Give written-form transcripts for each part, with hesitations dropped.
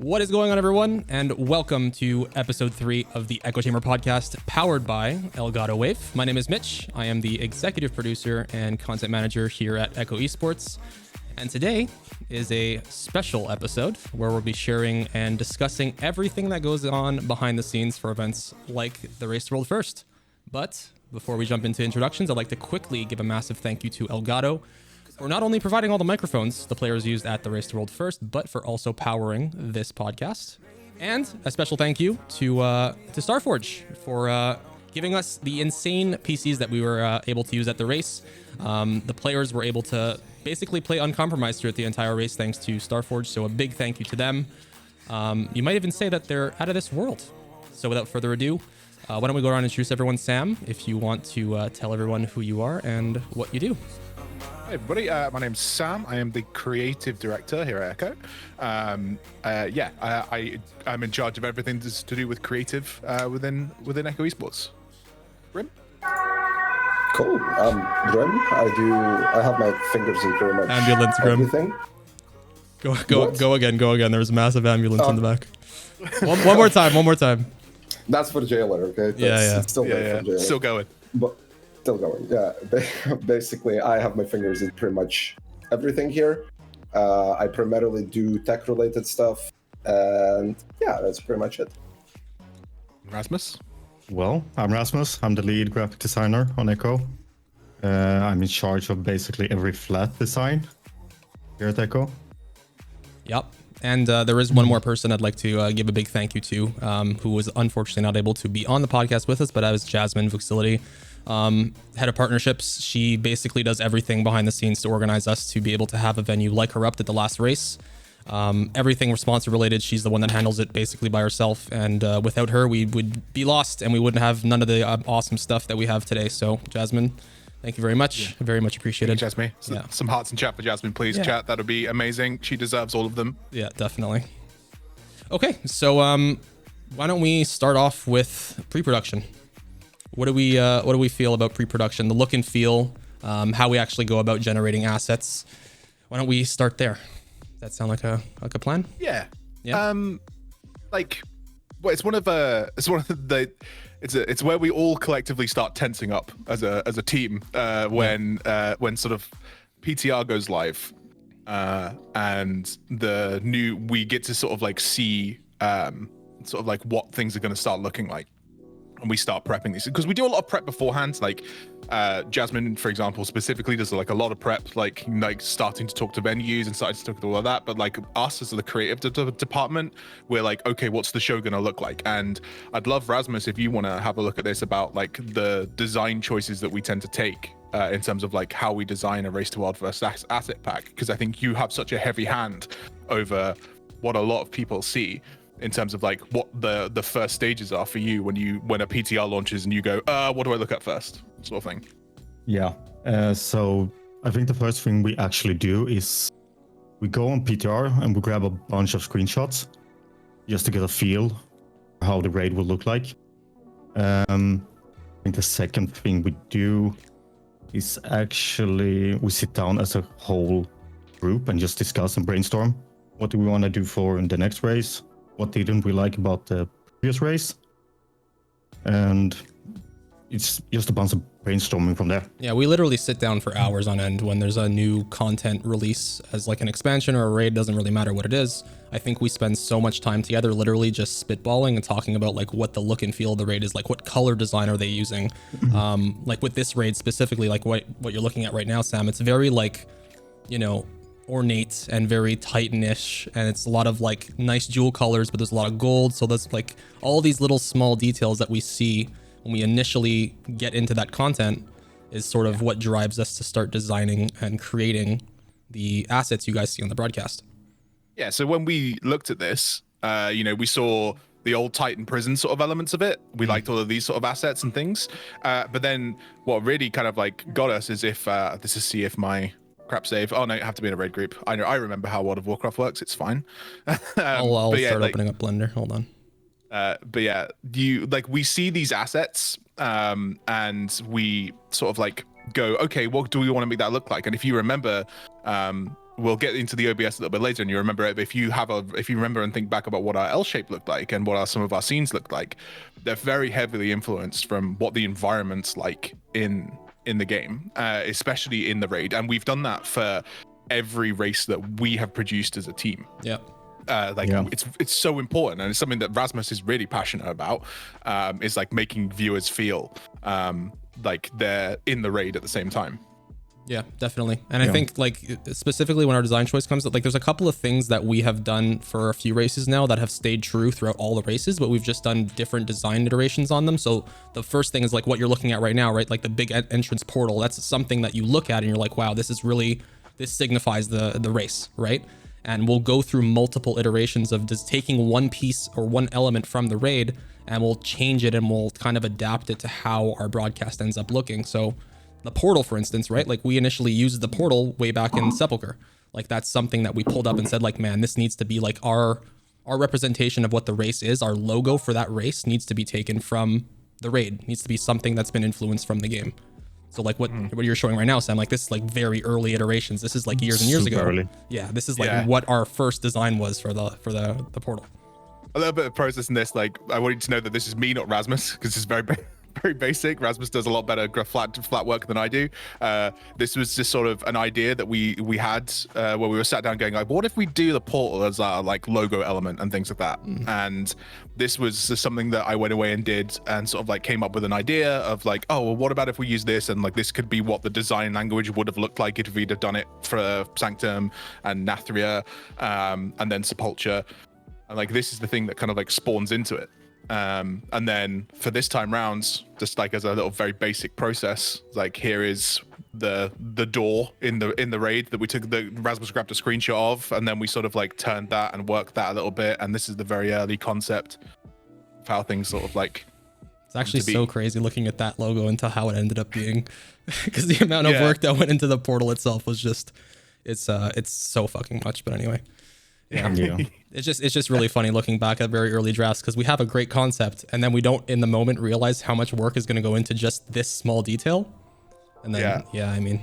What is going on, everyone, and welcome to episode 3 of the Echo Chamber podcast, powered by RWF. My name is Mitch. I am the executive producer and content manager here at Echo Esports, and today is a special episode where we'll be sharing and discussing everything that goes on behind the scenes for events like the Race to World First. But before we jump into introductions, I'd like to quickly give a massive thank you to Elgato for not only providing all the microphones the players used at the Race to World First, but for also powering this podcast. And a special thank you to Starforge for giving us the insane PCs that we were able to use at the race. The players were able to basically play uncompromised throughout the entire race thanks to Starforge, so a big thank you to them. You might even say that they're out of this world. So without further ado, why don't we go around and introduce everyone. Sam, if you want to tell everyone who you are and what you do. Hey everybody, my name's Sam. I am the creative director here at Echo. I'm in charge of everything to do with creative within Echo Esports. Grim? Cool. Grim. I have my fingers in pretty much Ambulance, Grim. everything. Go again. There was a massive ambulance in the back. One more time. That's for the jailer, okay? It's still there for the jailer. Still going. But still going. Yeah. Basically, I have my fingers in pretty much everything here. I primarily do tech-related stuff, and yeah, that's pretty much it. Rasmus? Well, I'm Rasmus. I'm the lead graphic designer on Echo. I'm in charge of basically every flat design here at Echo. Yep. And there is one more person I'd like to give a big thank you to, who was unfortunately not able to be on the podcast with us, but that was Jasmine Vuxility, head of partnerships. She basically does everything behind the scenes to organize us to be able to have a venue like Corrupt at the last race. Everything sponsor related, she's the one that handles it basically by herself. And without her, we would be lost and we wouldn't have none of the awesome stuff that we have today. So Jasmine, thank you very much. Yeah. Very much appreciated. Jasmine. Some hearts in chat for Jasmine, please. Yeah. Chat, that'll be amazing. She deserves all of them. Yeah, definitely. Okay, so why don't we start off with pre-production? What do we feel about pre-production? The look and feel, how we actually go about generating assets. Why don't we start there? Does that sound like a plan? Yeah. Yeah. It's where we all collectively start tensing up as a team when sort of PTR goes live, and we get to sort of like see sort of like what things are going to start looking like. And we start prepping these because we do a lot of prep beforehand. Like Jasmine, for example, specifically does like a lot of prep, like starting to talk to venues and starting to talk to all of that. But like us as the creative department, we're like, okay, what's the show gonna look like? And I'd love Rasmus if you want to have a look at this about like the design choices that we tend to take in terms of like how we design a Race to World First asset pack, because I think you have such a heavy hand over what a lot of people see in terms of like what the first stages are for you when a PTR launches and you go, what do I look at first, sort of thing. Yeah. So I think the first thing we actually do is we go on PTR and we grab a bunch of screenshots just to get a feel for how the raid will look like. I think the second thing we do is actually we sit down as a whole group and just discuss and brainstorm. What do we want to do for the next race? What didn't we like about the previous race? And it's just a bunch of brainstorming from there. Yeah, we literally sit down for hours on end when there's a new content release as like an expansion or a raid, doesn't really matter what it is. I think we spend so much time together literally just spitballing and talking about like what the look and feel of the raid is, like what color design are they using. Like with this raid specifically, like what you're looking at right now, Sam, it's very like, ornate and very Titan-ish, and it's a lot of like nice jewel colors, but there's a lot of gold. So there's like all these little small details that we see when we initially get into that content is sort of what drives us to start designing and creating the assets you guys see on the broadcast. Yeah, so when we looked at this, we saw the old Titan prison sort of elements of it. We liked all of these sort of assets and things. But then what really kind of like got us is see if my crap save. Oh no, you have to be in a raid group. I know. I remember how World of Warcraft works. It's fine. I'll start opening up Blender. Hold on. But yeah, we see these assets, and we sort of like go, okay, what do we want to make that look like? And if you remember, we'll get into the OBS a little bit later, and you remember it. If you remember and think back about what our L shape looked like and what some of our scenes looked like, they're very heavily influenced from what the environment's like in the game, especially in the raid. And we've done that for every race that we have produced as a team. Yeah. It's so important, and it's something that Rasmus is really passionate about. Is like making viewers feel like they're in the raid at the same time. Yeah, definitely. And I think like specifically when our design choice comes up, like there's a couple of things that we have done for a few races now that have stayed true throughout all the races, but we've just done different design iterations on them. So the first thing is like what you're looking at right now, right? Like the big entrance portal, that's something that you look at and you're like, wow, this signifies the race, right? And we'll go through multiple iterations of just taking one piece or one element from the raid, and we'll change it and we'll kind of adapt it to how our broadcast ends up looking. So the portal, for instance, right? Like we initially used the portal way back in Sepulchre. Like that's something that we pulled up and said like, man, this needs to be like our representation of what the race is. Our logo for that race needs to be taken from the raid. It needs to be something that's been influenced from the game. So like what you're showing right now, Sam, like this is like very early iterations. This is like years and years ago. Early. Yeah, this is like what our first design was for the portal. A little bit of process in this, like I want you to know that this is me, not Rasmus, because it's very basic. Rasmus does a lot better flat work than I do. This was just sort of an idea that we had where we were sat down going like, what if we do the portal as our like logo element and things like that? And this was just something that I went away and did, and sort of like came up with an idea of like, oh well, what about if we use this, and like this could be what the design language would have looked like if we'd have done it for Sanctum and Nathria, and then Sepulture, and like this is the thing that kind of like spawns into it. And then for this time round, just like as a little very basic process, like here is the door in the raid that we took, the Rasmus grabbed a screenshot of, and then we sort of like turned that and worked that a little bit, and this is the very early concept of how things sort of like it's actually so crazy looking at that logo into how it ended up being, because the amount of work that went into the portal itself was just it's so fucking much. But anyway, it's just really funny looking back at very early drafts, because we have a great concept and then we don't in the moment realize how much work is going to go into just this small detail. And then I mean,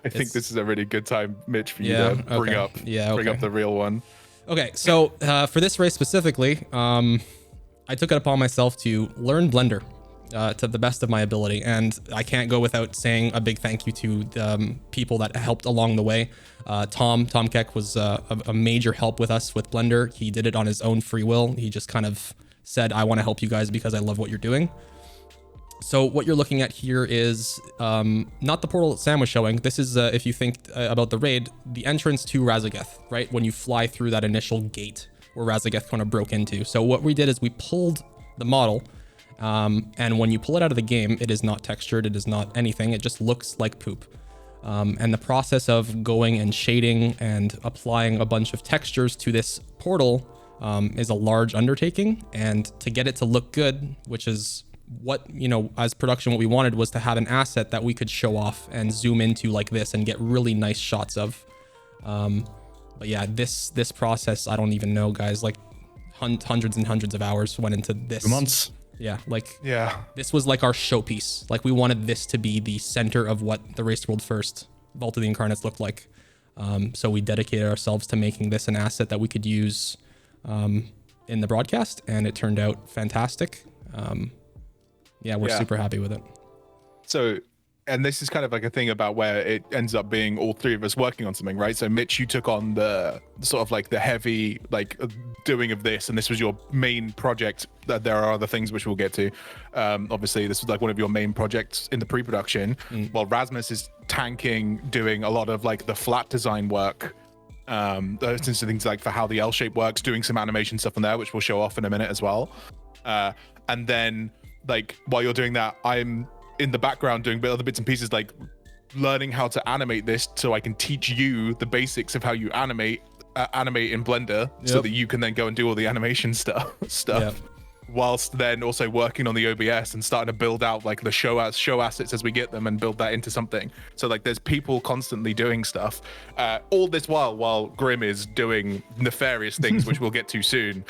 I think this is a really good time, Mitch, for you to bring up the real one. Okay, so for this race specifically, I took it upon myself to learn Blender to the best of my ability, and I can't go without saying a big thank you to people that helped along the way. Tom Keck was a major help with us with Blender. He did it on his own free will. He just kind of said, I want to help you guys because I love what you're doing. So what you're looking at here is not the portal that Sam was showing. This is, if you think about the raid, the entrance to Razageth, right? When you fly through that initial gate where Razageth kind of broke into. So what we did is we pulled the model, and when you pull it out of the game, it is not textured. It is not anything. It just looks like poop. And the process of going and shading and applying a bunch of textures to this portal is a large undertaking. And to get it to look good, which is what, as production, what we wanted was to have an asset that we could show off and zoom into like this and get really nice shots of. But yeah, this process, I don't even know, guys, like hundreds and hundreds of hours went into this. 2 months. Yeah, this was like our showpiece. Like we wanted this to be the center of what the Race World First Vault of the Incarnates looked like. So we dedicated ourselves to making this an asset that we could use in the broadcast, and it turned out fantastic. We're super happy with it. So, and this is kind of like a thing about where it ends up being all three of us working on something, right? So Mitch, you took on the sort of like the heavy like doing of this, and this was your main project. There are other things which we'll get to. Obviously this was like one of your main projects in the pre-production, while Rasmus is tanking, doing a lot of like the flat design work, things like for how the L shape works, doing some animation stuff on there, which we'll show off in a minute as well. And then like while you're doing that, I'm in the background doing other bits and pieces, like learning how to animate this so I can teach you the basics of how you animate in Blender, so that you can then go and do all the animation stuff. whilst then also working on the OBS and starting to build out like the show assets as we get them and build that into something. So like there's people constantly doing stuff, all this while Grim is doing nefarious things, which we'll get to soon,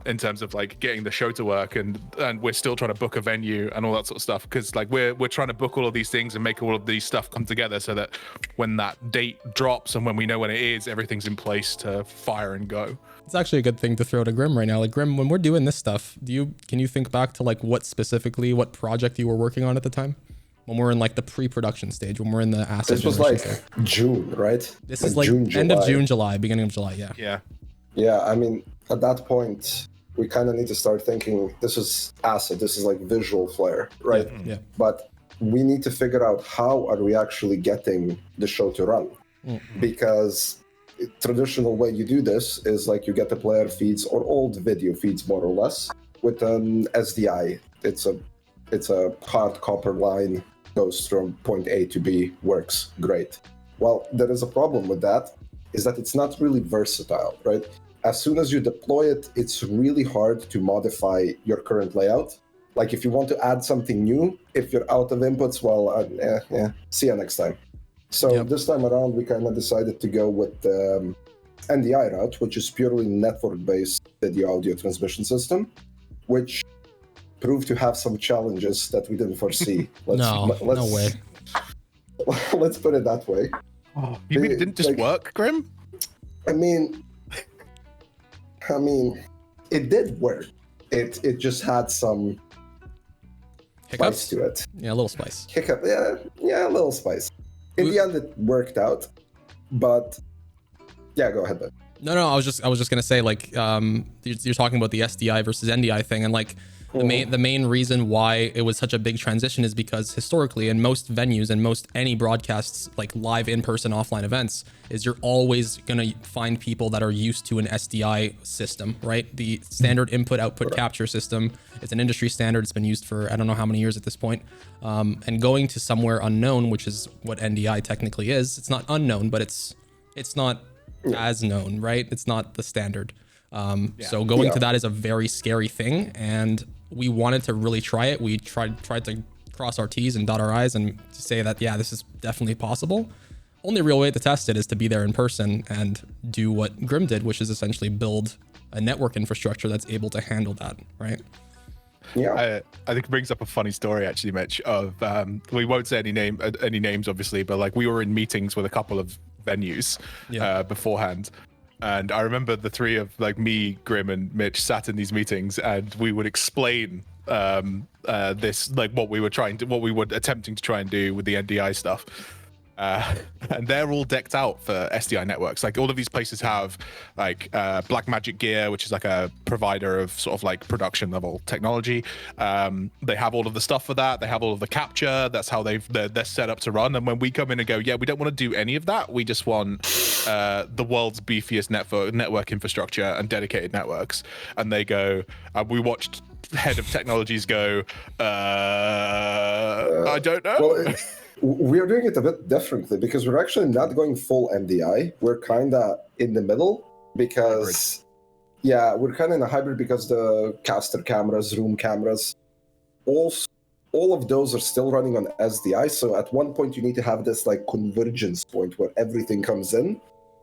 in terms of like getting the show to work, and we're still trying to book a venue and all that sort of stuff, because like we're trying to book all of these things and make all of these stuff come together so that when that date drops and when we know when it is, everything's in place to fire and go. It's actually a good thing to throw to Grim right now. Like Grim, when we're doing this stuff, can you think back to like what project you were working on at the time? When we're in like the pre-production stage, when we're in the asset. This was like June, right? This is like June, end of June, July, beginning of July. Yeah. Yeah. I mean, at that point, we kind of need to start thinking, this is asset, this is like visual flair, right? Yeah. But we need to figure out how are we actually getting the show to run, because traditional way you do this is like you get the player feeds or old video feeds more or less with an SDI. It's a hard copper line, goes from point A to B, works great. Well, there is a problem with that, is that it's not really versatile, right? As soon as you deploy it, it's really hard to modify your current layout. Like if you want to add something new, if you're out of inputs, well, see you next time. So This time around, we kind of decided to go with the NDI route, which is purely network-based video audio transmission system, which proved to have some challenges that we didn't foresee. No way. Let's put it that way. Oh, you mean it didn't just work, Grim? I mean, it did work. It just had some hiccups spice to it. Yeah, a little spice. Hiccup, yeah, a little spice. In the end, it worked out, but yeah, go ahead, Ben. No, I was just gonna say, like, you're talking about the SDI versus NDI thing, and like the main reason why it was such a big transition is because historically, in most venues and most any broadcasts, like live in-person, offline events, is you're always gonna find people that are used to an SDI system, right? The standard input-output capture system. It's an industry standard. It's been used for I don't know how many years at this point. And going to somewhere unknown, which is what NDI technically is, it's not unknown, but it's not as known, right? It's not the standard. So going to that is a very scary thing, and we wanted to really try it. We tried to cross our T's and dot our I's and to say that, yeah, this is definitely possible. Only real way to test it is to be there in person and do what Grim did, which is essentially build a network infrastructure that's able to handle that, right? Yeah, I think it brings up a funny story actually, Mitch. Of we won't say any names, obviously, but like we were in meetings with a couple of venues beforehand, and I remember the three of like me, Grim, and Mitch sat in these meetings, and we would explain this, like what we were attempting to try and do with the NDI stuff. And they're all decked out for SDI networks. Like all of these places have like Black Magic Gear, which is like a provider of sort of like production level technology. They have all of the stuff for that. They have all of the capture. That's how they're set up to run. And when we come in and go, yeah, we don't want to do any of that. We just want the world's beefiest network infrastructure and dedicated networks. And they go, we watched head of technologies go, I don't know. Well, we are doing it a bit differently because we're actually not going full NDI. We're kind of in the middle because, we're kind of in a hybrid because the caster cameras, room cameras, all of those are still running on SDI. So at one point you need to have this like convergence point where everything comes in,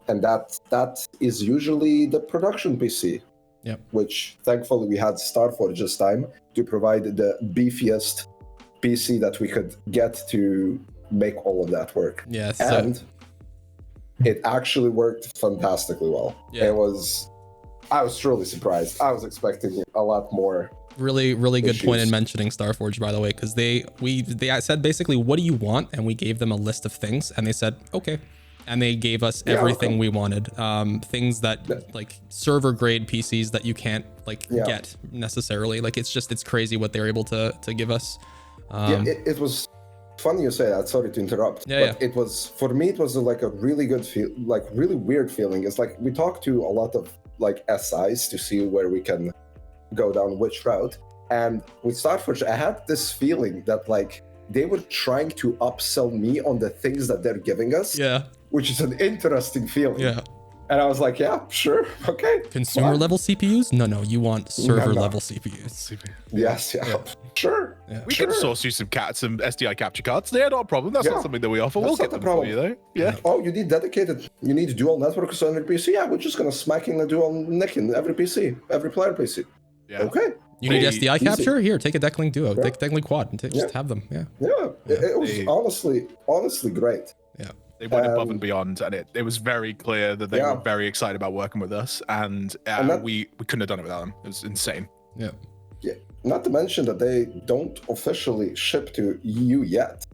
and that is usually the production PC. Yep. Which thankfully we had Starforge this time to provide the beefiest PC that we could get to make all of that work. Yes. And it actually worked fantastically well. Yeah. I was truly surprised. I was expecting a lot more. Really good point in mentioning Starforge, by the way, because they said basically, what do you want? And we gave them a list of things, and they said, okay. And they gave us everything we wanted. Things that like server grade PCs that you can't get necessarily. Like it's crazy what they're able to give us. It was funny you say that. Sorry to interrupt. It was, for me, it was like a really good really weird feeling. It's like we talked to a lot of like SIs to see where we can go down which route. And with Starforge, I had this feeling that like they were trying to upsell me on the things that they're giving us. Yeah. Which is an interesting feeling. Yeah. And I was like, yeah, sure, okay. Consumer fine. level CPUs? No, you want server No. level CPUs. Yes, yeah, sure. Yeah. We sure. can source you some SDI capture cards. They're not a problem. That's Yeah. not something that we offer. That's We'll not get the them for you, though. Yeah. Oh, you need dual networks on your PC? Yeah, we're just gonna smack in the dual NIC in every PC, every player PC. Yeah. Okay. You need They- SDI easy. capture? Here, take a Decklink Duo, Yeah. take a Decklink Quad, and just Yeah. have them. Yeah. Yeah, it was They- honestly great. Yeah. They went above and beyond, and it was very clear that they Yeah. were very excited about working with us, and that- we couldn't have done it without them. It was insane. Yeah. Yeah. Not to mention that they don't officially ship to EU yet.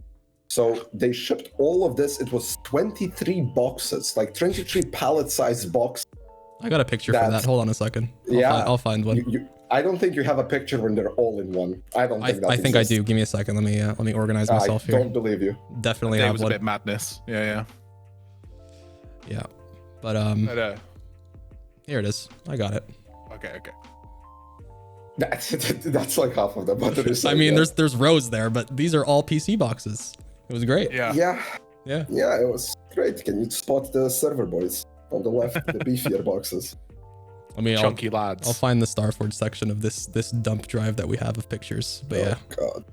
So they shipped all of this. It was 23 boxes, like 23 pallet-sized boxes. I got a picture for That's- that. Hold on a second. Yeah. I'll find one. I don't think you have a picture when they're all in one. I don't think that I think I exists. do. Give me a second. Let me organize I myself here. don't believe you. Definitely It have was a one. bit madness. Yeah. Yeah. But But, here it is. I got it. okay. That's like half of them. But it is I like, mean, yeah. there's rows there, but these are all PC boxes. It was great. Yeah. Yeah, it was great. Can you spot the server boys on the left, the beefier boxes? I mean, Chunky lads. I'll find the Starforge section of this dump drive that we have of pictures. But yeah. Oh God.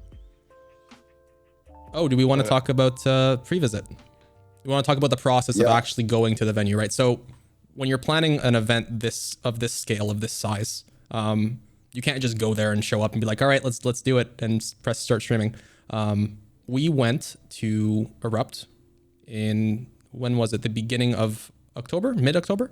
Oh, do we want to talk about pre-visit? We want to talk about the process of Yeah. actually going to the venue, right? So when you're planning an event of this scale, of this size, you can't just go there and show up and be like, all right, let's do it and press start streaming. We went to Erupt in, when was it? The beginning of October, mid-October?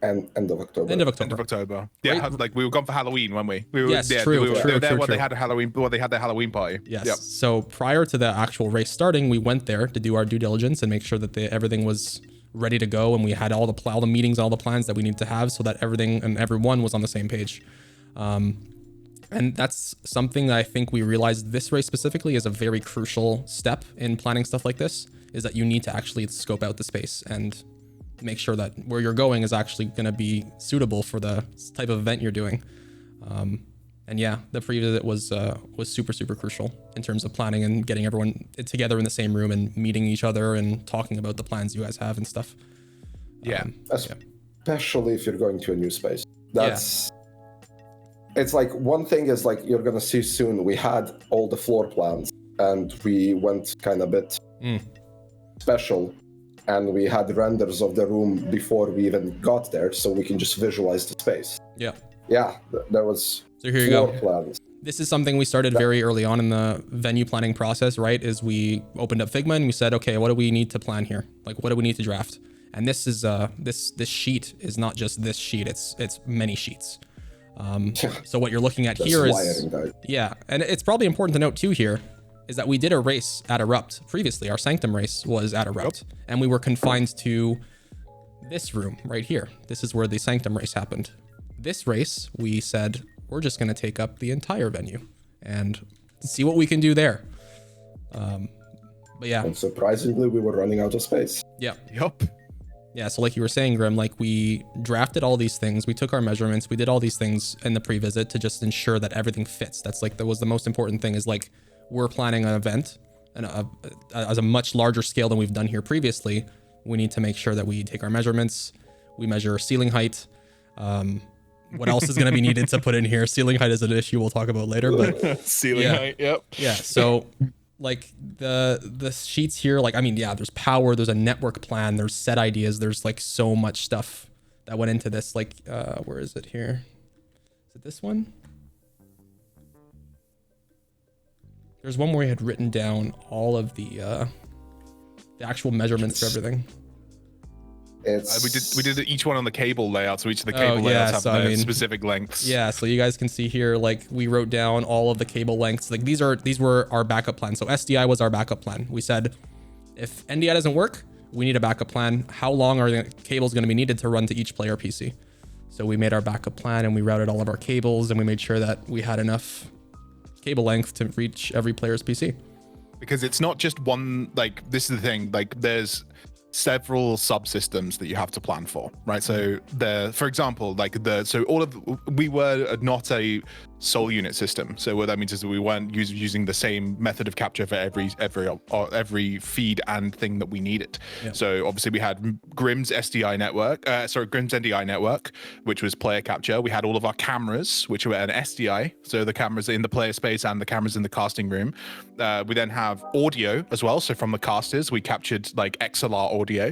And end of October. End of End of October. October. Yeah, Right. like we were gone for Halloween, weren't we? We were, Yes, yeah, true, we were, true, they were there true, when true. they had their Halloween party. Yes. Yep. So prior to the actual race starting, we went there to do our due diligence and make sure that everything was ready to go, and we had all the meetings, all the plans that we needed to have, so that everything and everyone was on the same page. And that's something that I think we realized this race specifically is a very crucial step in planning stuff like this, is that you need to actually scope out the space and make sure that where you're going is actually going to be suitable for the type of event you're doing. And yeah, the pre-visit was super, super crucial in terms of planning and getting everyone together in the same room and meeting each other and talking about the plans you guys have and stuff. Yeah. Especially if you're going to a new space. It's like, one thing is like, you're gonna see soon, we had all the floor plans and we went kind of a bit special, and we had renders of the room before we even got there, so we can just visualize the space. Yeah. There was So here you floor go. plans. This is something we started very early on in the venue planning process, right? Is we opened up Figma and we said, okay, what do we need to plan here? Like, what do we need to draft? And this is this sheet is not just this sheet; it's many sheets. So what you're looking at That's here is wiring, guys. yeah, and it's probably important to note too here is that we did a race at Erupt previously. Our Sanctum race was at Erupt, and we were confined to this room right here. This is where the Sanctum race happened. This race, we said, we're just going to take up the entire venue and see what we can do there. But yeah, And surprisingly, we were running out of space. yeah. Yup. Yeah, so like you were saying, Grim, like we drafted all these things, we took our measurements, we did all these things in the pre-visit to just ensure that everything fits. That's like, that was the most important thing, is like, we're planning an event and as a much larger scale than we've done here previously. We need to make sure that we take our measurements, we measure ceiling height. What else is going to be needed to put in here? Ceiling height is an issue we'll talk about later, but Ceiling Yeah. height. Yep. yeah, so like the sheets here, like, I mean, yeah, there's power, there's a network plan, there's set ideas, there's like so much stuff that went into this. Like, where is it here? Is it this one? There's one where we had written down all of the actual measurements for everything. It's We did each one on the cable layout, so each of the Oh, cable yeah, layouts have so, I their mean, specific lengths. Yeah, so you guys can see here, like we wrote down all of the cable lengths. Like these were our backup plan. So SDI was our backup plan. We said, if NDI doesn't work, we need a backup plan. How long are the cables going to be needed to run to each player PC? So we made our backup plan and we routed all of our cables and we made sure that we had enough cable length to reach every player's PC. Because it's not just one, like, this is the thing, like there's several subsystems that you have to plan for, right? So for example, like we were not a soul unit system. So what that means is that we weren't using the same method of capture for every feed and thing that we needed. Yeah. So obviously we had Grim's SDI network, Grim's NDI network, which was player capture. We had all of our cameras, which were an SDI, so the cameras in the player space and the cameras in the casting room. We then have audio as well. So from the casters, we captured like XLR audio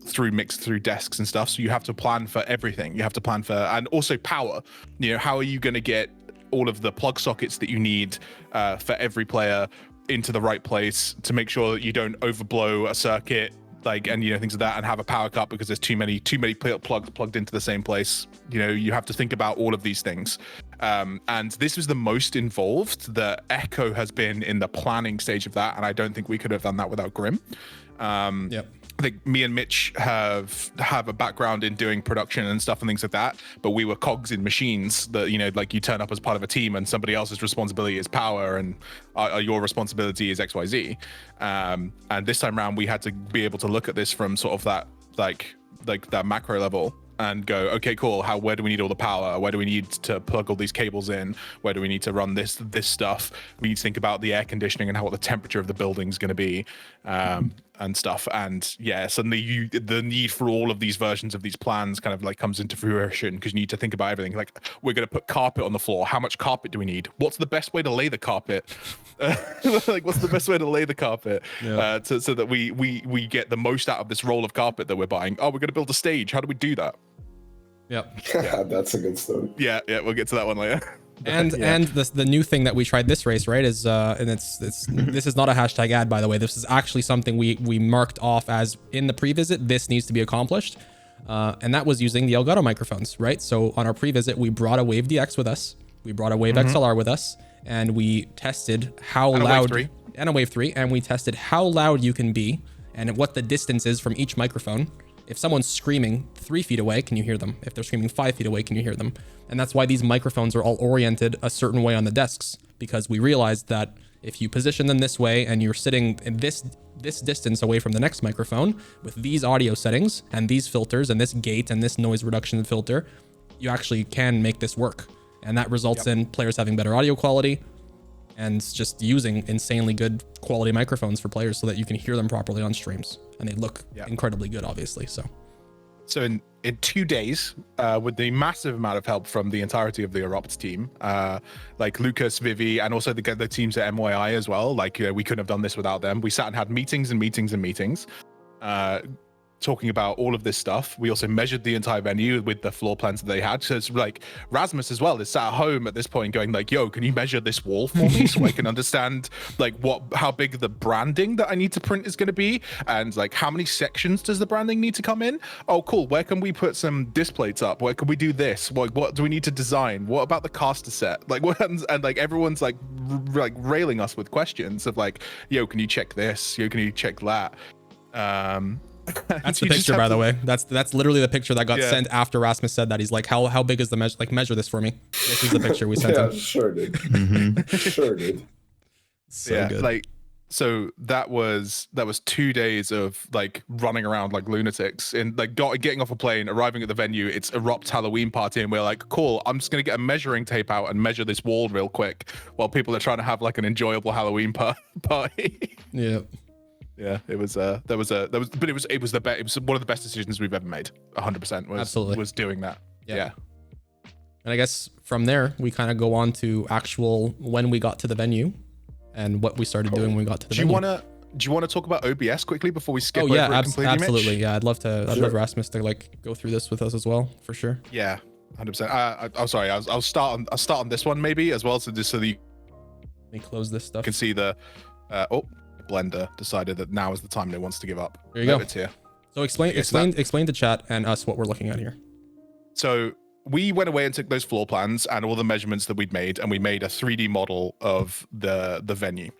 through desks and stuff. So you have to plan for everything. You have to plan for, and also power. You know, how are you going to get all of the plug sockets that you need for every player into the right place to make sure that you don't overblow a circuit, like, and things like that, and have a power cut because there's too many plugs plugged into the same place. You have to think about all of these things, and this was the most involved that Echo has been in the planning stage of that, and I don't think we could have done that without Grim. Yep. I think me and Mitch have a background in doing production and stuff and things like that, but we were cogs in machines that, like you turn up as part of a team and somebody else's responsibility is power and your responsibility is XYZ. And this time around, we had to be able to look at this from sort of that, like that macro level and go, okay, cool. Where do we need all the power? Where do we need to plug all these cables in? Where do we need to run this stuff? We need to think about the air conditioning and what the temperature of the building is going to be, and stuff. And yeah, suddenly the need for all of these versions of these plans kind of like comes into fruition because you need to think about everything. Like, we're going to put carpet on the floor. How much carpet do we need? What's the best way to lay the carpet? Like, what's the best way to lay the carpet? Yeah. So that we get the most out of this roll of carpet that we're buying. Oh, we're going to build a stage. How do we do that? Yep. Yeah, that's a good story. Yeah, we'll get to that one later. And the new thing that we tried this race, right, is and it's this is not a hashtag ad, by the way. This is actually something we marked off as in the pre-visit. This needs to be accomplished, and that was using the Elgato microphones, right? So on our pre-visit, we brought a Wave DX with us, we brought a Wave XLR with us, and we tested how loud, and a Wave 3, and we tested how loud you can be and what the distance is from each microphone. If someone's screaming 3 feet away, can you hear them? If they're screaming 5 feet away, can you hear them? And that's why these microphones are all oriented a certain way on the desks, because we realized that if you position them this way and you're sitting in this distance away from the next microphone with these audio settings and these filters and this gate and this noise reduction filter, you actually can make this work. And that results in players having better audio quality and just using insanely good quality microphones for players so that you can hear them properly on streams. And they look incredibly good, obviously. So in 2 days, with the massive amount of help from the entirety of the Erupt team, like Lucas, Vivi, and also the teams at MYI as well, like, we couldn't have done this without them. We sat and had meetings and meetings and meetings, talking about all of this stuff. We also measured the entire venue with the floor plans that they had. So it's like Rasmus as well is sat at home at this point going like, yo, can you measure this wall for me so I can understand like how big the branding that I need to print is going to be, and like how many sections does the branding need to come in? Oh, cool. Where can we put some displays up? Where can we do this? What do we need to design? What about the caster set? Like what? And like everyone's like railing us with questions of like, yo, can you check this? Yo, can you check that? That's the picture, by the way. That's literally the picture that got sent after Rasmus said that. He's like, how big is the measure? Like, measure this for me. This is the picture we sent him. Sure, dude. Sure, dude. So good. Like, so that was 2 days of like running around like lunatics and like getting off a plane, arriving at the venue. It's Erupt Halloween party, and we're like, cool. I'm just gonna get a measuring tape out and measure this wall real quick while people are trying to have like an enjoyable Halloween party. Yeah. Yeah, it was one of the best decisions we've ever made. 100% was doing that. Yeah. And I guess from there we kind of go on to actual when we got to the venue and what we started doing when we got to the venue. Do you want to talk about OBS quickly before we skip over it completely? Absolutely. Mitch? Yeah, I'd love Rasmus to like go through this with us as well, for sure. Yeah, 100%. I'm sorry. I'll start on this one maybe as well, so that you let me close this stuff. You can see the Blender decided that now is the time it wants to give up. There you go. It's here. So explain to chat and us what we're looking at here. So we went away and took those floor plans and all the measurements that we'd made, and we made a 3D model of the venue.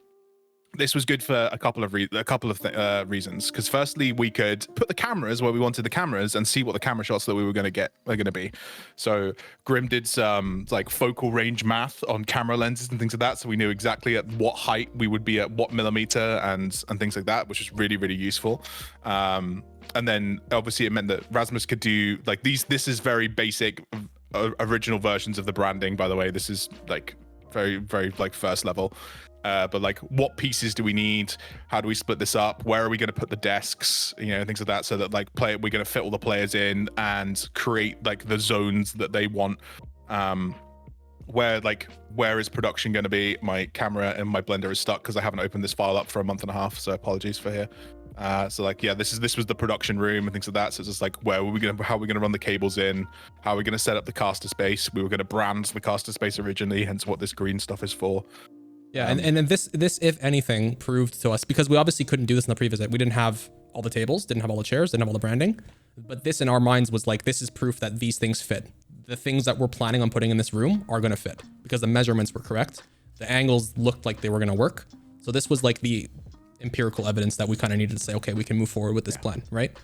This was good for a couple of reasons. Because firstly, we could put the cameras where we wanted the cameras and see what the camera shots that we were going to get are going to be. So Grim did some like focal range math on camera lenses and things like that, so we knew exactly at what height we would be at what millimeter and things like that, which was really, really useful. And then obviously it meant that Rasmus could do like these. This is very basic original versions of the branding, by the way. This is like very, very like first level. But like, what pieces do we need? How do we split this up? Where are we going to put the desks? You know, things like that, so that like we're going to fit all the players in and create like the zones that they want. Where is production going to be? My camera and my Blender is stuck because I haven't opened this file up for a month and a half, so apologies for here. So like, yeah, this was the production room and things like that. So it's just like, how are we going to run the cables in? How are we going to set up the caster space? We were going to brand the caster space originally, hence what this green stuff is for. Yeah, and this, if anything, proved to us, because we obviously couldn't do this in the previous, we didn't have all the tables, didn't have all the chairs, didn't have all the branding, but this in our minds was like, this is proof that these things fit. The things that we're planning on putting in this room are going to fit because the measurements were correct. The angles looked like they were going to work. So this was like the empirical evidence that we kind of needed to say, okay, we can move forward with this plan, right?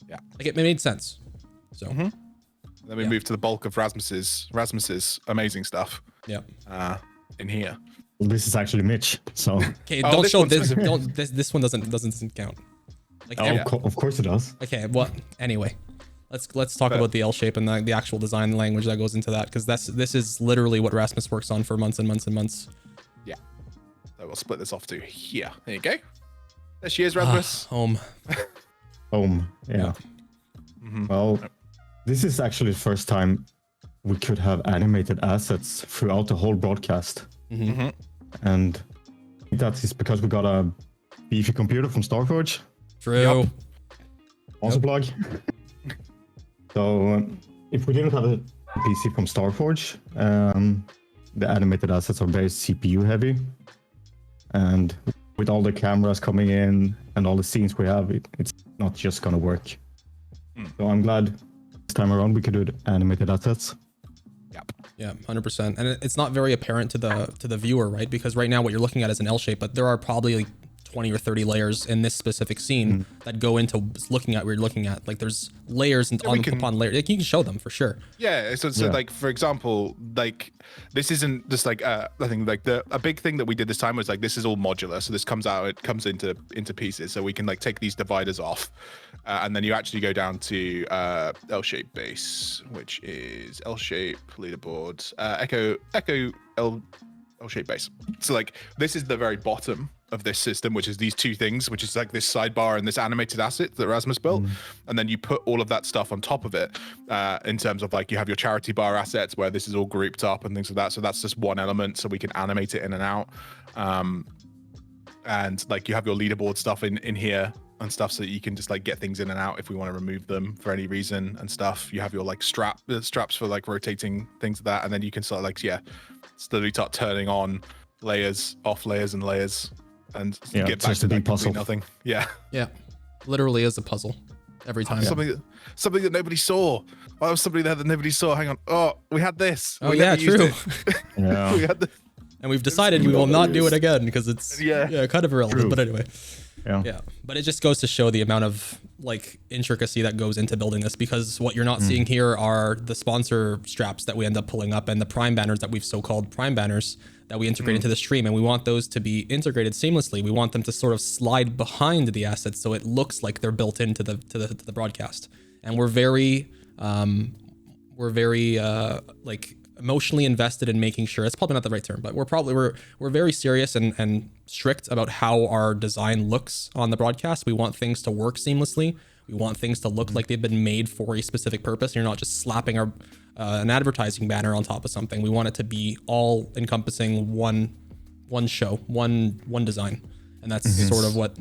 Yeah. Like it made sense. So then we move to the bulk of Rasmus's amazing stuff. Yeah. In here. Well, this is actually Mitch, so. Okay, don't show this. This one doesn't count. Like of course it does. Okay, well, anyway, let's talk about the L shape and the actual design language that goes into that, because this is literally what Rasmus works on for months and months and months. Yeah. So we'll split this off to here. There you go. There she is, Rasmus. Home. Home. Yeah. Well, this is actually the first time we could have animated assets throughout the whole broadcast. And that is because we got a beefy computer from Starforge. True. Yep. Also plug. So if we didn't have a PC from Starforge, the animated assets are very CPU heavy. And with all the cameras coming in and all the scenes we have, it's not just gonna work. So I'm glad this time around we could do the animated assets. Yeah, 100%. And it's not very apparent to the viewer, right? Because right now what you're looking at is an L shape, but there are probably like 20 or 30 layers in this specific scene that go into looking at what you're looking at. Like there's layers upon layers. Like, you can show them for sure. Yeah. So like, for example, like this isn't just like I think like a big thing that we did this time was like, this is all modular. So this comes into pieces. So we can like take these dividers off, and then you actually go down to L-shape base, which is L-shape leaderboard, Echo L-shape base. So like this is the very bottom of this system, which is these two things, which is like this sidebar and this animated asset that Rasmus built. And then you put all of that stuff on top of it, in terms of like, you have your charity bar assets where this is all grouped up and things like that. So that's just one element, so we can animate it in and out. And like, you have your leaderboard stuff in here and stuff, so that you can just like get things in and out if we want to remove them for any reason and stuff. You have your like straps for like rotating things like that, and then you can sort of like slowly start turning on layers, off layers and layers, and get back to that complete nothing. Yeah, literally is a puzzle every time. Something that nobody saw. Oh, was somebody there that nobody saw. Hang on. Oh, we had this. Oh, yeah, true. Yeah. We had this. And we've decided we will not do it again because it's kind of irrelevant. True. But anyway. Yeah. But it just goes to show the amount of like intricacy that goes into building this, because what you're not seeing here are the sponsor straps that we end up pulling up and the prime banners that we've so-called prime banners that we integrate into the stream. And we want those to be integrated seamlessly. We want them to sort of slide behind the assets so it looks like they're built into the broadcast. And we're very like emotionally invested in making sure, it's probably not the right term, but we're very serious and strict about how our design looks on the broadcast. We want things to work seamlessly. We want things to look like they've been made for a specific purpose. You're not just slapping an advertising banner on top of something. We want it to be all encompassing one show, one design. And that's sort of what,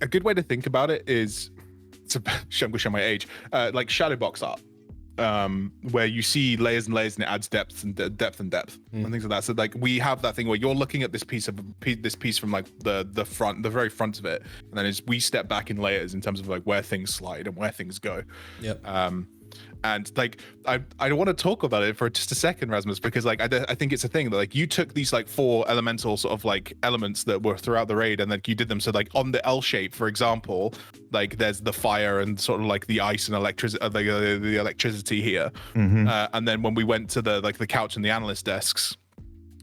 A good way to think about it is, I'm going to show my age, like shadow box art. Where you see layers and layers and it adds depth and depth and things like that. So like, we have that thing where you're looking at this piece from like the front, the very front of it, and then as we step back in layers in terms of like where things slide and where things go. And like, I don't want to talk about it for just a second, Rasmus, because like I think it's a thing that like, you took these like 4 elemental sort of like elements that were throughout the raid, and like you did them. So like on the L shape, for example, like there's the fire and sort of like the ice and electricity, the electricity here. And then when we went to the couch and the analyst desks,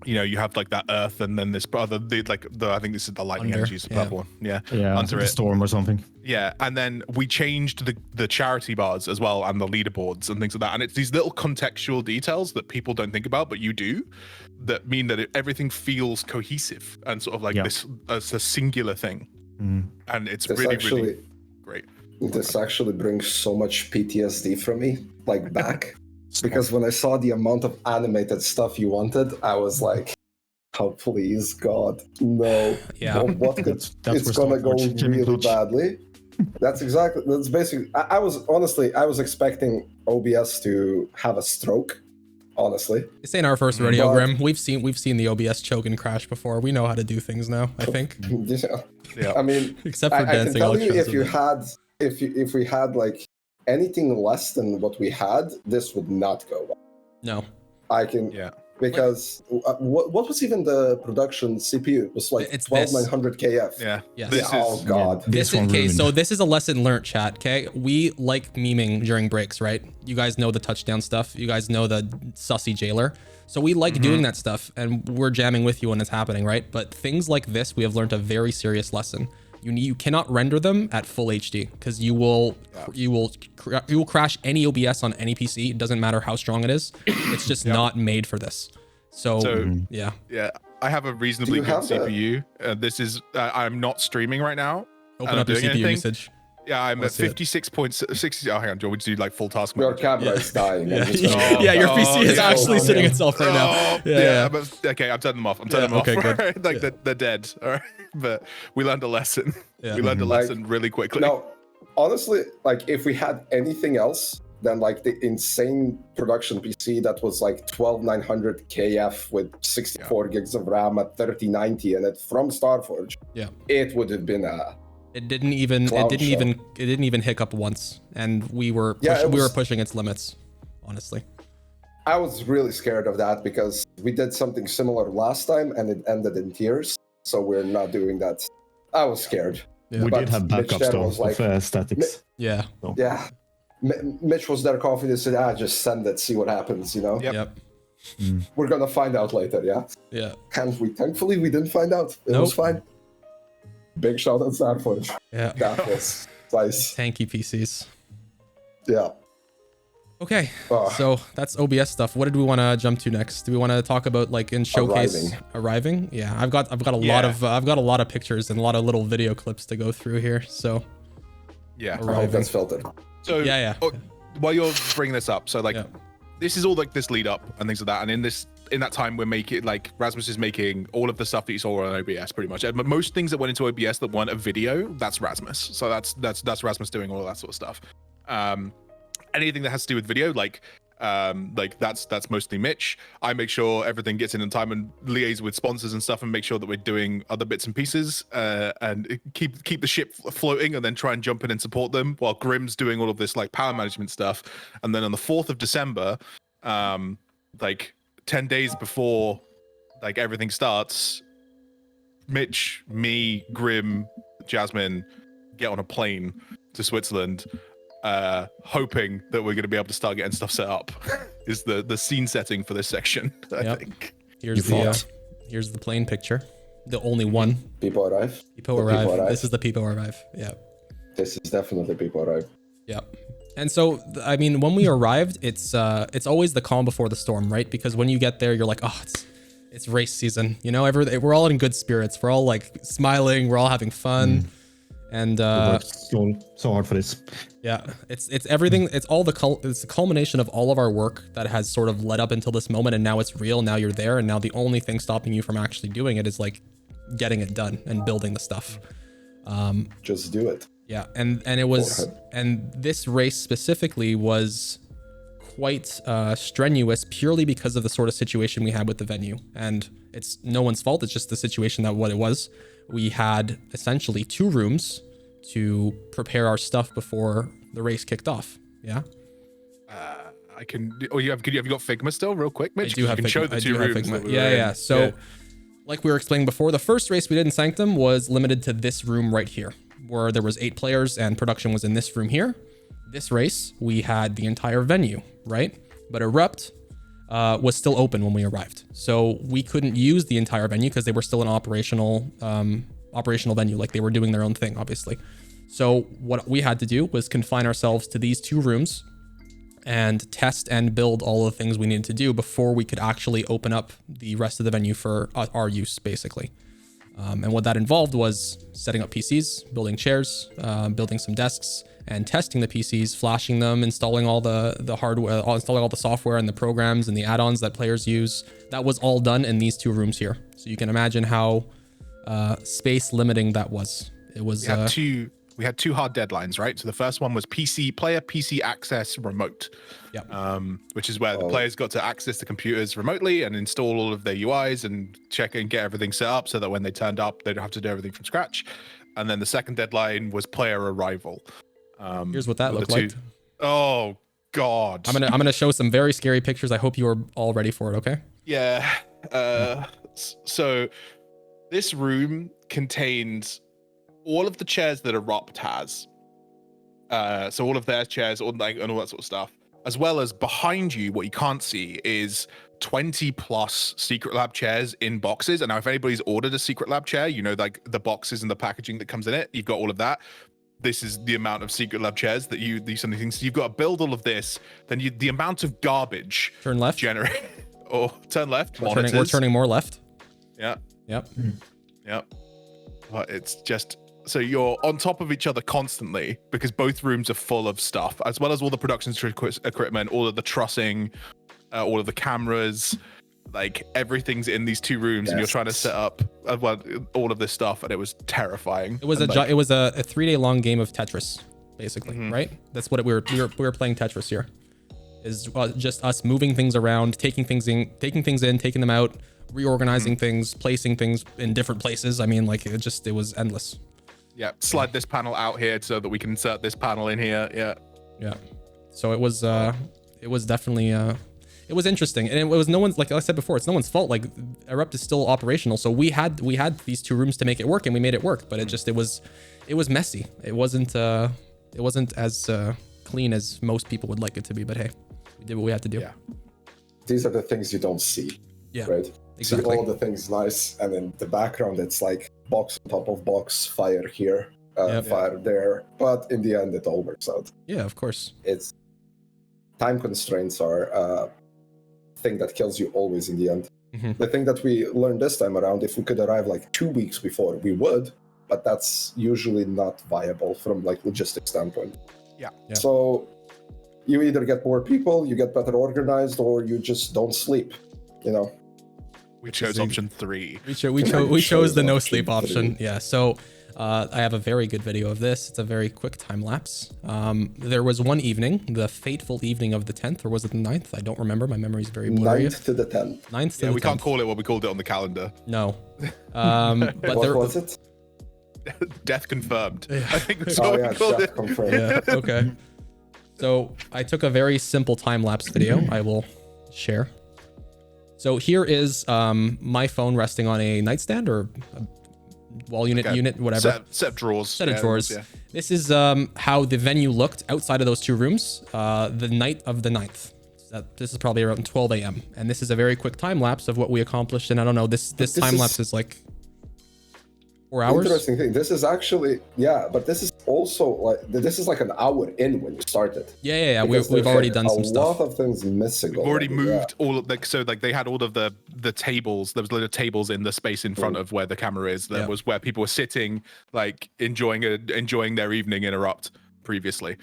you have like that earth, and then this other, I think this is the lightning Under, energy, is the purple one. Yeah, under the storm or something. Yeah, and then we changed the charity bars as well, and the leaderboards and things like that. And it's these little contextual details that people don't think about, but you do, that mean that everything feels cohesive and sort of like this as a singular thing. And it's really great. This actually brings so much PTSD from me, like back, because when I saw the amount of animated stuff you wanted, I was like, "Oh, please, God, no! Yeah, what could, it's gonna go really badly." That's basically. I was expecting OBS to have a stroke. Honestly, this ain't our first rodeo, Grim. We've seen the OBS choke and crash before. We know how to do things now, I think. Yeah. I mean, except for dancing. I can tell you, if we had like anything less than what we had, this would not go well. No, I can. Yeah. Because what was even the production CPU? It was like 12900 KF. Yeah. Yes. Oh God. This is okay. So this is a lesson learned, chat. Okay, we like memeing during breaks, right? You guys know the touchdown stuff. You guys know the sussy jailer. So we like doing that stuff, and we're jamming with you when it's happening, right? But things like this, we have learned a very serious lesson. You cannot render them at full HD because you will crash any OBS on any PC. It doesn't matter how strong it is. It's just not made for this. So yeah. I have a reasonably good CPU. This is I'm not streaming right now. Open up your CPU usage. Yeah, I'm at 56.60. Oh, hang on, do you want me to do like full task mode? Your camera is dying. Yeah, your PC is actually sitting itself right now. Yeah. But okay, I'm turning them off. Okay, good. Like they're dead. All right, but we learned a lesson. Yeah. We learned a lesson really quickly. No, honestly, like if we had anything else than like the insane production PC that was like 12900 KF with 64 gigs of RAM at 3090 and it from Starforge, it would have been a. It didn't even hiccup once, and we were pushing its limits, honestly. I was really scared of that because we did something similar last time and it ended in tears. So we're not doing that. I was scared. Yeah. We did have backups though of statics. Mitch was there confident, said, just send it, see what happens, you know? Yep. We're gonna find out later, Yeah. And thankfully we didn't find out. It was fine. Big shout out to Starforge. Yeah. That was nice. Tanky PCs. Yeah. Okay. So that's OBS stuff. What did we want to jump to next? Do we want to talk about like in showcase arriving? Yeah. I've got a lot of pictures and a lot of little video clips to go through here. So I hope that's filtered. So while you're bringing this up, so like this is all like this lead up and things like that, and in that time we're making like Rasmus is making all of the stuff that you saw on OBS pretty much. But most things that went into OBS that weren't a video, that's Rasmus. So that's Rasmus doing all of that sort of stuff. Anything that has to do with video, like that's mostly Mitch. I make sure everything gets in time and liaise with sponsors and stuff and make sure that we're doing other bits and pieces and keep the ship floating and then try and jump in and support them while Grim's doing all of this like power management stuff. And then on the 4th of December, like 10 days before like everything starts, Mitch, me, Grim, Jasmine get on a plane to Switzerland, hoping that we're going to be able to start getting stuff set up. Is the scene setting for this section, I think. Here's the plane picture. The only one. People arrive. People arrive. This is the people arrive. Yeah. This is definitely people arrive. Yeah. And so, I mean, when we arrived, it's always the calm before the storm, right? Because when you get there, you're like, oh, it's race season. You know, we're all in good spirits. We're all like smiling. We're all having fun. And so hard for this. Yeah, it's everything. It's the culmination of all of our work that has sort of led up until this moment, and now it's real. Now you're there, and now the only thing stopping you from actually doing it is like getting it done and building the stuff. Just do it. Yeah, and it was, and this race specifically was quite strenuous purely because of the sort of situation we had with the venue, and it's no one's fault. It's just the situation that what it was. We had essentially 2 rooms to prepare our stuff before the race kicked off. Yeah. I can. Oh, have you got Figma still, real quick, Mitch? I do have Figma. Show the 2 rooms. Yeah. So, like we were explaining before, the first race we did in Sanctum was limited to this room right here, where there was 8 players and production was in this room here. This race, we had the entire venue, right? But Erupt, was still open when we arrived. So we couldn't use the entire venue because they were still an operational venue, like they were doing their own thing, obviously. So what we had to do was confine ourselves to these 2 rooms and test and build all the things we needed to do before we could actually open up the rest of the venue for our use, basically. And what that involved was setting up PCs, building chairs, building some desks, and testing the PCs, flashing them, installing all the hardware, installing all the software and the programs and the add-ons that players use. That was all done in these 2 rooms here. So you can imagine how space limiting that was. It was. We had 2 hard deadlines, right? So the first one was PC access remote, which is where the players got to access the computers remotely and install all of their UIs and check and get everything set up so that when they turned up, they don't have to do everything from scratch. And then the second deadline was player arrival. Here's what that looked like. Oh God! I'm gonna show some very scary pictures. I hope you are all ready for it. Okay. Yeah. So this room contains all of the chairs that Erupt has. So all of their chairs, and all that sort of stuff, as well as behind you, what you can't see is 20 plus Secret Lab chairs in boxes. And now if anybody's ordered a Secret Lab chair, you know, like the boxes and the packaging that comes in it, you've got all of that. This is the amount of Secret Lab chairs that these are the things you've got to build all of this. Then the amount of garbage. Turn left. Generate or turn left. We're turning more left. Yeah. Yep. Yep. But it's just. So you're on top of each other constantly because both rooms are full of stuff, as well as all the production equipment, all of the trussing, all of the cameras, like everything's in these 2 rooms, and you're trying to set up all of this stuff, and it was terrifying. It was a 3-day long game of Tetris, basically, right? That's what we were playing Tetris here. Is just us moving things around, taking things in, taking them out, reorganizing things, placing things in different places. I mean, like it was endless. Yeah, slide this panel out here so that we can insert this panel in here. Yeah. So it was definitely it was interesting, and it was no one's, like I said before, it's no one's fault. Like Erupt is still operational, so we had these 2 rooms to make it work, and we made it work. But it was messy. It wasn't as clean as most people would like it to be. But hey, we did what we had to do. Yeah. These are the things you don't see. Yeah. Right. Exactly. See all the things nice, and in the background it's like box on top of box, fire here, fire there. But in the end, it all works out. Yeah, of course. It's time constraints are a thing that kills you always in the end. Mm-hmm. The thing that we learned this time around, if we could arrive like 2 weeks before, we would, but that's usually not viable from like logistics standpoint. Yeah. So you either get more people, you get better organized, or you just don't sleep. You know. We chose option 3. We chose the no sleep option. Yeah. So I have a very good video of this. It's a very quick time lapse. There was one evening, the fateful evening of the 10th, or was it the 9th? I don't remember. My memory is very blurry. 9th to the 10th. 9th to the 10th. We can't call it what we called it on the calendar. No. But what was it? Death confirmed. Yeah. I think that's what we called it. Confirmed. Yeah. Okay. So I took a very simple time lapse video. I will share. So here is my phone resting on a nightstand or a wall unit, whatever. Set of drawers. Set of drawers. Yeah. This is how the venue looked outside of those 2 rooms the night of the 9th. This is probably around 12 a.m. And this is a very quick time lapse of what we accomplished. And I don't know, this time lapse is like 4 hours. Interesting thing. This is actually, but this is also like an hour in when you started. Yeah. We've already done some stuff. A lot of things missing. We've already moved all of they had all of the tables. There was a lot of tables in the space in front of where the camera is. That was where people were sitting, like enjoying their evening in Erupt previously.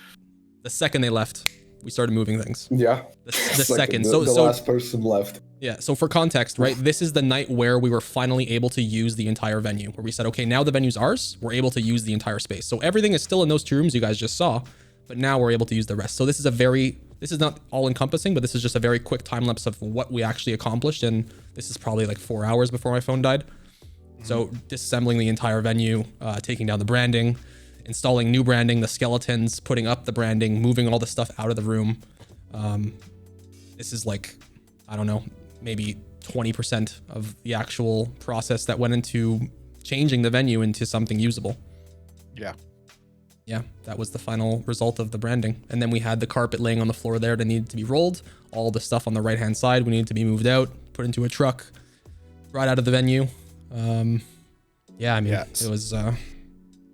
The second they left, we started moving things. Yeah. The second. The last person left. Yeah. So for context, right, this is the night where we were finally able to use the entire venue, where we said, okay, now the venue's ours. We're able to use the entire space. So everything is still in those 2 rooms you guys just saw, but now we're able to use the rest. So this is not all encompassing, but this is just a very quick time lapse of what we actually accomplished. And this is probably like 4 hours before my phone died. So disassembling the entire venue, taking down the branding, installing new branding, the skeletons, putting up the branding, moving all the stuff out of the room. This is like, I don't know, maybe 20% of the actual process that went into changing the venue into something usable. Yeah. yeah, that was the final result of the branding. And then we had the carpet laying on the floor there that needed to be rolled. All the stuff on the right-hand side, we needed to be moved out, put into a truck, brought out of the venue. Yeah, I mean, it was...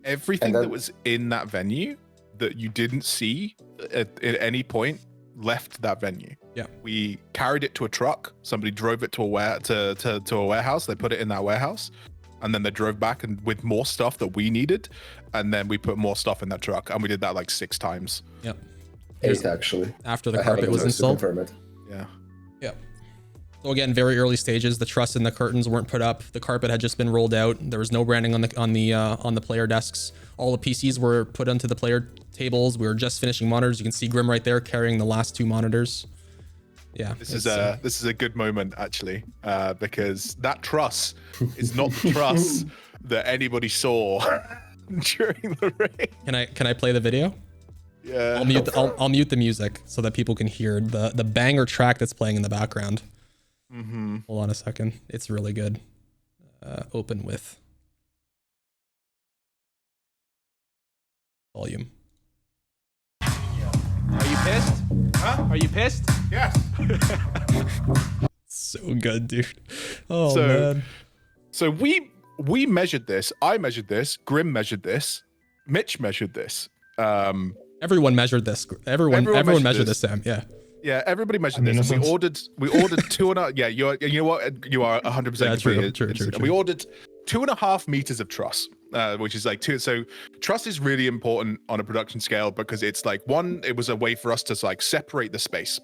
everything that was in that venue that you didn't see at any point left that venue. Yeah. We carried it to a truck. Somebody drove it to a warehouse. They put it in that warehouse. And then they drove back and with more stuff that we needed. And then we put more stuff in that truck. And we did that like 6 times. Yep. 8 actually. After the carpet was installed. Yeah. Yep. So again, very early stages. The truss and the curtains weren't put up. The carpet had just been rolled out. There was no branding on the player desks. All the PCs were put onto the player tables. We were just finishing monitors. You can see Grim right there carrying the last 2 monitors. Yeah, this is a good moment actually, because that truss is not the truss that anybody saw during the raid. Can I play the video? Yeah. I'll mute the music so that people can hear the banger track that's playing in the background. Mm-hmm. Hold on a second. It's really good. Open with volume. Are you pissed? Huh? Are you pissed? Yes. So good, dude. Oh man. So we measured this. I measured this. Grim measured this. Mitch measured this. Everyone measured this. Everyone measured this, Sam. Yeah. Yeah, everybody measured this. We ordered 2.5. Yeah, you know what? You are 100% true. We ordered 2.5 meters of truss, which is like 2. So truss is really important on a production scale because it's like it was a way for us to like separate the space,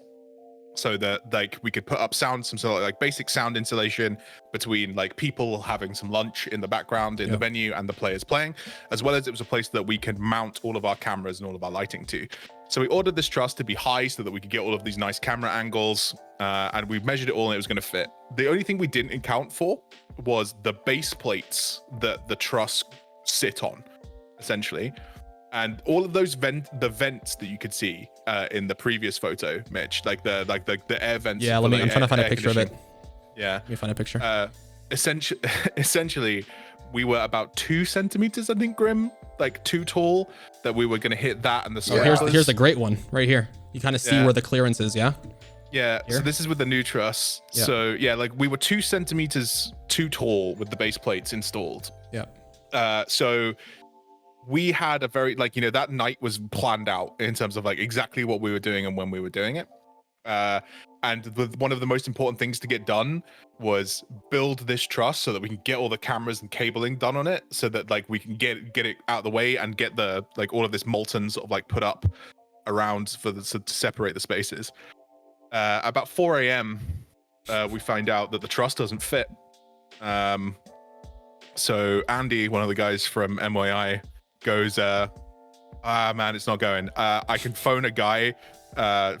so that like we could put up some sort of like basic sound insulation between like people having some lunch in the background in the venue and the players playing, as well as it was a place that we can mount all of our cameras and all of our lighting to. So we ordered this truss to be high so that we could get all of these nice camera angles, and we measured it all and it was going to fit. The only thing we didn't account for was the base plates that the truss sit on, essentially. And all of those the vents that you could see in the previous photo, Mitch, like the air vents. Yeah, I'm trying to find a picture of it. Yeah. Let me find a picture. Essentially, we were about 2 centimeters, I think, Grim, like too tall, that we were going to hit that and the side. Here's a great one right here. You kind of see where the clearance is, yeah? Yeah, here? So this is with the new truss. Yeah. So yeah, like we were 2 centimeters too tall with the base plates installed. Yeah. So we had a very, like, that night was planned out in terms of like exactly what we were doing and when we were doing it. And one of the most important things to get done was build this truss so that we can get all the cameras and cabling done on it, so that like we can get it out of the way and get the like all of this molten sort of like put up around to separate the spaces. About 4 a.m. We find out that the truss doesn't fit. So Andy, one of the guys from MYI, goes, man, it's not going. I can phone a guy I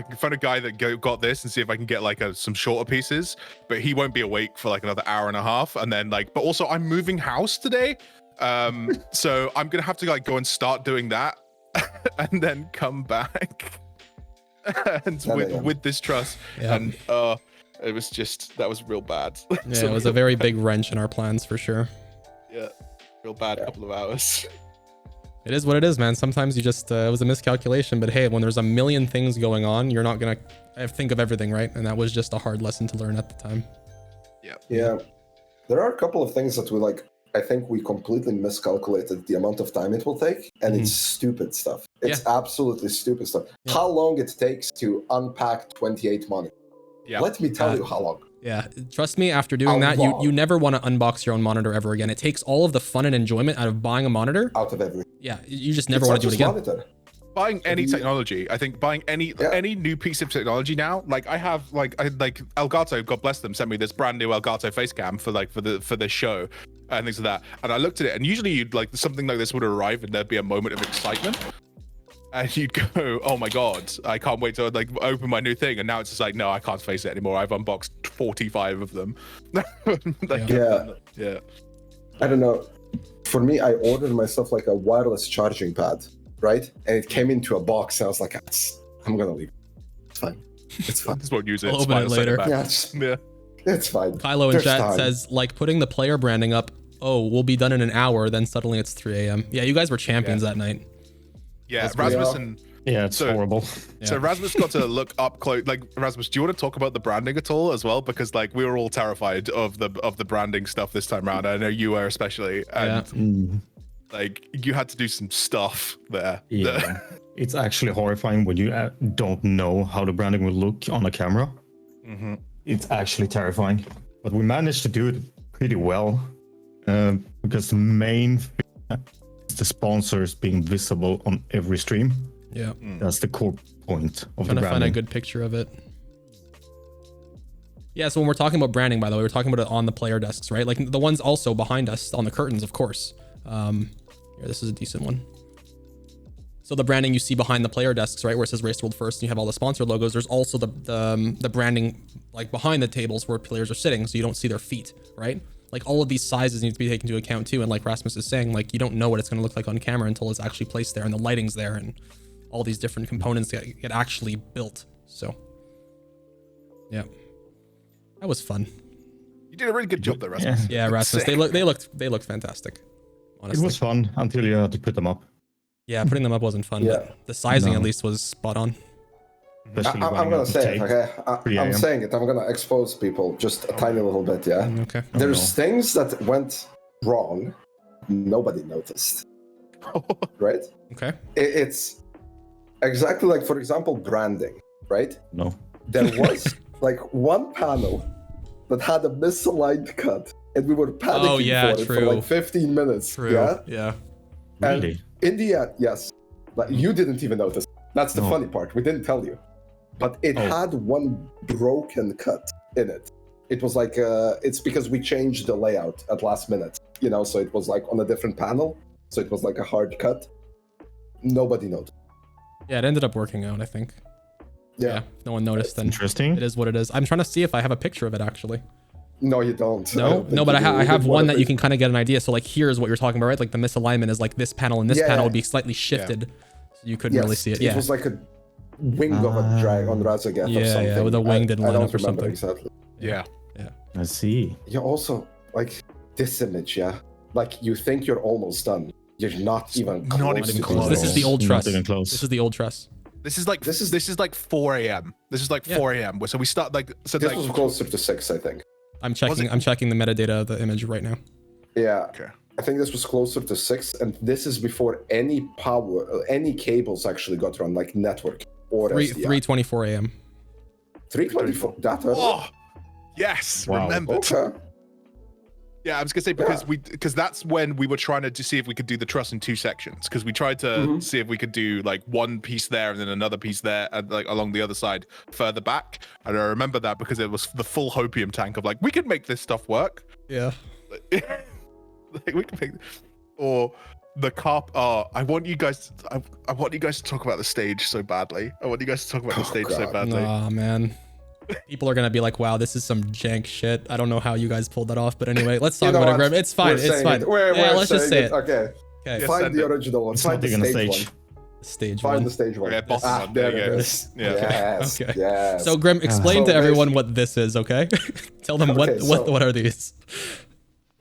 can phone a guy that got this and see if I can get like some shorter pieces, but he won't be awake for like another hour and a half. And then like, but also I'm moving house today. So I'm going to have to like go and start doing that and then come back and with this truss. Yeah. And it was just, that was real bad. Yeah, so, it was a very big wrench in our plans for sure. Yeah, real bad couple of hours. It is what it is, man. Sometimes you just, it was a miscalculation, but hey, when there's a million things going on, you're not going to think of everything, right? And that was just a hard lesson to learn at the time. Yeah. There are a couple of things that I think we completely miscalculated the amount of time it will take, and it's stupid stuff. It's absolutely stupid stuff. Yeah. How long it takes to unpack 28 monitors. Yeah. Let me tell you how long. Yeah, trust me, after doing that, you never want to unbox your own monitor ever again. It takes all of the fun and enjoyment out of buying a monitor. Out of everything. Yeah, you just never want to do it again. Monitor. Buying any technology, I think buying any new piece of technology now, like I have like Elgato, God bless them, sent me this brand new Elgato face cam for this show and things like that. And I looked at it, and usually you'd like something like this would arrive and there'd be a moment of excitement. And you'd go, oh my God, I can't wait to like open my new thing. And now it's just like, no, I can't face it anymore. I've unboxed 45 of them. Yeah. I don't know. For me, I ordered myself like a wireless charging pad, right? And it came into a box. And I was like, I'm going to leave. It's fine. It's fine. Just won't use it. I'll open it later. Yeah. It's fine. Kylo in chat says, like putting the player branding up oh, we'll be done in an hour. Then suddenly it's 3 a.m. Yeah, you guys were champions that night. Yeah, That's pretty Rasmus awesome. and Yeah, it's horrible. so Rasmus got to look up close. Like, Rasmus, do you want to talk about the branding at all as well? Because like we were all terrified of the branding stuff this time around. I know you were especially, and like you had to do some stuff there. Yeah, it's actually horrifying when you don't know how the branding will look on a camera. It's actually terrifying, but we managed to do it pretty well because the main thing is the sponsors being visible on every stream. Yeah. That's the core point of Trying the to find branding. a good picture of it. Yeah, so when we're talking about branding, by the way, we're talking about it on the player desks, right? Like the ones also behind us on the curtains, of course. Here, this is a decent one. So the branding you see behind the player desks, right, where it says Race World First, and you have all the sponsor logos. There's also the branding like behind the tables where players are sitting, so you don't see their feet, right? Like all of these sizes need to be taken into account too. And like Rasmus is saying, like you don't know what it's going to look like on camera until it's actually placed there and the lighting's there and all these different components get actually built. So, yeah, that was fun. You did a really good job there, Rasmus. Yeah, Rasmus, Sick. they looked fantastic. Honestly, It was fun until you had to put them up. yeah, putting them up wasn't fun. Yeah. But the sizing No. at least was spot on. Especially I'm running gonna out of say it, tape. okay? 3 I'm a.m. saying it. I'm gonna expose people just a tiny little bit, yeah? Okay. There's things that went wrong, nobody noticed, right? Okay. It's exactly like, for example, branding, right? No. There was like one panel that had a misaligned cut, and we were panicking Oh, yeah, for it for true. like 15 minutes. True. Yeah. Yeah. And Really? in the end, yes, like you didn't even notice. That's the No. funny part. We didn't tell you, but it Oh. had one broken cut in it. It was like it's because we changed the layout at last minute, you know. So it was like on a different panel. So it was like a hard cut. Nobody noticed. Yeah, it ended up working out, I think. Yeah. If no one noticed, then Interesting. it is what it is. I'm trying to see if I have a picture of it actually. No, you don't. I No, don't think no, but you I, do. I We have did one that of you it. can kind of get an idea. So like here's what you're talking about, right? Like the misalignment is like this panel and this Yeah. panel would be slightly shifted. So you couldn't really see it. Yeah. It was like a wing of a drag on Razageth Yeah, or yeah, something. with a wing I- didn't I line don't up or remember something. exactly. Yeah. I see. You also like this image, yeah. Like you think you're almost done. You're not even close. Not even to being close. This is the old Not truss. even close. This is the old truss. This is like This is- this is like 4 a.m. This is like Yeah. 4 a.m. So we start like so This like was closer to 6, I think. I'm checking the metadata of the image right now. Yeah. Okay. I think this was closer to 6, and this is before any power, any cables actually got run, like network or 3:24 a.m. 324. That early? Oh, yes, Wow. remembered. Okay. Yeah, I was gonna say because that's when we were trying to see if we could do the truss in 2 sections because we tried to see if we could do like one piece there and then another piece there and like along the other side further back. And I remember that because it was the full hopium tank of like we could make this stuff work. Yeah. Like we can make or the carp. Oh, I want you guys. I want you guys to talk about the stage so badly. I want you guys to talk about the stage so God. badly. Aw, man. People are gonna be like, "Wow, this is some jank shit." I don't know how you guys pulled that off, but anyway, let's talk You know about it, what? Grim. It's fine. We're It's saying fine. it. We're Let's just say saying it. Okay. Okay. Yes. Find send the it. original one. It's Find not the even a stage stage. one. Stage Find one. the stage one. Okay, bottom one. There There you it go. is. Yeah. Yes. Okay. Yes. So Grim, explain So to everyone basi- what this is, okay? Tell them Okay, so- what are these?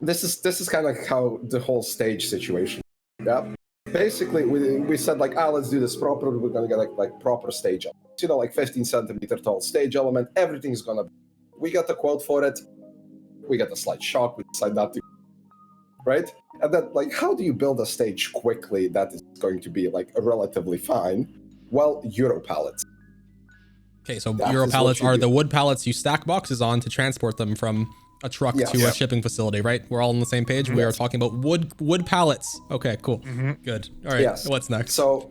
this is kind of like how the whole stage situation. Yeah. Basically, we said like, let's do this properly. We're gonna get like proper stage elements. You know, like 15 centimeter tall stage element. Everything's gonna. We got the quote for it. We got the slight shock. We decide not to. Right. And then like, how do you build a stage quickly that is going to be like relatively fine? Well, Euro pallets. Okay, so That Euro is what pallets you are do. the wood pallets you stack boxes on to transport them from a truck Yes. to Yeah. a shipping facility, right? We're all on the same page. We are talking about wood pallets. Okay, cool. Good. All right. Yes. What's next? So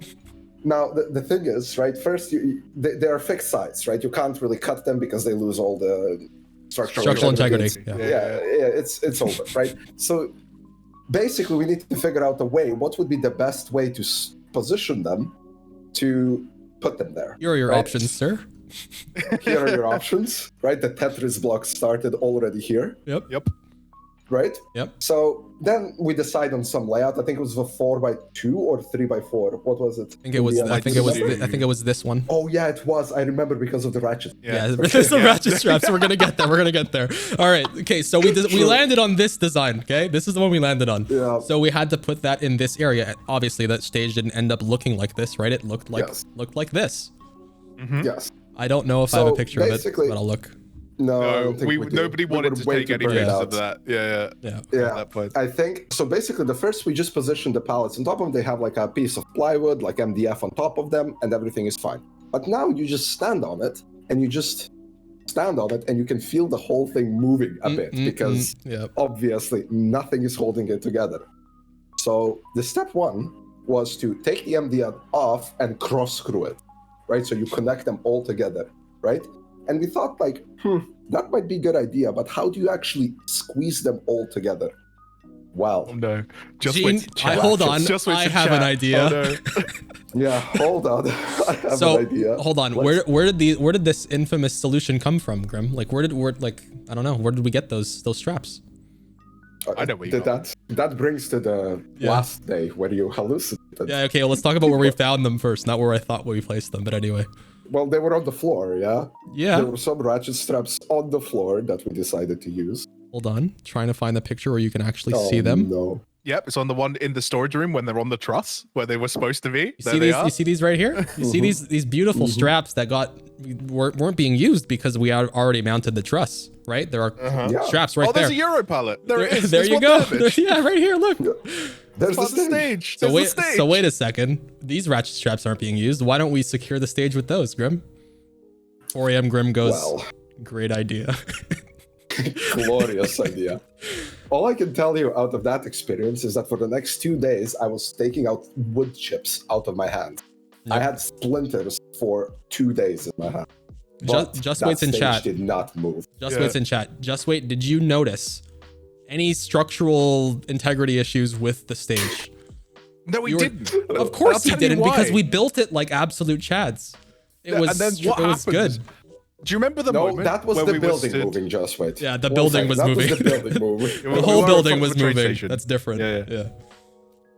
now the thing is, right? First, they are fixed sides, right? You can't really cut them because they lose all the Structural integrity. Yeah, Yeah. it's over, right? So basically, we need to figure out a way. What would be the best way to position them to put them there? Here are your right? options, sir. Here are your options, right? The Tetris block started already here, Yep. right? Yep. So then we decide on some layout. I think it was the 4x2 or 3x4. What was it? I think it was. I think it was this one. Oh yeah, it was. I remember because of the ratchet. Yeah, there's the ratchet straps. We're gonna get there. All right. Okay, so we landed on this design. Okay, this is the one we landed on. Yeah. So we had to put that in this area. Obviously, that stage didn't end up looking like this, right? It looked like this. Yes. I don't know if I have a picture of it, but I'll look. No, I No, don't think we did. nobody wanted to were way take too any burned pictures out. of that. Yeah. Yeah, At that point. I think so. Basically, the first we just positioned the pallets on top of them. They have like a piece of plywood, like MDF on top of them, and everything is fine. But now you just stand on it, and you can feel the whole thing moving a bit because obviously nothing is holding it together. So the step one was to take the MDF off and cross screw it, right? So you connect them all together, right? And we thought like, that might be a good idea, but how do you actually squeeze them all together? Well, Oh no. Just Gene, wait to chat. hold on. Just wait I to have an chat. idea. Oh, no. yeah, hold on. I have So an idea. hold on. Let's- Where did this infamous solution come from, Grim? Like where I don't know. Where did we get those straps? I know where you that brings to the last day where you hallucinated. Yeah. Okay. Well, let's talk about where we found them first, not where I thought we placed them. But anyway. Well, they were on the floor, yeah? Yeah. There were some ratchet straps on the floor that we decided to use. Hold on. Trying to find the picture where you can actually Oh, see them. No. Yep, it's on the one in the storage room when they're on the truss where they were supposed to be. You see these? You see these right here? You see these beautiful straps that weren't being used because we already mounted the truss, right? There are Yeah. straps right Oh, there. there's a Euro pallet. There it is. There There's you one go. damage. Yeah, right here. Look. There's On the the stage. stage. There's the So stage. wait a second. These ratchet straps aren't being used. Why don't we secure the stage with those, Grim? 4 a.m. Grim goes. Well. Great idea. Glorious idea. All I can tell you out of that experience is that for the next 2 days, I was taking out wood chips out of my hand. I had splinters for 2 days in my hand. But Just that waits in stage chat. did not move. Just waits in chat. Just wait. Did you notice any structural integrity issues with the stage? No, we You were- didn't. Of course I'll he tell you didn't because why. we built it like absolute chads. It was. And then what it was happened? good. Do you remember the No, moment? that was where the we were building stood- moving, just wait. Yeah, the One building second, was that moving. was the building moving. The We whole were building in front was of the train moving. station. That's different. Yeah.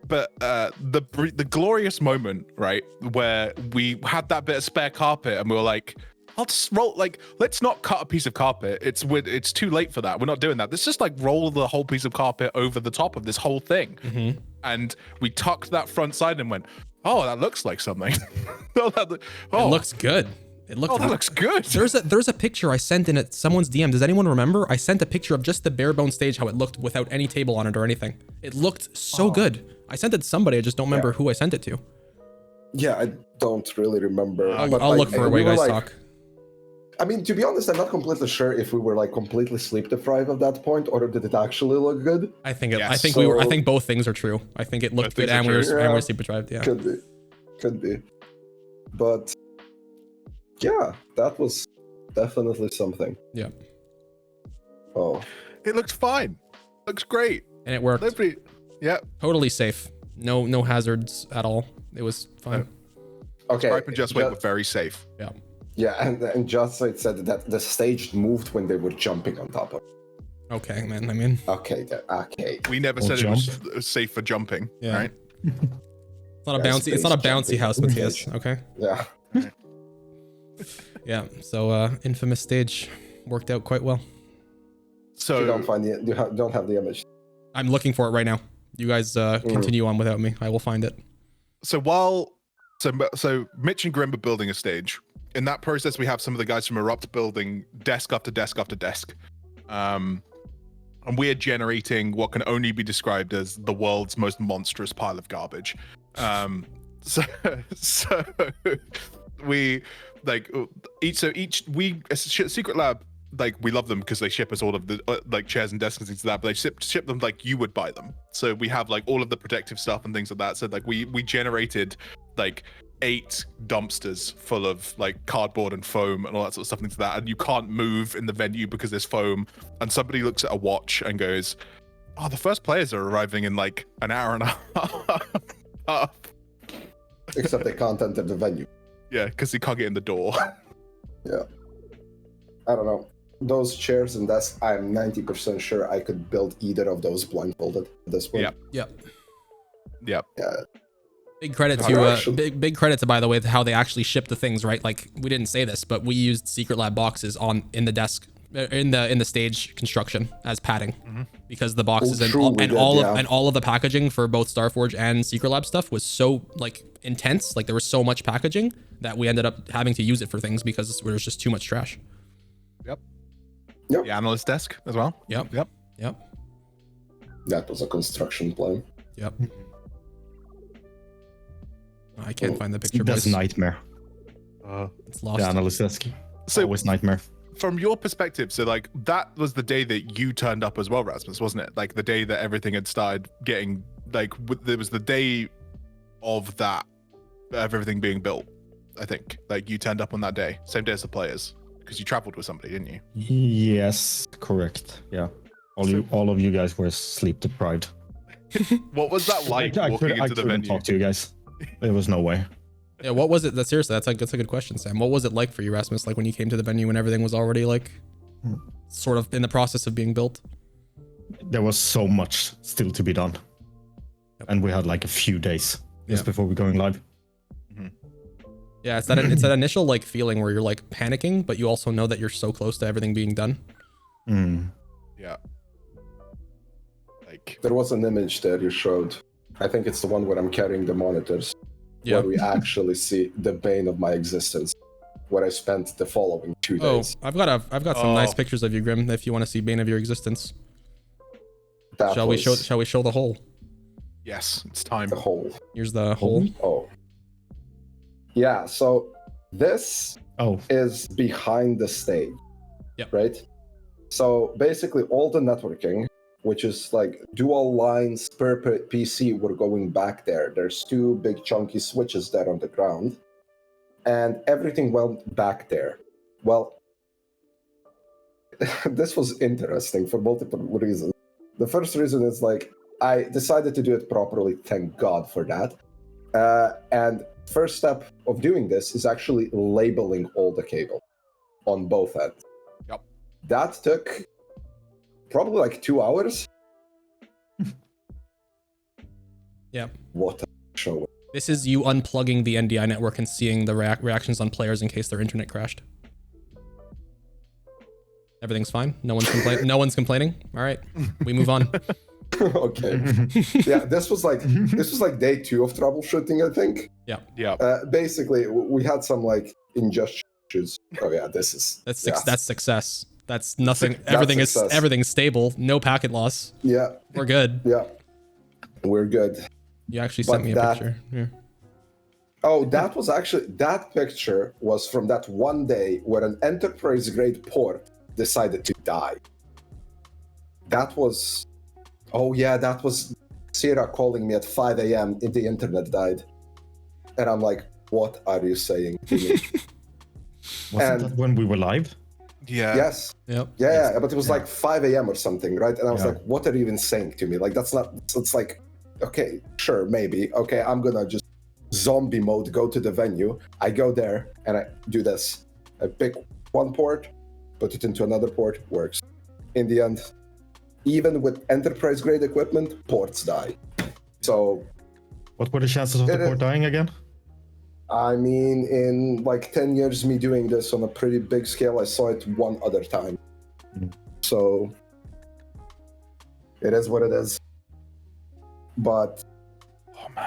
But the glorious moment, right, where we had that bit of spare carpet and we were like, I'll just roll, like, let's not cut a piece of carpet. It's too late for that. We're not doing that. Let's just like roll the whole piece of carpet over the top of this whole thing. Mm-hmm. And we tucked that front side and went, oh, that looks like something. It looks good. It looks. Oh, that looks good. There's a picture I sent in at someone's DM. Does anyone remember? I sent a picture of just the bare bone stage, how it looked without any table on it or anything. It looked so good. I sent it to somebody. I just don't remember who I sent it to. Yeah, I don't really remember. but, I'll like, look for it we while you were guys like- talk. I mean, to be honest, I'm not completely sure if we were like completely sleep deprived at that point, or did it actually look good? I think it, Yes. I think we were. I So- think both things are true. I think it looked Both good things are and we were true. and we Yeah. were sleep deprived. Yeah. Could be. But yeah, that was definitely something. Yeah. Oh, It looks fine. Looks great. And it worked. Nobody. Yeah. Totally safe. No hazards at all. It was fine. okay. Stripe and Just Wait were very safe. Yeah. Yeah, and Just Wait said that the stage moved when they were jumping on top of it. Okay, man. I mean, Okay, okay. We never Or said jump. it was safe for jumping. Yeah. Right. it's not a Yeah, bouncy. It's not a space bouncy jumping house, on Matthias. stage. Okay. Yeah. Yeah. So, infamous stage worked out quite well. So You don't find don't have the image. I'm looking for it right now. You guys continue on without me. I will find it. so Mitch and Grim are building a stage. In that process, we have some of the guys from Erupt building desk after desk after desk. And we are generating what can only be described as the world's most monstrous pile of garbage. So we like Secret Lab, like, we love them because they ship us all of the like chairs and desks and things like that, but they ship them like you would buy them. So we have like all of the protective stuff and things like that. So like we generated like 8 dumpsters full of like cardboard and foam and all that sort of stuff, things like that. And you can't move in the venue because there's foam. And somebody looks at a watch and goes, "Oh, the first players are arriving in like an hour and a half." Except they can't enter the venue. Yeah, because he can't get in the door. Yeah. I don't know. those chairs and desks, I'm 90% sure I could build either of those blindfolded at this point. Yep. Yeah. Big credit to big credit to, by the way, how they actually shipped the things, right? Like, we didn't say this, but we used Secret Lab boxes in the desk, in the stage construction as padding, because the boxes and all of the packaging for both Starforge and Secret Lab stuff was so like intense. Like, there was so much packaging that we ended up having to use it for things because there was just too much trash. Yep. Yep. The analyst desk as well. Yep. That was a construction plan. Yep. I can't find the picture. That's boys. nightmare. It's lost. The analyst desk. So Always nightmare. from your perspective, so like that was the day that you turned up as well, Rasmus, wasn't it? Like the day that everything had started getting like there was the day of that of everything being built. I think like you turned up on that day, same day as the players, because you traveled with somebody, didn't you? Yes, correct. Yeah. All of you guys were sleep deprived. What was that like walking into the venue? Talk to you guys. There was no way. Yeah, what was it? Seriously, that's a good question, Sam. What was it like for you, Rasmus? Like when you came to the venue when everything was already like sort of in the process of being built? There was so much still to be done. Yep. And we had like a few days just before we're going live. Yeah, it's that initial like feeling where you're like panicking, but you also know that you're so close to everything being done. Yeah. Like There was an image that you showed. I think it's the one where I'm carrying the monitors. Yeah. Where we actually see the bane of my existence. Where I spent the following 2 days. I've got some nice pictures of you, Grim, if you want to see bane of your existence. Shall we show the hole? yes, it's time. the hole? Here's the hole. Oh. Yeah, so this Oh, is behind the stage. Yep. Right? So basically all the networking, which is like dual lines per PC, were going back there. There's 2 big chunky switches there on the ground. And everything went back there. Well, this was interesting for multiple reasons. The first reason is like, I decided to do it properly, thank God for that. And first step of doing this is actually labeling all the cable on both ends. Yep. That took probably like 2 hours. Yeah. What a show. This is you unplugging the NDI network and seeing the reactions on players in case their internet crashed. Everything's fine. No one's complaining. All right, we move on. Okay. Yeah, this was like day 2 of troubleshooting, I think. Yeah. Basically, we had some like ingestions. Oh yeah, That's success. That's nothing. Everything's stable. No packet loss. Yeah. We're good. Yeah. We're good. You actually sent me a picture. Yeah. Oh, that picture was from that one day where an enterprise grade port decided to die. That was Sarah calling me at 5 a.m. and the internet died. And I'm like, what are you saying to me? wasn't that when we were live? Yeah. Yes. Yep. Yeah, but it was like 5 a.m. or something, right? And I was like, what are you even saying to me? Like, it's like, okay, sure, maybe. Okay, I'm gonna just zombie mode, go to the venue. I go there and I do this. I pick one port, put it into another port, works. In the end, even with enterprise grade equipment, ports die. So What were the chances of the port dying again? I mean, in like 10 years me doing this on a pretty big scale, I saw it one other time. So it is what it is. But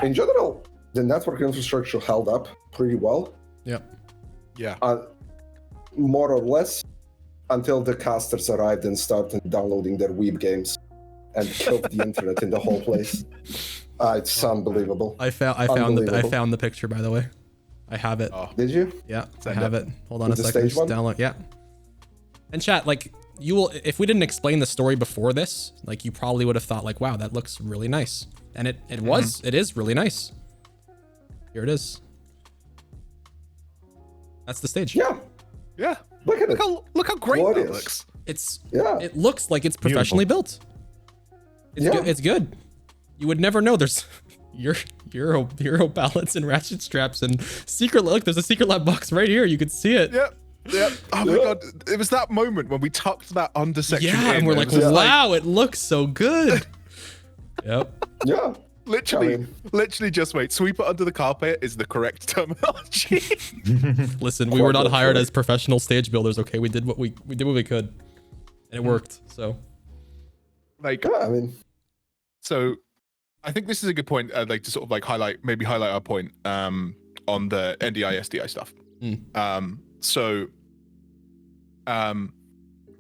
in general, the network infrastructure held up pretty well. Yep. Yeah. More or less until the casters arrived and started downloading their Weeb games and killed the internet in the whole place. It's unbelievable. I found the picture, by the way. I have it. Oh. Did you? Yeah, I have it. Hold on a The second. stage Just one? download. Yeah. And chat, like, you will, if we didn't explain the story before this, like, you probably would have thought like, wow, that looks really nice. And it is really nice. Here it is. That's the stage. Yeah. Yeah. Look at it. Look how great Glorious. that looks. It looks like it's professionally built. It's good. You would never know there's Euro pallets and ratchet straps and secret. Look, there's a Secret Lab box right here. You could see it. Yep. Yep. Oh my god, it was that moment when we tucked that under section in. And we're like, wow, it looks so good. Yep. Yeah. Literally just wait. Sweep it under the carpet is the correct terminology. Listen, we were not hired as professional stage builders, okay? We did what we could. And it worked. So like Yeah, I mean, so I think this is a good point. I'd like to sort of like highlight our point on the NDI SDI stuff.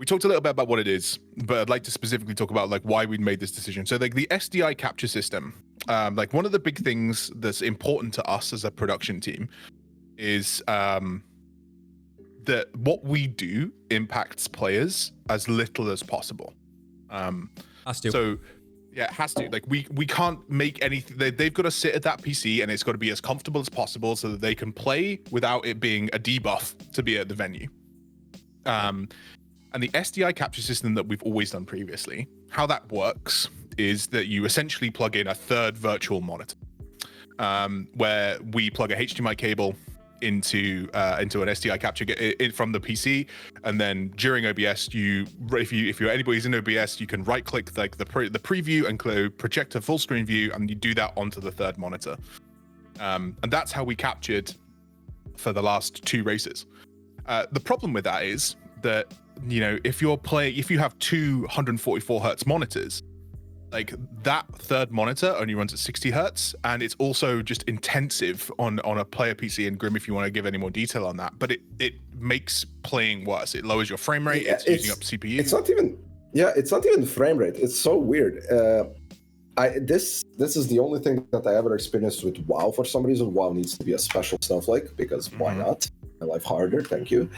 We talked a little bit about what it is, but I'd like to specifically talk about like why we made this decision. So like the SDI capture system, like one of the big things that's important to us as a production team is that what we do impacts players as little as possible. Has to. So yeah, it has to. Like we can't make anything. They've got to sit at that PC and it's got to be as comfortable as possible so that they can play without it being a debuff to be at the venue. And the SDI capture system that we've always done previously, how that works is that you essentially plug in a third virtual monitor, where we plug a HDMI cable into an SDI capture from the PC, and then during OBS, if you're anybody who's in OBS, you can right click like the preview and project a full screen view, and you do that onto the third monitor, and that's how we captured for the last 2 races. The problem with that is that, you know, if you have 244 hertz monitors, like that third monitor only runs at 60 hertz, and it's also just intensive on a player PC. And Grim, if you want to give any more detail on that, but it makes playing worse. It lowers your frame rate. It's using up CPU. It's not even frame rate. It's so weird. This is the only thing that I ever experienced with WoW. For some reason, WoW needs to be a special snowflake, because why not? My life harder, thank you.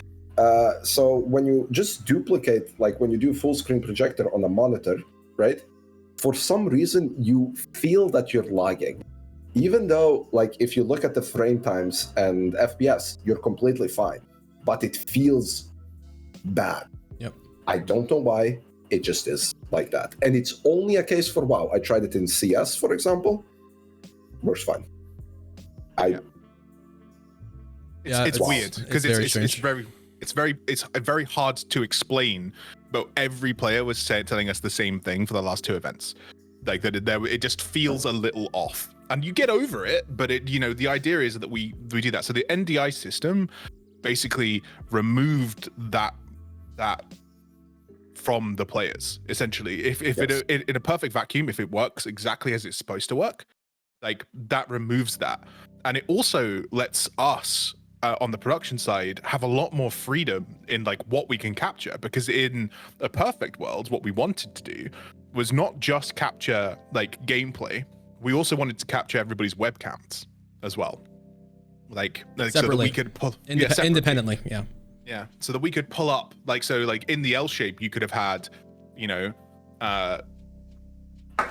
So when you just duplicate, like when you do full screen projector on a monitor, right? For some reason, you feel that you're lagging. Even though, like, if you look at the frame times and FPS, you're completely fine. But it feels bad. Yep. I don't know why. It just is like that. And it's only a case for WoW. I tried it in CS, for example. Works fine. It's weird because it's very hard to explain, but every player was telling us the same thing for the last 2 events. Like that, it just feels a little off, and you get over it. But the idea is that we do that. So the NDI system basically removed that from the players. Essentially, if Yes. it in a perfect vacuum, if it works exactly as it's supposed to work, like that removes that, and it also lets us. On the production side, have a lot more freedom in like what we can capture, because in a perfect world, what we wanted to do was not just capture like gameplay. We also wanted to capture everybody's webcams as well, like separately, so that we could pull independently. Yeah, so that we could pull up like in the L shape, you could have had,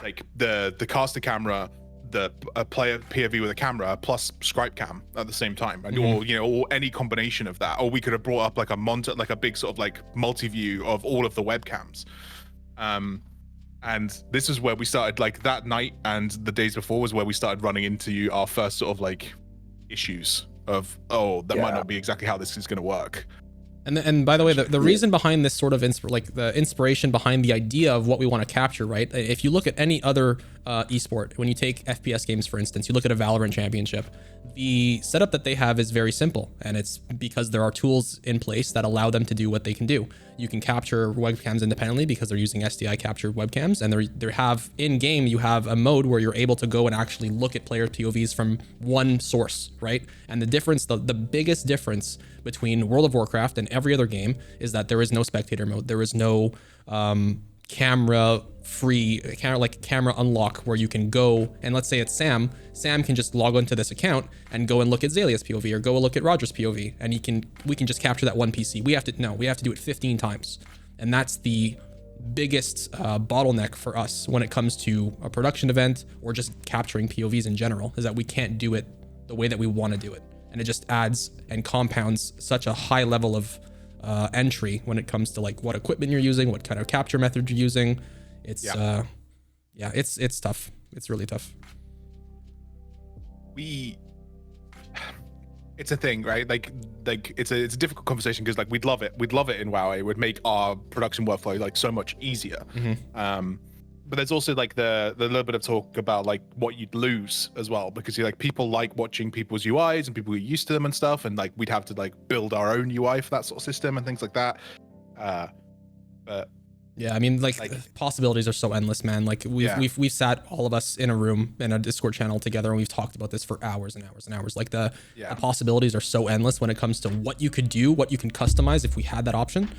like the caster camera, the player POV with a camera plus Scribe cam at the same time, and or any combination of that. Or we could have brought up like a monitor, like a big sort of like multi-view of all of the webcams. And this is where we started, like that night and the days before was where we started running into our first sort of like issues of, that might not be exactly how this is going to work. And by the way, the reason behind this sort of the inspiration behind the idea of what we want to capture, right? If you look at any other esport, when you take FPS games, for instance, you look at a Valorant championship, the setup that they have is very simple. And it's because there are tools in place that allow them to do what they can do. You can capture webcams independently because they're using SDI captured webcams. And they have in game, you have a mode where you're able to go and actually look at player POVs from one source, right? And the difference, the biggest difference between World of Warcraft and every other game is that there is no spectator mode. There is no camera unlock where you can go and, let's say it's Sam can just log onto this account and go and look at Zalia's POV or go and look at Roger's POV, and we can just capture that one PC. We have to do it 15 times. And that's the biggest bottleneck for us when it comes to a production event or just capturing POVs in general, is that we can't do it the way that we want to do it. And it just adds and compounds such a high level of entry when it comes to like what equipment you're using, what kind of capture method you're using. It's it's tough. It's really tough. it's a thing, right? Like it's a difficult conversation because like we'd love it in WoW. It would make our production workflow like so much easier. But there's also like the little bit of talk about like what you'd lose as well, because you're like, people like watching people's UIs and people get used to them and stuff, and like we'd have to like build our own UI for that sort of system and things like that. But yeah, I mean, like possibilities are so endless, man. Like we've sat all of us in a room in a Discord channel together, and we've talked about this for hours and hours and hours. Like the possibilities are so endless when it comes to what you could do, what you can customize if we had that option.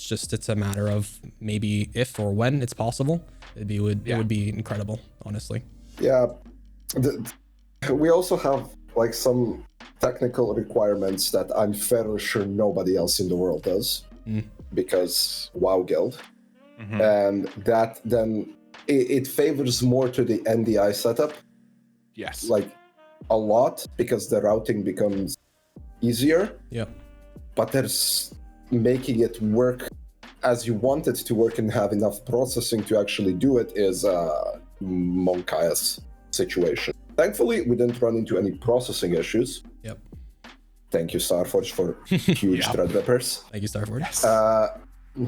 It's a matter of maybe if or when it's possible. It would be incredible, honestly. Yeah, we also have like some technical requirements that I'm fairly sure nobody else in the world does, because WoW Guild, and that then it favors more to the NDI setup. Yes, like a lot, because the routing becomes easier. Yeah, but there's making it work as you want it to work and have enough processing to actually do it is a Monk-ass situation. Thankfully, we didn't run into any processing issues. Yep. Thank you, Starforge, for huge Threadrippers. Thank you, Starforge. Yes.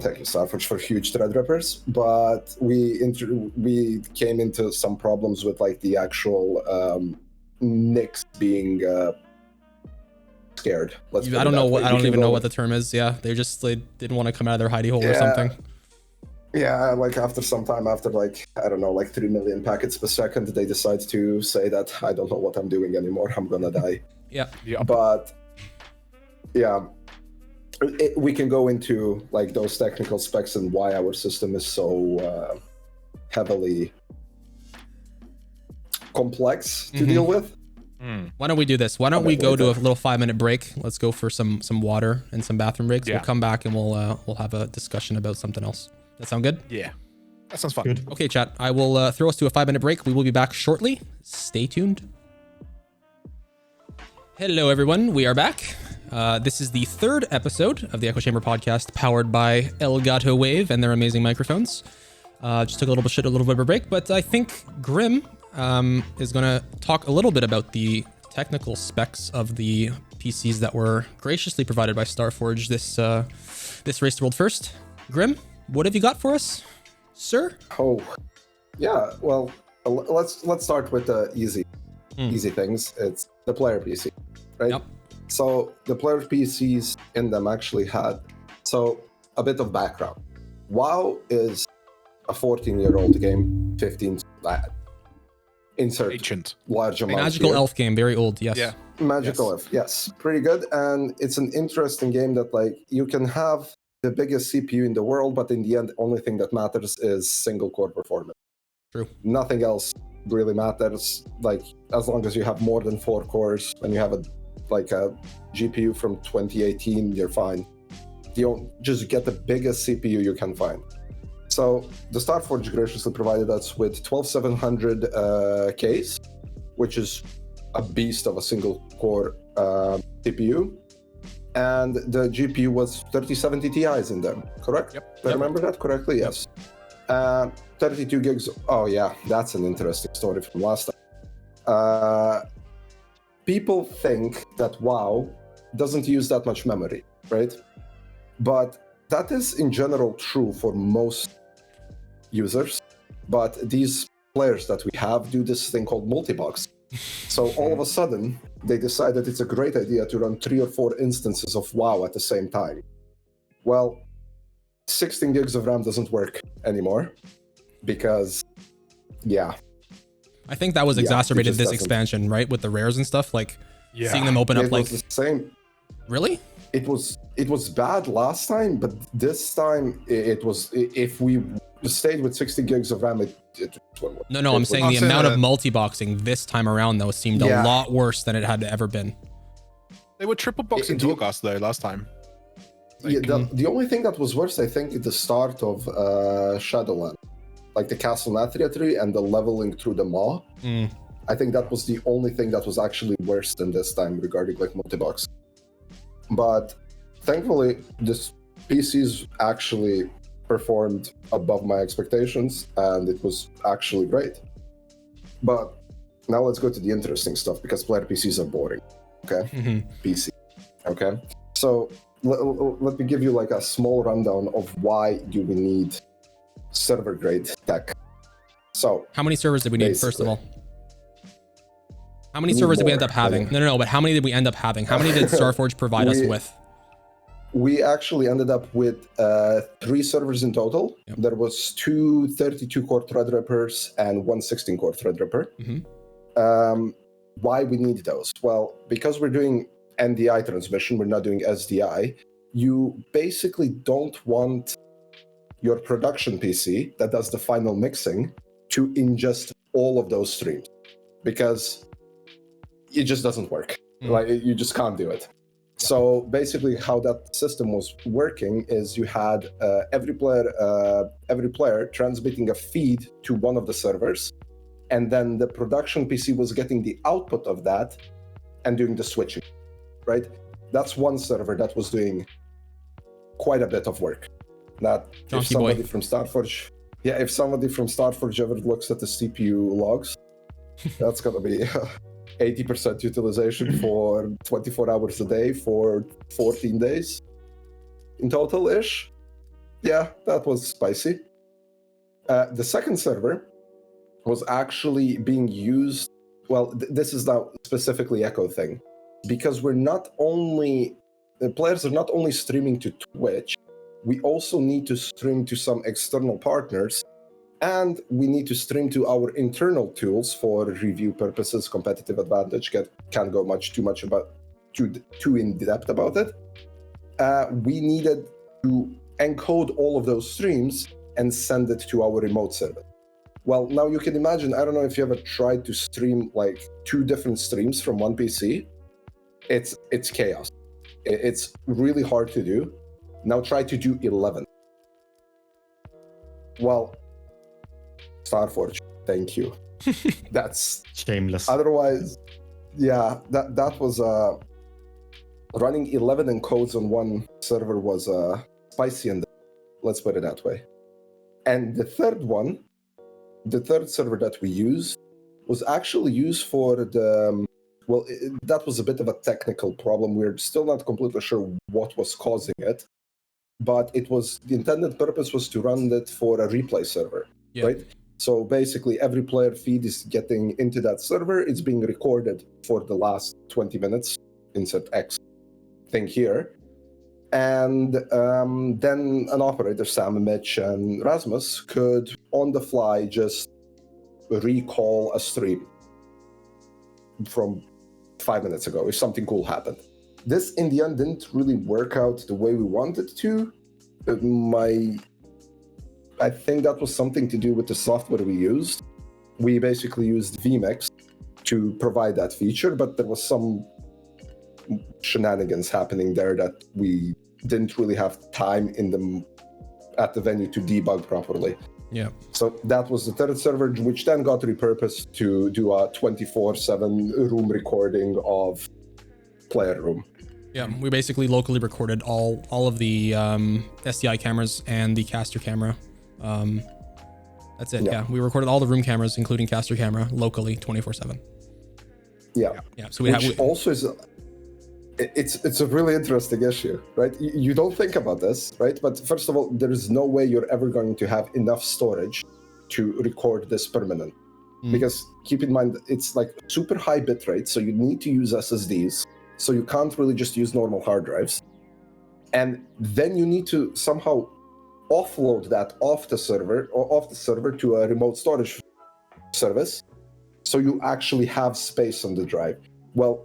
Thank you, Starforge, for huge Threadrippers. But we came into some problems with like the actual nicks being scared. I don't even know what the term is. Yeah, they just didn't want to come out of their hidey hole or something. Yeah, like after some time, after like, I don't know, like 3 million packets per second, they decide to say that I don't know what I'm doing anymore. I'm gonna die. Yeah. But yeah, we can go into like those technical specs and why our system is so heavily complex to deal with. Why don't we do this? Why don't we go to a little 5-minute break? Let's go for some water and some bathroom breaks. We'll come back and we'll have a discussion about something else. That sound good? Yeah, that sounds fun. Good. Okay, chat. I will throw us to a 5-minute break. We will be back shortly. Stay tuned. Hello, everyone. We are back. This is the 3rd episode of the Echo Chamber podcast, powered by Elgato Wave and their amazing microphones. Just took a little bit of a break, but I think Grim is going to talk a little bit about the technical specs of the PCs that were graciously provided by Starforge this Race to World First. Grim, what have you got for us, sir? Oh, yeah. Well, let's start with the easy things. It's the player PC, right? Yep. So the player PCs in them actually had a bit of background. WoW is a 14-year-old game, 15. Insert ancient large amount. Magical elf game, very old. Yes. Yeah. Magical elf, yes, pretty good. And it's an interesting game that like you can have the biggest CPU in the world, but in the end, the only thing that matters is single core performance. True. Nothing else really matters. Like as long as you have more than 4 cores and you have a GPU from 2018, you're fine. You just get the biggest CPU you can find. So the Starforge graciously provided us with 12700 Ks, which is a beast of a single core CPU. And the GPU was 3070 Ti's in them, correct? Yep. Do I remember that correctly? Yes. 32 gigs. Oh yeah, that's an interesting story from last time. People think that WoW doesn't use that much memory, right? But that is in general true for most users. But these players that we have do this thing called multi-box. So all of a sudden, they decided it's a great idea to run 3 or 4 instances of WoW at the same time. Well, 16 gigs of RAM doesn't work anymore because, yeah. I think that was exacerbated this expansion, right? With the rares and stuff, like seeing them open up like the same. Really? It was bad last time, but this time it was. If we stayed with 60 gigs of RAM, No, I'm saying the amount of multi-boxing this time around though seemed a lot worse than it had ever been. They were triple boxing Torghast though last time. Like, the only thing that was worse, I think, at the start of Shadowland, like the Castle Nathria tree and the leveling through the Maw. I think that was the only thing that was actually worse than this time regarding like multi-box. But thankfully, this PCs actually performed above my expectations, and it was actually great. But now let's go to the interesting stuff, because player PCs are boring. okay, PC, okay. So let me give you like a small rundown of why do we need server grade tech. So how many servers did we need, first of all? How many servers did we end up having? No, but how many did we end up having? How many did Starforge provide us with? We actually ended up with 3 servers in total. Yep. There was 2 32-core Threadrippers and 1 16-core Threadripper. Why we need those? Well, because we're doing NDI transmission, we're not doing SDI. You basically don't want your production PC that does the final mixing to ingest all of those streams, because it just doesn't work. Like, you just can't do it. So basically how that system was working is you had every player transmitting a feed to one of the servers, and then the production PC was getting the output of that and doing the switching, right? That's one server that was doing quite a bit of work. That if somebody from Starforge ever looks at the CPU logs, that's gonna be 80% utilization for 24 hours a day for 14 days in total-ish. Yeah, that was spicy. The second server was actually being used, well, this is now specifically Echo thing, because the players are not only streaming to Twitch, we also need to stream to some external partners, and we need to stream to our internal tools for review purposes, competitive advantage. Can't go too in depth about it. We needed to encode all of those streams and send it to our remote server. Well, now you can imagine, I don't know if you ever tried to stream like 2 different streams from one PC. It's chaos. It's really hard to do. Now try to do 11. Well, Starforge, thank you. That's shameless. Otherwise, yeah, that was running 11 encodes on one server was spicy, and let's put it that way. And the third server that we used was actually used for the that was a bit of a technical problem. We're still not completely sure what was causing it, but the intended purpose was to run it for a replay server, right? So basically every player feed is getting into that server. It's being recorded for the last 20 minutes, insert X thing here. And then an operator, Sam, Mitch, and Rasmus could, on the fly, just recall a stream from 5 minutes ago if something cool happened. This, in the end, didn't really work out the way we wanted to. I think that was something to do with the software we used. We basically used vMix to provide that feature, but there was some shenanigans happening there that we didn't really have time at the venue to debug properly. Yeah. So that was the third server, which then got repurposed to do a 24/7 room recording of player room. Yeah, we basically locally recorded all of the SDI cameras and the caster camera. That's it. Yeah, we recorded all the room cameras, including caster camera, locally 24/7. Yeah. So also is it's a really interesting issue, right? You don't think about this, right? But first of all, there is no way you're ever going to have enough storage to record this permanent, because keep in mind it's like super high bitrate, so you need to use SSDs. So you can't really just use normal hard drives. And then you need to somehow offload that off the server to a remote storage service, so you actually have space on the drive. Well,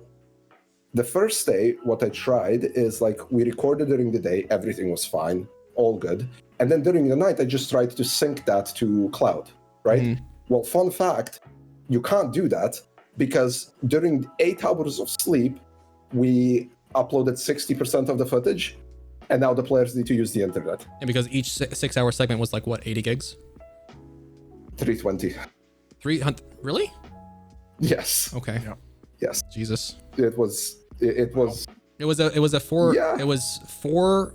the first day, what I tried is like we recorded during the day, everything was fine, all good. And then during the night, I just tried to sync that to cloud, right? Well, fun fact, you can't do that because during 8 hours of sleep, we uploaded 60% of the footage, and now the players need to use the internet. And because each 6-hour segment was like, what, 80 gigs? 320. 300? Really? Yes. Okay. Yeah. Yes. Jesus. It was a four. Yeah. It was four.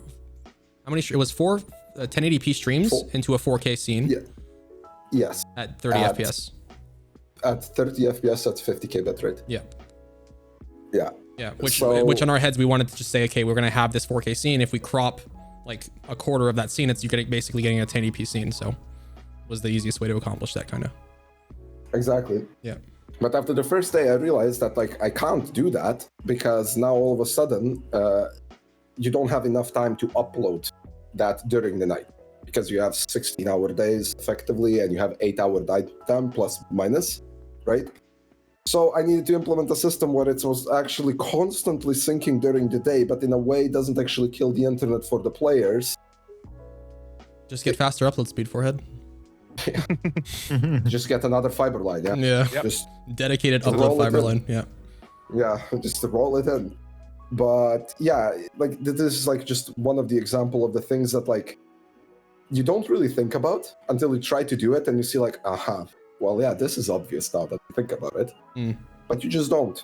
How many? It was four 1080p streams into a 4K scene. Yeah. Yes. At 30 FPS. At 30 FPS at 50k bitrate. Yeah. Yeah. Yeah, which on our heads we wanted to just say, okay, we're gonna have this 4K scene. If we crop like a quarter of that scene, it's you're basically getting a 1080p scene. So was the easiest way to accomplish that kind of. Exactly. Yeah. But after the first day, I realized that like I can't do that because now all of a sudden you don't have enough time to upload that during the night because you have 16-hour days effectively and you have 8-hour night time plus minus, right? So I needed to implement a system where it was actually constantly syncing during the day, but in a way it doesn't actually kill the internet for the players. Just get faster upload speed, Forehead. Just get another fiber line, yeah? Yeah. Yep. Just Dedicated roll upload it fiber in. line. Yeah. Yeah, just to roll it in. But yeah, like this is like just one of the example of the things that like you don't really think about until you try to do it and you see like, aha, well, yeah, this is obvious now that I think about it. But you just don't.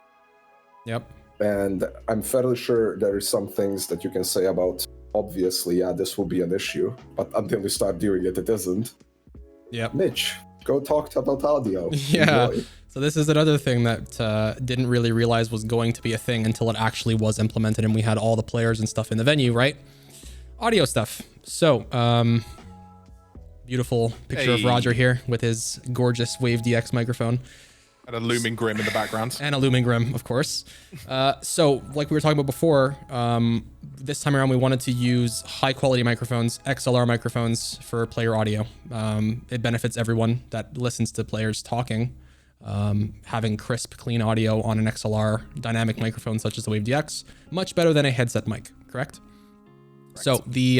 Yep. And I'm fairly sure there is some things that you can say about, obviously, yeah, this will be an issue, but until you start doing it, it isn't. Yep. Mitch, go talk about audio. Yeah. Enjoy. So this is another thing that didn't really realize was going to be a thing until it actually was implemented and we had all the players and stuff in the venue, right? Audio stuff. So, beautiful picture of Roger here with his gorgeous Wave DX microphone. And a looming grim in the background. And a looming grim, of course. So, like we were talking about before, this time around we wanted to use high quality microphones, XLR microphones for player audio. It benefits everyone that listens to players talking. Having crisp, clean audio on an XLR dynamic microphone such as the Wave DX, much better than a headset mic, correct? So the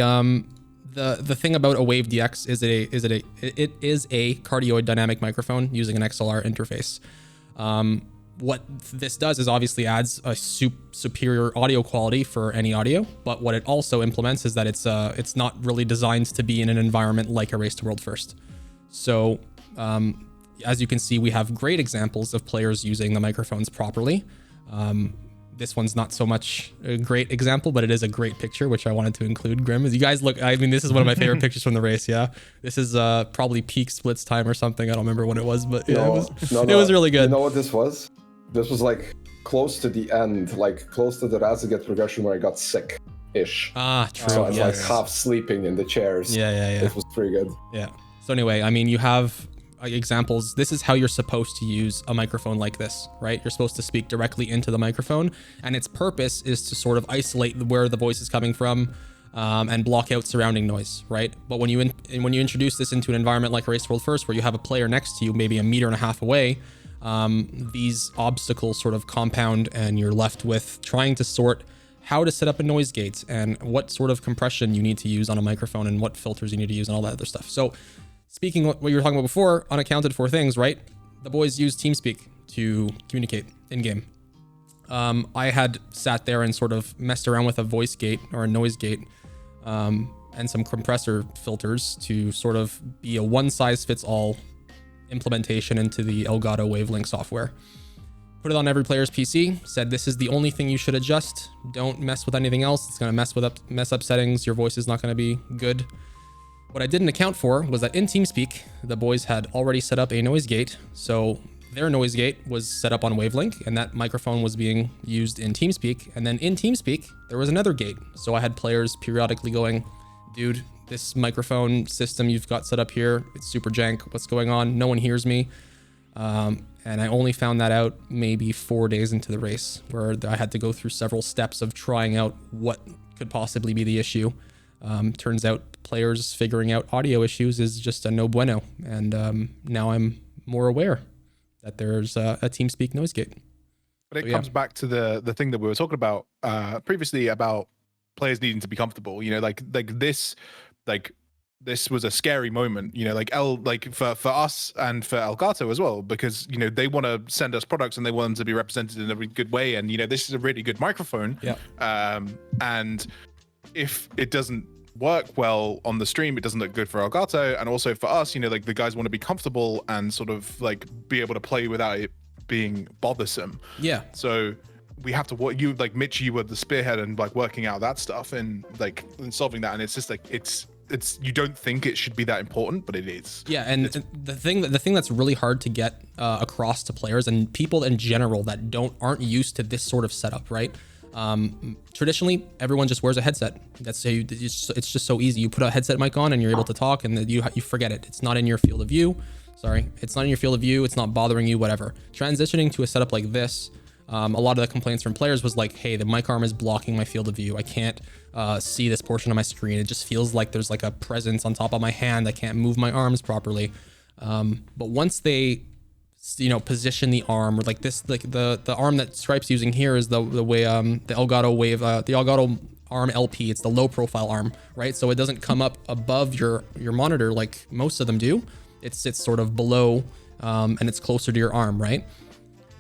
thing about a Wave DX is it is a cardioid dynamic microphone using an XLR interface. What this does is obviously adds a superior audio quality for any audio, but what it also implements is that it's not really designed to be in an environment like a Race to World First. So as you can see, we have great examples of players using the microphones properly. This one's not so much a great example, but it is a great picture, which I wanted to include. Grim, as you guys look, I mean, this is one of my favorite pictures from the race. Yeah, this is probably peak splits time or something. I don't remember when it was, but yeah, it was really good. You know what this was? This was like close to the end, like close to the Raziget progression where I got sick-ish. Ah, true. So I was Yes. like half sleeping in the chairs. Yeah. It was pretty good. Yeah. So anyway, I mean, you have examples. This is how you're supposed to use a microphone like this, right? You're supposed to speak directly into the microphone, and its purpose is to sort of isolate where the voice is coming from and block out surrounding noise, right? But when you introduce this into an environment like Race to World First, where you have a player next to you, maybe 1.5 meters away, these obstacles sort of compound, and you're left with trying to sort how to set up a noise gate and what sort of compression you need to use on a microphone and what filters you need to use and all that other stuff. So speaking what you were talking about before, unaccounted for things, right? The boys use TeamSpeak to communicate in game. I had sat there and sort of messed around with a voice gate or a noise gate and some compressor filters to sort of be a one-size-fits-all implementation into the Elgato Wavelink software. Put it on every player's PC, said this is the only thing you should adjust. Don't mess with anything else. It's going to mess up settings. Your voice is not going to be good. What I didn't account for was that in TeamSpeak, the boys had already set up a noise gate. So their noise gate was set up on Wavelink, and that microphone was being used in TeamSpeak. And then in TeamSpeak, there was another gate. So I had players periodically going, dude, this microphone system you've got set up here, it's super jank. What's going on? No one hears me. And I only found that out maybe 4 days into the race, where I had to go through several steps of trying out what could possibly be the issue. Turns out players figuring out audio issues is just a no bueno. And now I'm more aware that there's a TeamSpeak noise gate. But it comes back to the thing that we were talking about previously about players needing to be comfortable. You know, like this was a scary moment. You know, like for us and for Elgato as well, because you know they want to send us products and they want them to be represented in a really good way. And you know, this is a really good microphone. Yeah. And if it doesn't work well on the stream, it doesn't look good for Elgato, and also for us. You know, like the guys want to be comfortable and sort of like be able to play without it being bothersome. Yeah. So we have to work. You like Mitch, you were the spearhead and like working out that stuff and like and solving that. And it's just like it's you don't think it should be that important, but it is. Yeah, and the thing that's really hard to get across to players and people in general that aren't used to this sort of setup, right? Traditionally, everyone just wears a headset. It's just so easy. You put a headset mic on and you're able to talk, and then you forget it. It's not in your field of view. It's not in your field of view. It's not bothering you. Whatever. Transitioning to a setup like this, a lot of the complaints from players was like, "Hey, the mic arm is blocking my field of view. I can't see this portion of my screen. It just feels like there's like a presence on top of my hand. I can't move my arms properly." But once they position the arm, or like this, like the arm that Stripe's using here is the way the Elgato Wave, the Elgato arm LP. It's the low profile arm, right? So it doesn't come up above your monitor like most of them do. It sits sort of below, and it's closer to your arm, right?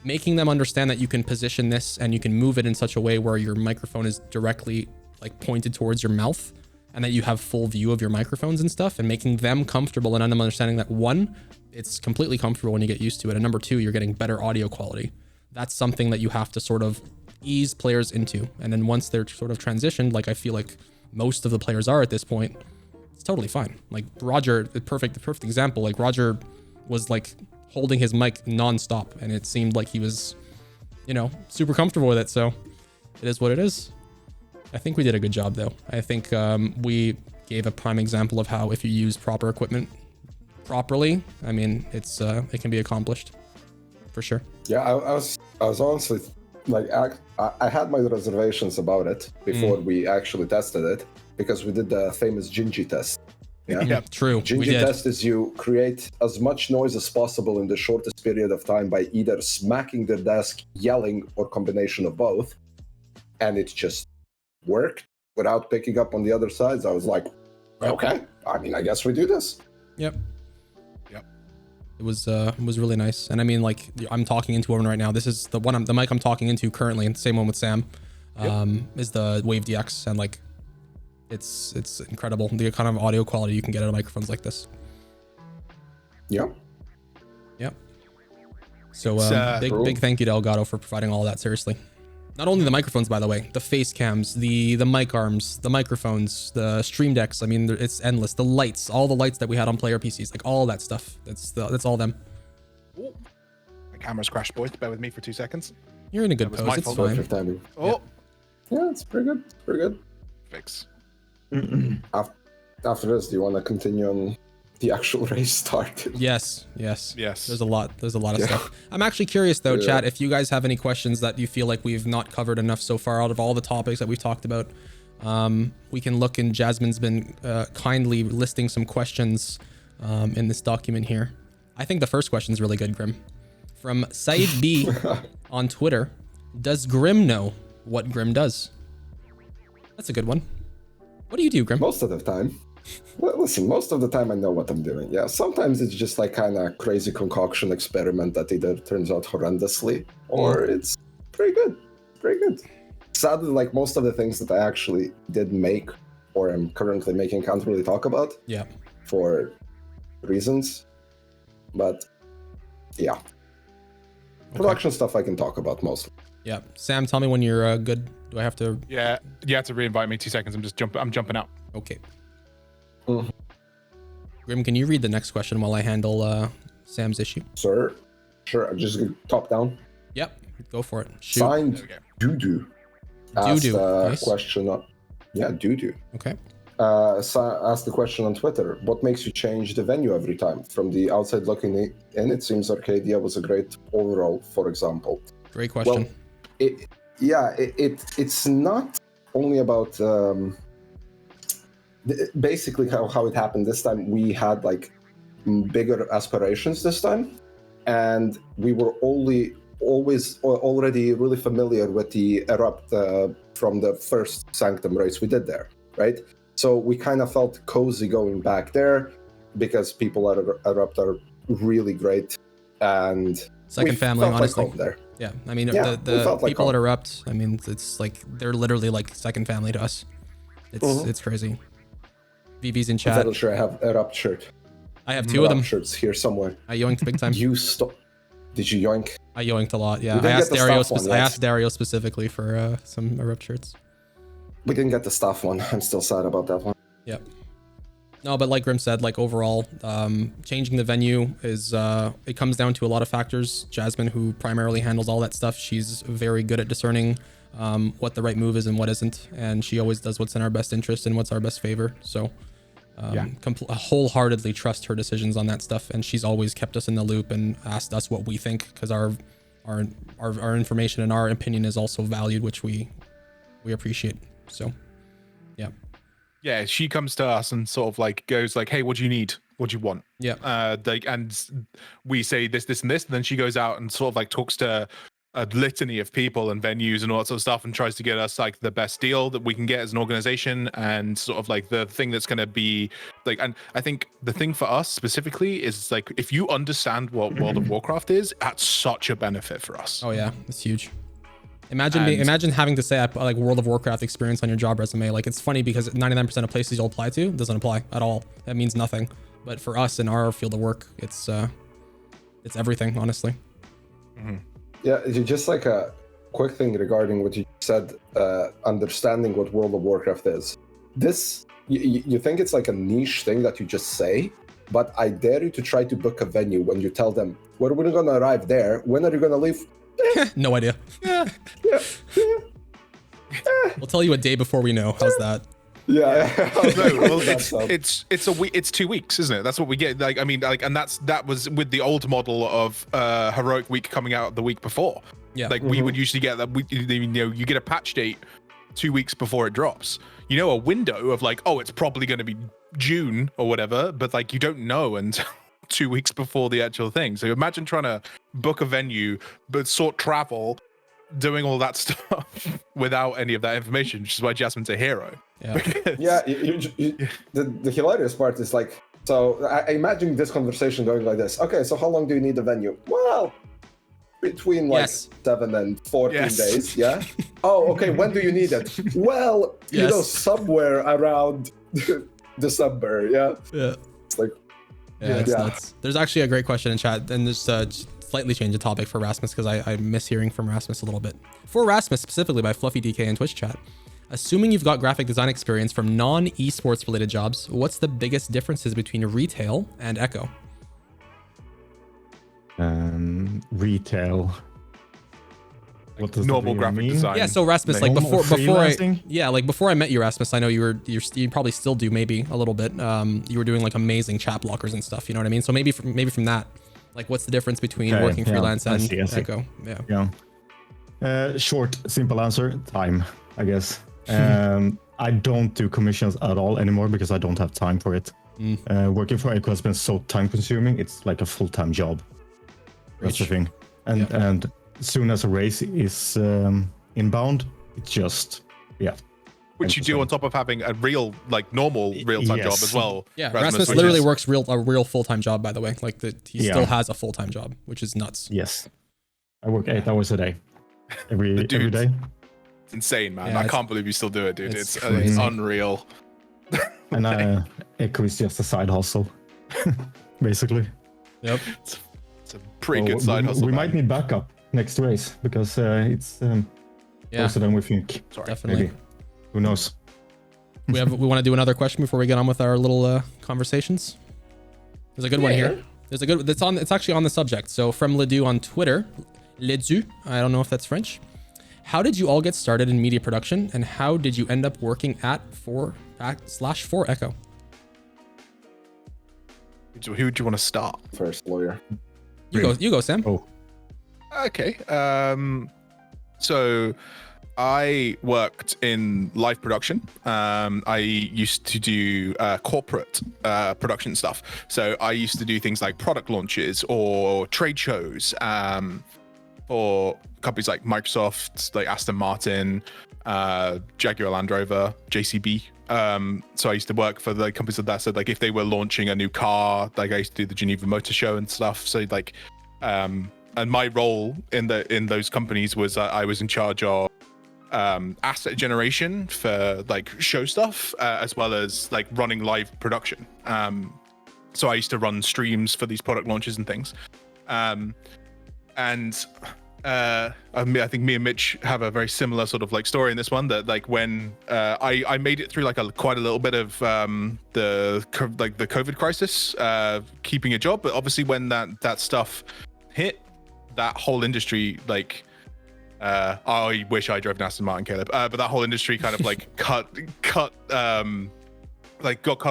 Making them understand that you can position this and you can move it in such a way where your microphone is directly like pointed towards your mouth, and that you have full view of your microphones and stuff, and making them comfortable and them understanding that, one, it's completely comfortable when you get used to it, and number two, you're getting better audio quality. That's something that you have to sort of ease players into. And then once they're sort of transitioned, like I feel like most of the players are at this point, it's totally fine. Like Roger, the perfect example, like Roger was like holding his mic nonstop, and it seemed like he was, super comfortable with it. So it is what it is. I think we did a good job though. I think we gave a prime example of how if you use proper equipment properly, I mean, it can be accomplished for sure. Yeah, I was honestly like, I had my reservations about it before we actually tested it, because we did the famous Gingy test. Yeah, true. Gingy test is you create as much noise as possible in the shortest period of time by either smacking the desk, yelling, or combination of both, and it just worked without picking up on the other sides. I was like, okay, I mean, I guess we do this. Yep. It was really nice. And I mean, like, I'm talking into one right now. This is the mic I'm talking into currently, and same one with Sam, is the Wave DX, and like, it's incredible the kind of audio quality you can get out of microphones like this. Yeah. So big thank you to Elgato for providing all of that. Seriously. Not only the microphones, by the way, the face cams, the mic arms, the microphones, the stream decks. I mean, it's endless. The lights, all the lights that we had on player PCs, like all that stuff. That's all them. Ooh. My camera's crashed, boys. Bear with me for 2 seconds. You're in a good pose. It's fine. Perfect timing. Oh. Yeah, it's pretty good. It's pretty good. Fix. After this, do you want to continue on the actual race start? Yes. There's a lot of stuff. I'm actually curious though, chat, if you guys have any questions that you feel like we've not covered enough so far out of all the topics that we've talked about. We can look, and Jasmine's been kindly listing some questions in this document here. I think the first question is really good, Grim. From Said B on Twitter, does Grim know what Grim does? That's a good one. What do you do, Grim? Most of the time. Well, listen, most of the time I know what I'm doing. Yeah, sometimes it's just like kind of crazy concoction experiment that either turns out horrendously or it's pretty good. Pretty good. Sadly, like most of the things that I actually did make or am currently making can't really talk about. Yeah. For reasons. But yeah. Okay. Production stuff I can talk about mostly. Yeah. Sam, tell me when you're good. Do I have to? Yeah, you have to re-invite me. 2 seconds. I'm jumping out. Okay. Grim, can you read the next question while I handle Sam's issue? Sure. I'm just going to top down. Yep. Go for it. Shoot. Signed Doo-Doo. Asked a Nice. question. Doo-Doo. Okay. Asked the question on Twitter. What makes you change the venue every time? From the outside looking in, it seems Arcadia was a great overall, for example. Great question. Well, it's not only about basically how it happened this time. We had like bigger aspirations this time, and we were always already really familiar with the Erupt from the first Sanctum race we did there, right? So we kind of felt cozy going back there because people at Erupt are really great, and second family, honestly. Like home there. Yeah, I mean, Yeah, the like people home. at Erupt, I mean, it's like they're literally like second family to us. It's crazy. VV's in I'm chat. not sure I have Erupt shirt. I have two of them. Shirts here somewhere. I yoinked big time. Did you yoink? I yoinked a lot. Yeah, We didn't get the staff one I yet. asked Dario specifically for some Erupt shirts. We didn't get the staff one. I'm still sad about that one. Yep. No, but like Grim said, like overall, changing the venue is, it comes down to a lot of factors. Jasmine, who primarily handles all that stuff, she's very good at discerning what the right move is and what isn't. And she always does what's in our best interest and what's our best favor. So wholeheartedly trust her decisions on that stuff. And she's always kept us in the loop and asked us what we think, because our information and our opinion is also valued, which we appreciate. So, yeah. Yeah, she comes to us and sort of like goes like, "Hey, what do you need? What do you want?" Yeah. And we say this, this, and this, and then she goes out and sort of like talks to a litany of people and venues and all that sort of stuff, and tries to get us like the best deal that we can get as an organization, and sort of like the thing that's going to be like. And I think the thing for us specifically is like, if you understand what World of Warcraft is, that's such a benefit for us. Oh yeah, it's huge. Imagine having to say like World of Warcraft experience on your job resume. Like, it's funny because 99% of places you'll apply to doesn't apply at all. That means nothing. But for us in our field of work, it's everything, honestly. Mm-hmm. Yeah, just like a quick thing regarding what you said, understanding what World of Warcraft is. This, you think it's like a niche thing that you just say, but I dare you to try to book a venue when you tell them, "When we're going to arrive there, when are you going to leave?" No idea. Yeah. We'll tell you a day before we know. How's that? Yeah. No, well, it's a week. It's 2 weeks, isn't it? That's what we get. Like, I mean, like, and that was with the old model of Heroic Week coming out the week before. Yeah. Like, we would usually get that. You get a patch date 2 weeks before it drops. You know, a window of like, oh, it's probably going to be June or whatever, but like, you don't know until 2 weeks before the actual thing. So imagine trying to book a venue, but sort travel, doing all that stuff without any of that information, which is why Jasmine's a hero. Yeah. Yeah. The hilarious part is like, so I imagine this conversation going like this. Okay, so how long do you need the venue? Well, between like 7 and 14 days. Yeah. Oh, okay. When do you need it? Well, you know, somewhere around December. Yeah. Yeah. It's like, yeah, it's nuts. There's actually a great question in chat, and just slightly change the topic for Rasmus, because I miss hearing from Rasmus a little bit. For Rasmus specifically, by Fluffy DK in Twitch chat, assuming you've got graphic design experience from non-esports related jobs, what's the biggest differences between retail and Echo? Retail. What does normal graphic design? Yeah, so Rasmus, like before I met you, Rasmus, I know you probably still do maybe a little bit. You were doing like amazing chat blockers and stuff. You know what I mean? So maybe from that, like, what's the difference between working freelance and Echo? Yeah. Short, simple answer: time, I guess. I don't do commissions at all anymore because I don't have time for it. Working for Echo has been so time consuming. It's like a full-time job. That's the thing. And as soon as a race is inbound, it's just which you do on top of having a real, like, normal real-time job as well. Yeah, Rasmus literally works a real full-time job, by the way. Like, he still has a full-time job, which is nuts. Yes, I work 8 hours a day, every day. It's insane, man. I can't believe you still do it, dude. It's unreal. And Echo is just a side hustle, basically. Yep. It's a pretty good side hustle. We might need backup next race because it's closer than we think. Definitely. Maybe. Who knows? We want to do another question before we get on with our little conversations. There's a good one here. It's actually on the subject. So from Ledoux on Twitter, Ledoux, I don't know if that's French. How did you all get started in media production, and how did you end up working for Echo? Who would you want to start? First, lawyer. You go, Sam. Oh. Okay. So I worked in live production. I used to do corporate production stuff. So I used to do things like product launches or trade shows for companies like Microsoft, like Aston Martin, Jaguar Land Rover, JCB. So I used to work for the companies like that. So like if they were launching a new car, like I used to do the Geneva Motor Show and stuff. So like, and my role in those companies was I was in charge of asset generation for like show stuff, as well as like running live production. So I used to run streams for these product launches and things. And I think me and Mitch have a very similar sort of like story in this one, that like when I made it through like quite a little bit of the COVID crisis, keeping a job, but obviously when that stuff hit, that whole industry like I wish I drove an Aston Martin, Caleb, but that whole industry kind of like got cut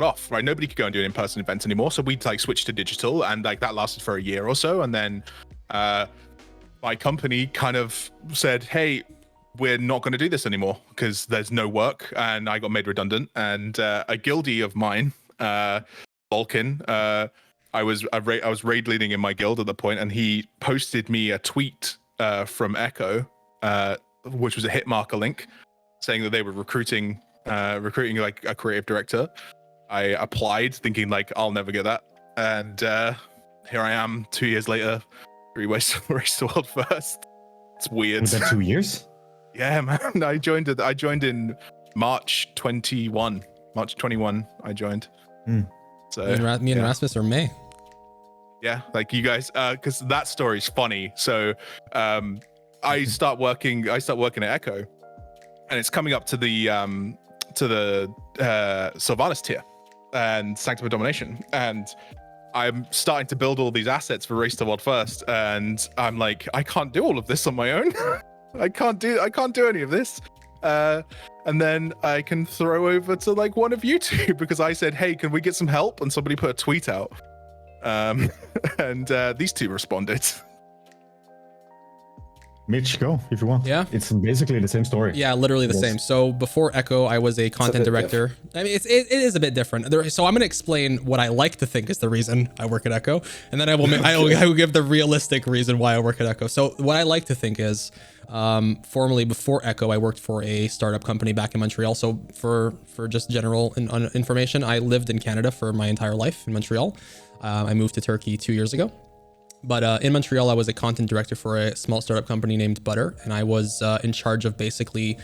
off, right? Nobody could go and do an in-person event anymore, so we like switched to digital, and like that lasted for a year or so, and then my company kind of said, hey, we're not going to do this anymore because there's no work, and I got made redundant. And a guildie of mine, Vulcan, I was raid leading in my guild at the point, and he posted me a tweet from Echo, which was a hit marker link, saying that they were recruiting like a creative director. I applied thinking like I'll never get that, and here I am 2 years later, race to world first. It's weird. Was that 2 years? Yeah, man. I joined in March 21. I joined. So me and Rasmus are May. Yeah, like you guys, because that story's funny. So I start working at Echo, and it's coming up to the Sylvanas tier and Sanctum of Domination, and I'm starting to build all these assets for Race to World First, and I'm like, I can't do all of this on my own. I can't do any of this. And then I can throw over to like one of you two because I said, hey, can we get some help? And somebody put a tweet out. And these two responded. Mitch, go if you want. Yeah. It's basically the same story. Yeah, literally the same. So before Echo, I was a content director. I mean, it is a bit different. So I'm going to explain what I like to think is the reason I work at Echo, and then I will give the realistic reason why I work at Echo. So what I like to think is, formerly before Echo, I worked for a startup company back in Montreal. So for just general information, I lived in Canada for my entire life in Montreal. I moved to Turkey 2 years ago. But in Montreal, I was a content director for a small startup company named Butter, and I was in charge of basically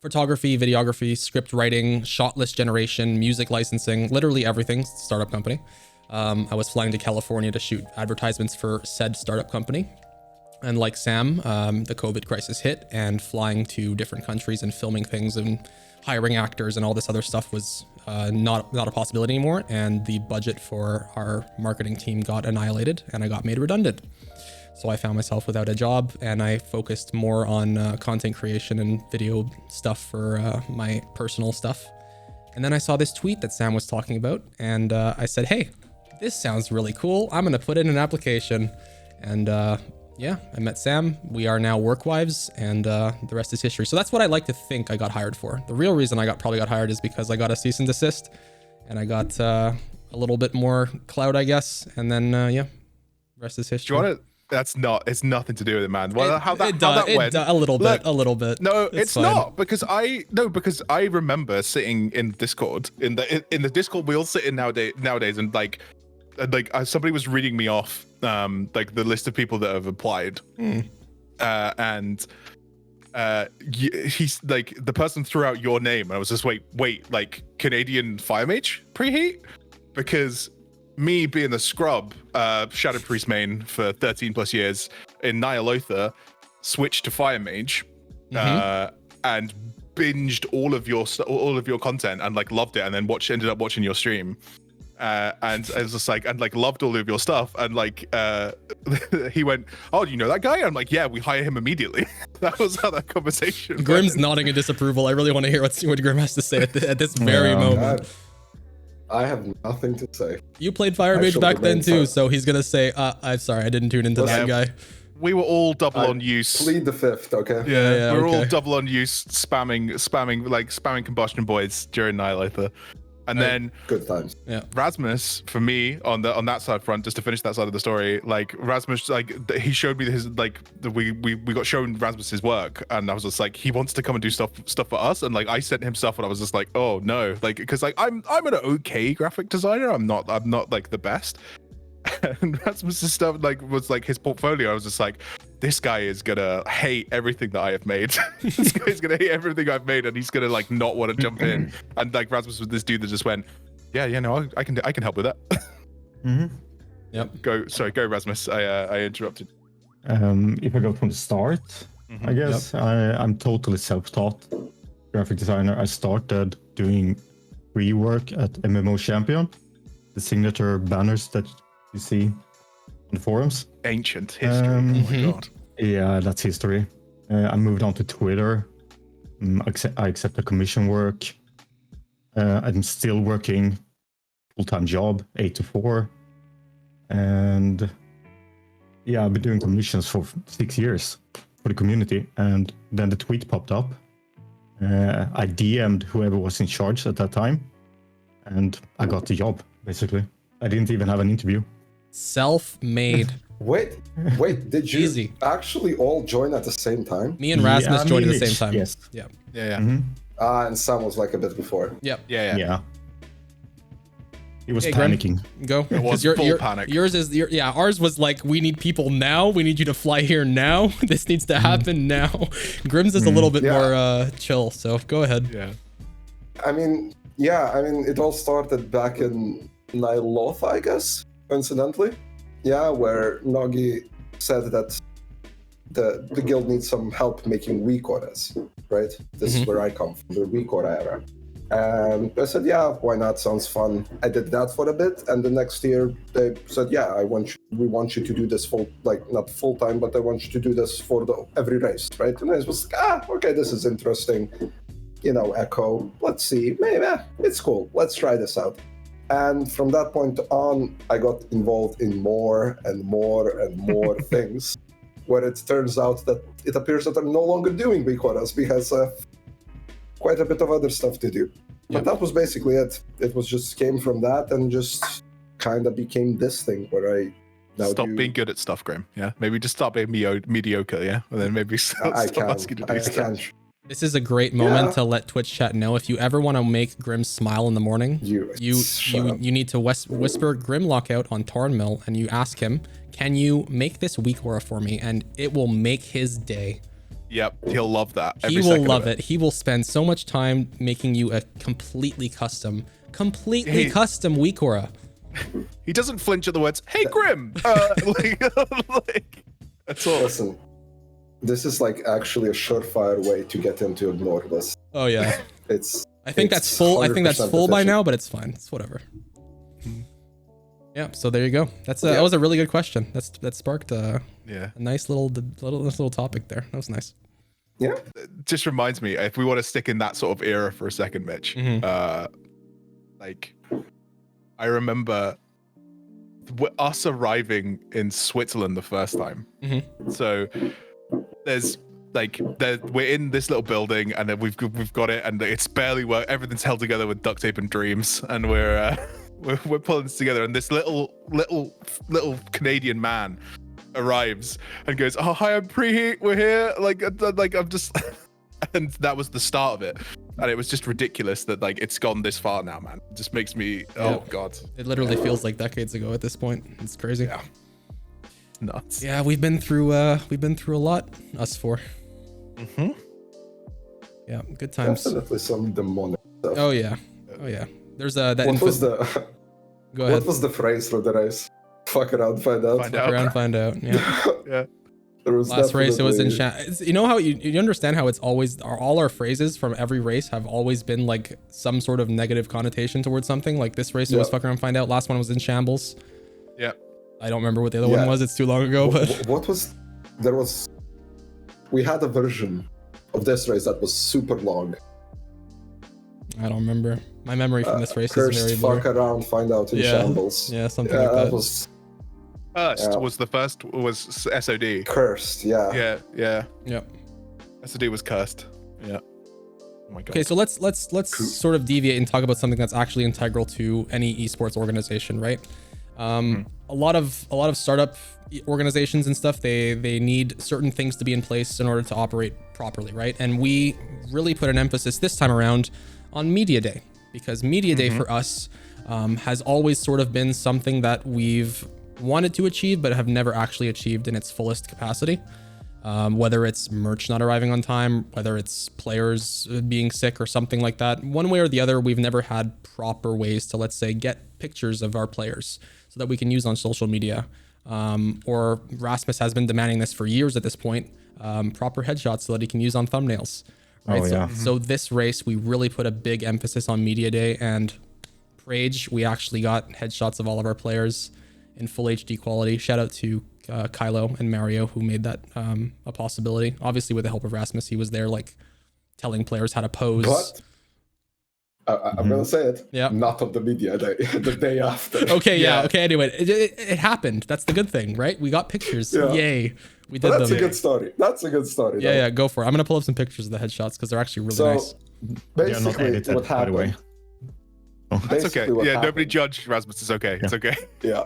photography, videography, script writing, shot list generation, music licensing, literally everything. Startup company. I was flying to California to shoot advertisements for said startup company. And like Sam, the COVID crisis hit, and flying to different countries and filming things and hiring actors and all this other stuff was not a possibility anymore. And the budget for our marketing team got annihilated, and I got made redundant. So I found myself without a job, and I focused more on content creation and video stuff for my personal stuff. And then I saw this tweet that Sam was talking about, and I said, hey, this sounds really cool. I'm gonna put in an application. And yeah, I met Sam. We are now work wives, and the rest is history. So that's what I like to think I got hired for. The real reason I probably got hired is because I got a cease and desist, and I got a little bit more clout, I guess. And then yeah, rest is history. Do you want to? It's nothing to do with it, man. Well, how that went? A little bit. No, it's not, because I remember sitting in Discord, in the Discord we all sit in nowadays, and like somebody was reading me off like the list of people that have applied, and he's like, the person threw out your name, and I was just wait, like Canadian Fire Mage preheat, because me being the scrub, Shadow Priest main for 13 plus years in Nyalotha, switched to Fire Mage, and binged all of your content and like loved it, and then ended up watching your stream. And I was just like, and like loved all of your stuff, and like he went, oh, you know that guy? I'm like, yeah, we hire him immediately. That was how that conversation Grim's went. nodding in disapproval. I really want to hear what Grim has to say at this very moment. I have nothing to say. You played Fire Mage back then too, so he's gonna say, I'm sorry, I didn't tune into that guy. We were all double on use. Plead the fifth, okay? Yeah, we were all double on use, spamming combustion boys during Nyalotha. And then good times. Yeah, Rasmus, for me, on that side front, just to finish that side of the story, like Rasmus, like he showed me his, like we got shown Rasmus's work, and I was just like, he wants to come and do stuff for us, and like I sent him stuff, and I was just like, oh no, like, because like I'm an okay graphic designer, I'm not like the best. And Rasmus's stuff like was like his portfolio. I was just like, this guy is gonna hate everything that I have made. This guy's gonna hate everything I've made, and he's gonna like not want to jump in. And like Rasmus was this dude that just went, yeah, no, I can help with that. Yep. Go Rasmus. I interrupted. If I go from the start, I guess I'm totally self-taught graphic designer. I started doing free work at MMO Champion, the signature banners that you see on the forums. Ancient history. Oh my god. Yeah, that's history. I moved on to Twitter. I accepted commission work. I'm still working full-time job, 8 to 4. And yeah, I've been doing commissions for 6 years for the community. And then the tweet popped up. I DM'd whoever was in charge at that time. And I got the job, basically. I didn't even have an interview. Self-made. Wait, did you Easy. actually all join at the same time? Me and Rasmus joined at the same Mitch, time. Yes. Yeah. Yeah. And Sam was like a bit before. Yep. Yeah. He was Hey, Grim. panicking. Go. It was 'Cause full panic. Yours is ours was like, we need people now. We need you to fly here now. This needs to happen now. Grim's is a little bit more chill. So go ahead. Yeah. I mean, it all started back in Niloth, I guess, coincidentally. Yeah, where Nogi said that the guild needs some help making weak auras, right? This is where I come from, the weak aura era. And I said, yeah, why not? Sounds fun. I did that for a bit, and the next year they said, yeah, we want you to do this not full time, but I want you to do this for every race, right? And I was like, okay, this is interesting. Echo. Let's see, maybe it's cool. Let's try this out. And from that point on, I got involved in more and more and more things, where it turns out that it appears that I'm no longer doing weak auras because quite a bit of other stuff to do. But that was basically it. It was just came from that and just kind of became this thing where I now Stop being good at stuff, Graham. Yeah. Maybe just stop being mediocre. Yeah. And then maybe stop asking you to do stuff. This is a great moment to let Twitch chat know. If you ever want to make Grim smile in the morning, you need to whisper Grim Lockout on Torn Mill, and you ask him, can you make this weak aura for me? And it will make his day. Yep, he'll love that. He will love it. He will spend so much time making you a completely custom weak aura. He doesn't flinch at the words, hey Grim! That's all. Listen, this is actually a surefire way to get him to ignore this. Oh yeah. I think that's full efficient. by now, but it's fine. It's whatever. Yeah, so there you go. That was a really good question. That sparked a nice little topic there. That was nice. Yeah. Just reminds me, if we want to stick in that sort of era for a second, Mitch, I remember us arriving in Switzerland the first time. So we're in this little building, and then we've got it, and it's barely work. Everything's held together with duct tape and dreams, and we're pulling this together, and this little Canadian man arrives and goes, "Oh hi, I'm Preheat. We're here." I'm just, and that was the start of it, and it was just ridiculous that it's gone this far now, man. It just makes me, oh god. It literally feels like decades ago at this point. It's crazy. Yeah. Nuts. Yeah, we've been through a lot, us four. Yeah, good times. Definitely some demonic stuff. Oh yeah. There's that. What was Go ahead. What was the phrase for the race? Fuck around, find out. Fuck around, find out. Yeah. Yeah. There was Last race, it was in definitely- You know how you understand how it's always all our phrases from every race have always been some sort of negative connotation towards something. Like this race, it was fuck around, find out. Last one was in shambles. Yeah. I don't remember what the other one was. It's too long ago. But what was there was? We had a version of this race that was super long. I don't remember. My memory from this race is Cursed, very fuck blurry. around, find out in shambles. Yeah, something like that. Was SOD. Cursed, yeah. Yeah. Yep. SOD was cursed. Yeah. Oh my god. Okay, so let's sort of deviate and talk about something that's actually integral to any esports organization, right? A lot of startup organizations and stuff, they need certain things to be in place in order to operate properly, right? And we really put an emphasis this time around on Media Day, because Media Day for us has always sort of been something that we've wanted to achieve but have never actually achieved in its fullest capacity. Whether it's merch not arriving on time, whether it's players being sick or something like that, one way or the other, we've never had proper ways to, let's say, get pictures of our players so that we can use on social media. or Rasmus has been demanding this for years at this point, proper headshots so that he can use on thumbnails. Right? Oh, yeah. So this race, we really put a big emphasis on media day, and Rage, we actually got headshots of all of our players in full HD quality. Shout out to Kylo and Mario who made that a possibility. Obviously with the help of Rasmus, he was there like telling players how to pose. But I'm gonna say it. Yeah. Not on the media day, the day after. Okay, yeah. Okay, anyway, it happened. That's the good thing, right? We got pictures. Yeah. Yay. We did But that's them. a good story. That's a good story. Yeah, though. yeah, go for it. I'm gonna pull up some pictures of the headshots because they're actually really So nice. They are not basically, edited, what by the way. happened? That's Basically okay. what Yeah, happened- nobody judge Rasmus. It's okay. It's okay. Yeah.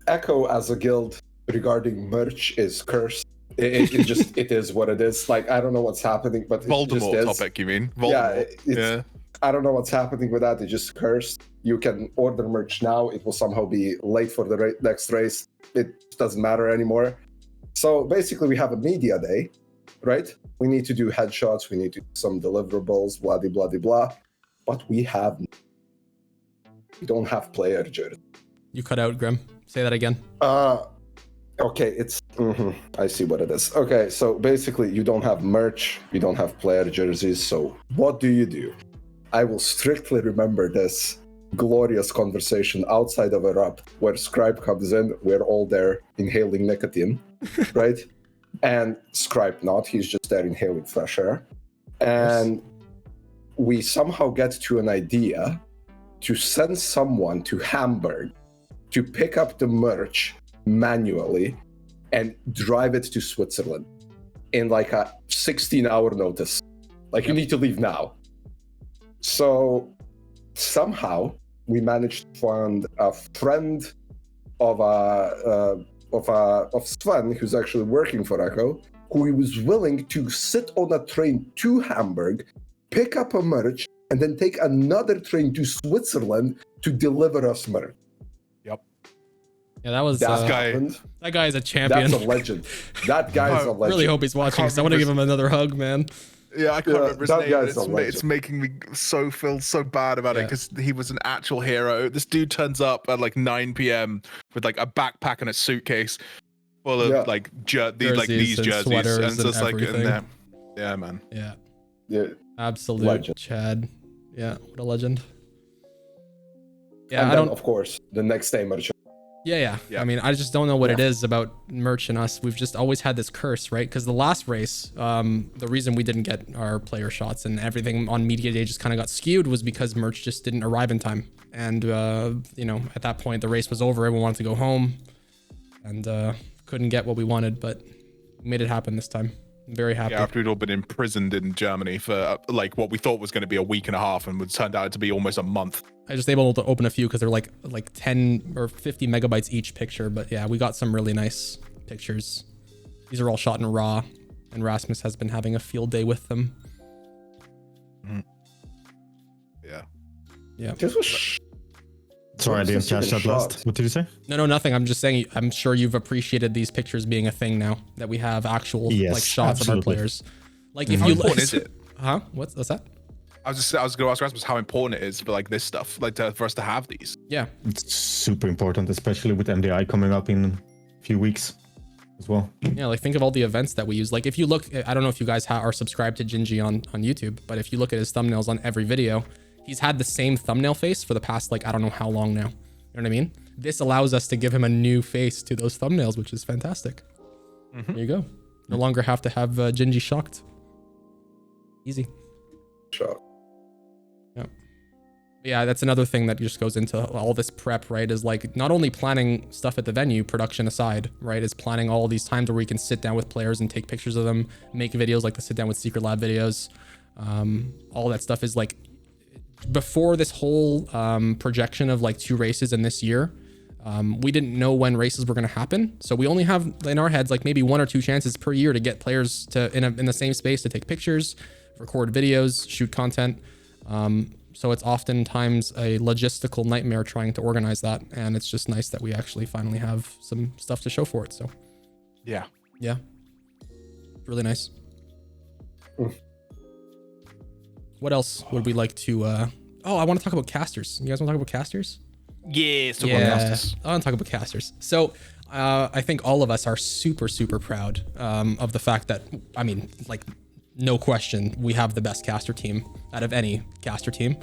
Echo as a guild regarding merch is cursed. It just it is what it is. Like I don't know what's happening, but it just Voldemort is. topic, you mean? Yeah, Voldemort. it's, I don't know what's happening with that. It's just cursed. You can order merch now. It will somehow be late for the next race. It doesn't matter anymore. So basically, we have a media day, right? We need to do headshots. We need to do some deliverables, blah, blah, blah, blah. But we don't have player jerseys. You cut out, Grim. Say that again. Okay, it's I see what it is. Okay, so basically you don't have merch, you don't have player jerseys, so what do? I will strictly remember this glorious conversation outside of Erupt where Scribe comes in, we're all there inhaling nicotine, right? And Scribe not, he's just there inhaling fresh air. And we somehow get to an idea to send someone to Hamburg to pick up the merch manually and drive it to Switzerland in like a 16-hour notice. Like you need to leave now. So somehow we managed to find a friend of Sven, who's actually working for Echo, who was willing to sit on a train to Hamburg, pick up a merch, and then take another train to Switzerland to deliver us merch. Yeah, that was That guy- happened. that guy is a champion. That's a legend. That guy's a I legend. really hope he's watching this. I want to give him another hug, man. Yeah, I can't Yeah, remember his that name. guy's But a legend. it's making me feel so bad about it Yeah. because he was an actual hero. This dude turns up at like 9 p.m. with like a backpack and a suitcase full of Yeah. like Jerseys these and jerseys, sweaters and it's just and like everything. yeah, man. Yeah, Yeah. absolute Legend. Chad. Yeah, what a legend. Yeah, And I then, don't. of course, the next day merch. Yeah. Yeah. I mean, I just don't know what it is about merch and us. We've just always had this curse, right? Because the last race, the reason we didn't get our player shots and everything on media day just kind of got skewed was because merch just didn't arrive in time. And, at that point, the race was over. Everyone wanted to go home and couldn't get what we wanted, but we made it happen this time. I'm very happy. Yeah, after we'd all been imprisoned in Germany for like what we thought was going to be a week and a half, and it turned out to be almost a month. I was just able to open a few because they're like 10 or 50 megabytes each picture. But yeah, we got some really nice pictures. These are all shot in RAW, and Rasmus has been having a field day with them. Yeah. Yeah. This was Sorry, I What's didn't this catch even that last. shot? What did you say? No, nothing. I'm just saying, I'm sure you've appreciated these pictures being a thing now that we have actual Yes, like shots of our absolutely. players. Like if How you important is it? Huh? What's that? I was going to ask Rasmus how important it is for like this stuff, like for us to have these. Yeah. It's super important, especially with MDI coming up in a few weeks as well. Yeah, like think of all the events that we use. Like if you look, I don't know if you guys are subscribed to Gingy on YouTube, but if you look at his thumbnails on every video, he's had the same thumbnail face for the past like I don't know how long now. You know what I mean? This allows us to give him a new face to those thumbnails, which is fantastic. There you go. No longer have to have Gingy shocked. Easy. shot. Yeah, that's another thing that just goes into all this prep, right? Is like not only planning stuff at the venue, production aside, right? Is planning all these times where we can sit down with players and take pictures of them, make videos like the sit down with Secret Lab videos. All that stuff is like before this whole projection of like 2 races in this year. We didn't know when races were going to happen, so we only have in our heads like maybe 1 or 2 chances per year to get players to in the same space to take pictures, record videos, shoot content. So it's oftentimes a logistical nightmare trying to organize that, and it's just nice that we actually finally have some stuff to show for it. So Yeah. yeah, really nice. What else would we like to? Oh, I want to talk about casters. You guys want to talk about casters? Yeah, so podcasters. I want to talk about casters. So I think all of us are super, super proud of the fact that, I mean, like, no question, we have the best caster team out of any caster team.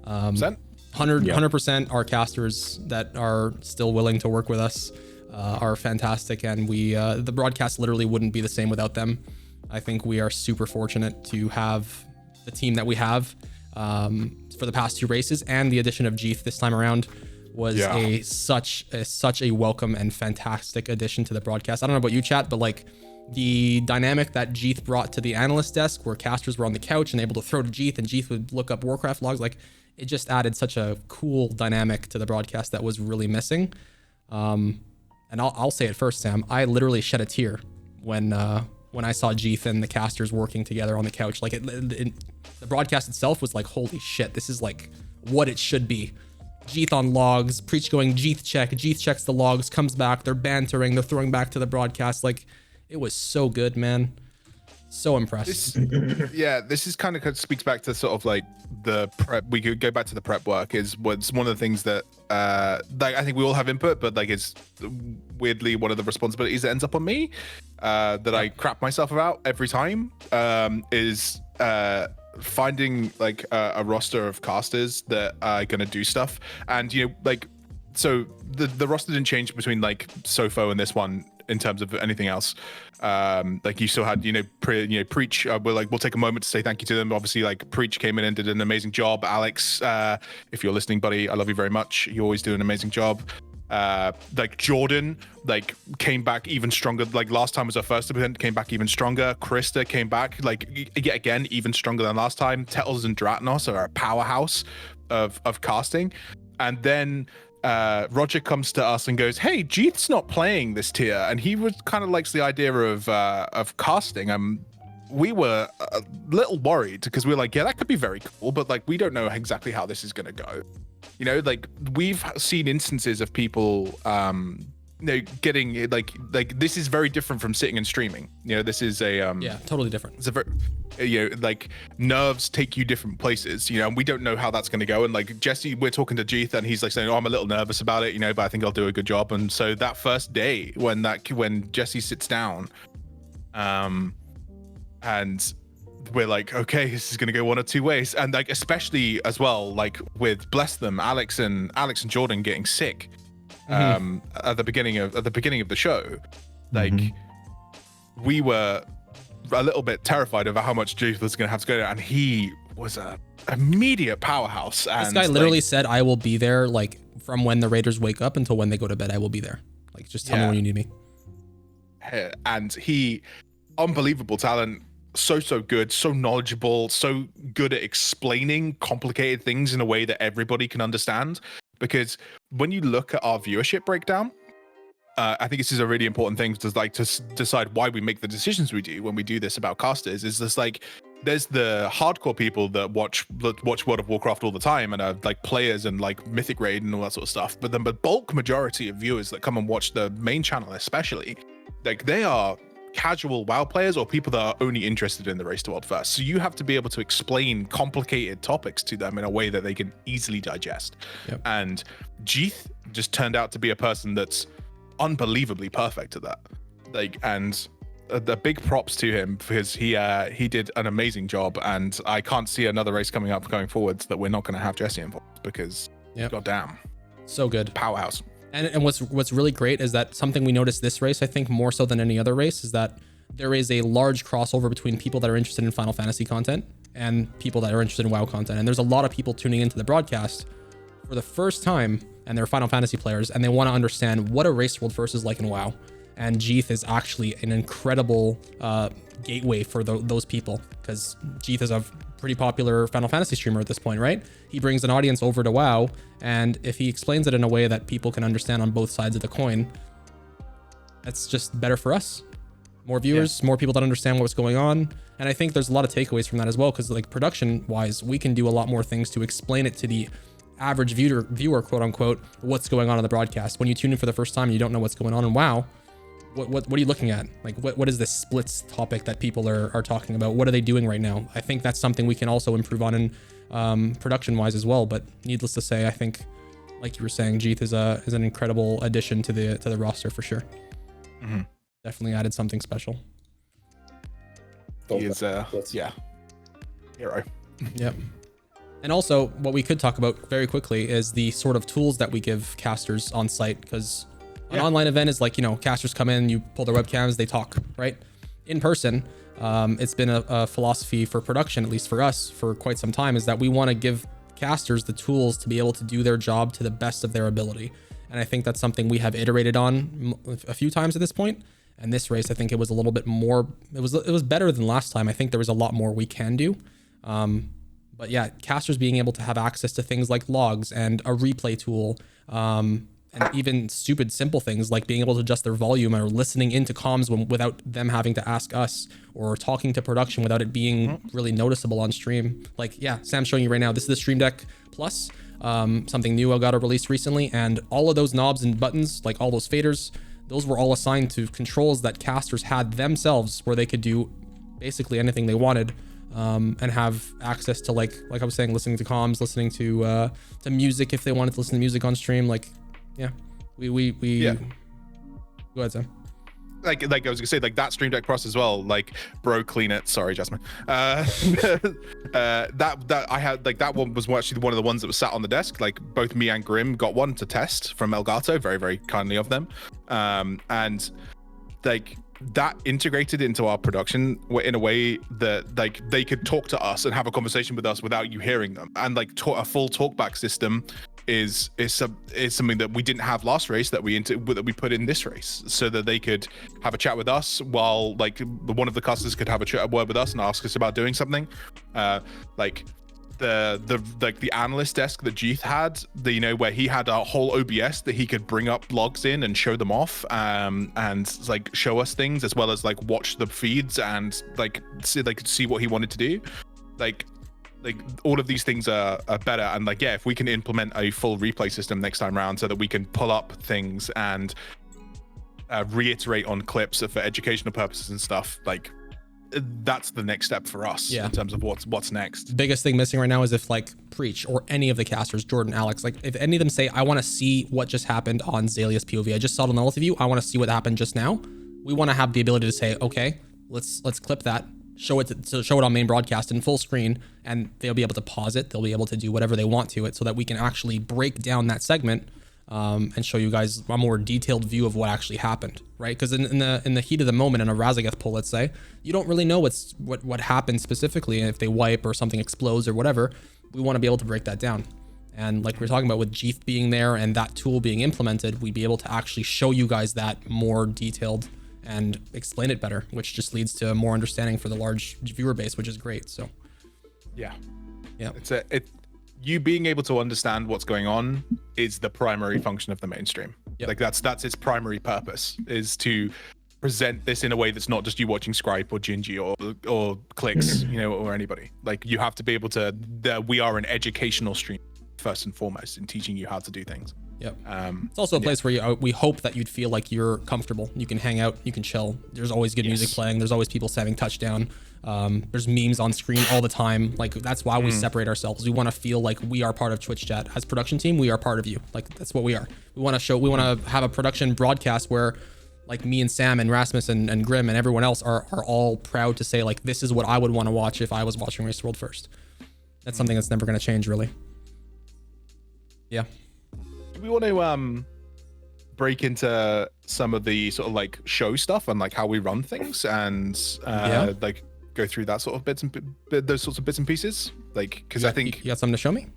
100% our casters that are still willing to work with us are fantastic, and we the broadcast literally wouldn't be the same without them. I think we are super fortunate to have the team that we have for the past 2 races, and the addition of Jeeth this time around was such a welcome and fantastic addition to the broadcast. I don't know about you, chat, but like the dynamic that Jeeth brought to the analyst desk, where casters were on the couch and able to throw to Jeeth, and Jeeth would look up Warcraft logs, like it just added such a cool dynamic to the broadcast that was really missing. And I'll say it first, Sam. I literally shed a tear when I saw Jeeth and the casters working together on the couch. Like the broadcast itself was like, holy shit, this is like what it should be. Jeeth on logs, Preach going Jeeth checks the logs, comes back, they're bantering, they're throwing back to the broadcast. Like, it was so good, man. So impressed. This is kind of speaks back to sort of like the prep. We could go back to the prep work. Is what's one of the things that like I think we all have input, but like it's weirdly one of the responsibilities that ends up on me that I crap myself about every time is finding like a roster of casters that are gonna do stuff. And you know, like, so the roster didn't change between like Sofo and this one in terms of anything else. Like you still had, Preach. We'll take a moment to say thank you to them. Obviously, like Preach came in and did an amazing job. Alex, if you're listening, buddy, I love you very much. You always do an amazing job. Like Jordan, like came back even stronger. Like last time was our first event, came back even stronger. Krista came back, like yet again, even stronger than last time. Tettles and Dratnos are a powerhouse of casting. And then Roger comes to us and goes, "Hey, Jeeth's not playing this tier," and he was kind of likes the idea of casting. We were a little worried because we were like, yeah, that could be very cool, but like we don't know exactly how this is going to go. You know, like we've seen instances of people getting like this is very different from sitting and streaming. You know, this is a totally different. It's a very, like nerves take you different places, and we don't know how that's going to go. And like Jesse, we're talking to Jeeth and he's like saying, "Oh, I'm a little nervous about it, but I think I'll do a good job." And so that first day when Jesse sits down, and we're like, okay, this is going to go one of two ways. And like, especially as well, like with, bless them, Alex and Jordan getting sick at the beginning of the show, like we were a little bit terrified of how much Jeeth was going to have to go down, and he was a immediate powerhouse. And this guy literally said, "I will be there, like from when the Raiders wake up until when they go to bed. I will be there. Like, just tell me when you need me." And he, unbelievable talent. So good, so knowledgeable, so good at explaining complicated things in a way that everybody can understand. Because when you look at our viewership breakdown, I think this is a really important thing to decide why we make the decisions we do when we do this about casters. Is this like, there's the hardcore people that watch World of Warcraft all the time and are like players and like Mythic Raid and all that sort of stuff. But then the bulk majority of viewers that come and watch the main channel, especially, like they are casual WoW players or people that are only interested in the Race to World first. So you have to be able to explain complicated topics to them in a way that they can easily digest. Yep. And Jeeth just turned out to be a person that's unbelievably perfect at that. Like, and the big props to him because he did an amazing job. And I can't see another race coming up going forwards that we're not going to have Jesse involved because goddamn, so good, powerhouse. And what's really great is that something we noticed this race, I think more so than any other race, is that there is a large crossover between people that are interested in Final Fantasy content and people that are interested in WoW content. And there's a lot of people tuning into the broadcast for the first time, and they're Final Fantasy players, and they want to understand what a Race World First is like in WoW. And Jeeth is actually an incredible gateway for those people, because Jeeth is a pretty popular Final Fantasy streamer at this point, right? He brings an audience over to WoW, and if he explains it in a way that people can understand on both sides of the coin, that's just better for us. More viewers, more people that understand what's going on. And I think there's a lot of takeaways from that as well, because like production wise, we can do a lot more things to explain it to the average viewer, quote unquote, what's going on in the broadcast. When you tune in for the first time and you don't know what's going on in WoW, what are you looking at? Like, what is this splits topic that people are talking about? What are they doing right now? I think that's something we can also improve on in production wise as well. But needless to say, I think like you were saying, Jeeth is an incredible addition to the roster for sure. Definitely added something special. He is yeah, hero. Yep. And also, what we could talk about very quickly is the sort of tools that we give casters on site, because an online event is like, you know, casters come in, you pull their webcams, they talk, right? In person, it's been a philosophy for production, at least for us, for quite some time, is that we want to give casters the tools to be able to do their job to the best of their ability. And I think that's something we have iterated on a few times at this point. And this race, I think it was a little bit more, it was better than last time. I think there was a lot more we can do. But yeah, casters being able to have access to things like logs and a replay tool, and even stupid simple things like being able to adjust their volume or listening into comms without them having to ask us, or talking to production without it being really noticeable on stream. Like, yeah, Sam's showing you right now, this is the Stream Deck Plus, something new Elgato released recently, and all of those knobs and buttons, like all those faders, those were all assigned to controls that casters had themselves, where they could do basically anything they wanted, and have access to, like I was saying, listening to comms, listening to music if they wanted to listen to music on stream. Like, yeah, we Yeah. Go ahead, Sam. Like I was gonna say, like that Stream Deck Plus as well. Like, bro, clean it. Sorry, Jasmine. That I had, like, that one was actually one of the ones that was sat on the desk. Like, both me and Grim got one to test from Elgato, very, very kindly of them. And like that integrated into our production in a way that like they could talk to us and have a conversation with us without you hearing them. And like a full talkback system is something that we didn't have last race, that we put in this race, so that they could have a chat with us while like one of the casters could have a word with us and ask us about doing something. Like the analyst desk that Jeeth had, you know, where he had a whole OBS that he could bring up logs in and show them off, and like show us things, as well as like watch the feeds and like see what he wanted to do. Like all of these things are better. And like, yeah, if we can implement a full replay system next time around, so that we can pull up things and reiterate on clips for educational purposes and stuff, like that's the next step for us in terms of what's next. Biggest thing missing right now is if like Preach or any of the casters, Jordan, Alex, like if any of them say, I want to see what just happened on Zalia's POV, I just saw it on the multi-view, I want to see what happened just now. We want to have the ability to say, okay, let's clip that, show it on main broadcast in full screen, and they'll be able to pause it, they'll be able to do whatever they want to it, so that we can actually break down that segment, and show you guys a more detailed view of what actually happened, right? Because in the heat of the moment in a Razageth pull, let's say, you don't really know what happened specifically, and if they wipe or something explodes or whatever, we want to be able to break that down. And like we were talking about with Jeeth being there and that tool being implemented, we'd be able to actually show you guys that more detailed and explain it better, which just leads to more understanding for the large viewer base, which is great. So yeah, you being able to understand what's going on is the primary function of the mainstream. Like that's its primary purpose, is to present this in a way that's not just you watching Scripe or Gingy or Clicks, you know, or anybody. Like, you have to be able to, we are an educational stream first and foremost in teaching you how to do things. It's also a place where we hope that you'd feel like you're comfortable. You can hang out, you can chill. There's always good music playing. There's always people saying touchdown. There's memes on screen all the time. Like, that's why we separate ourselves. We want to feel like we are part of Twitch chat. As production team, we are part of you. Like, that's what we are. We want to have a production broadcast where like me and Sam and Rasmus and Grim and everyone else are all proud to say, like, this is what I would want to watch if I was watching Race World first. That's something that's never going to change, really. Yeah. Do we want to break into some of the sort of like show stuff and like how we run things, and like go through that sort of those sorts of bits and pieces? Like, because I think you got something to show me.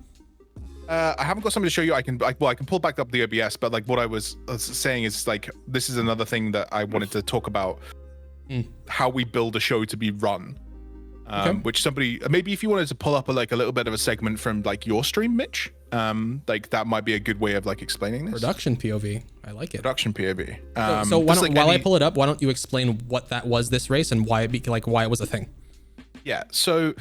I haven't got something to show you. I can pull back up the OBS, but like what I was saying is, like, this is another thing that I wanted to talk about, how we build a show to be run. Which somebody, maybe if you wanted to pull up a little bit of a segment from like your stream, Mitch, like that might be a good way of like explaining this. Production POV, I like it. Production POV. So while I pull it up, why don't you explain what that was this race and why it was a thing? Yeah. So,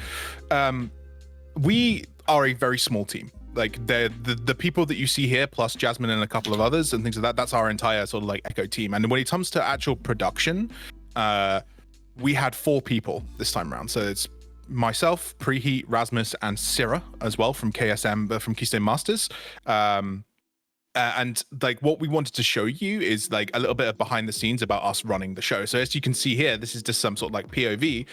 we are a very small team. Like, the people that you see here, plus Jasmine and a couple of others and things like that, that's our entire sort of like Echo team. And when it comes to actual production, we had 4 people this time around. So it's myself, Preheat, Rasmus, and Syrah as well from KSM, from Keystone Masters. And like what we wanted to show you is like a little bit of behind the scenes about us running the show. So as you can see here, this is just some sort of like POV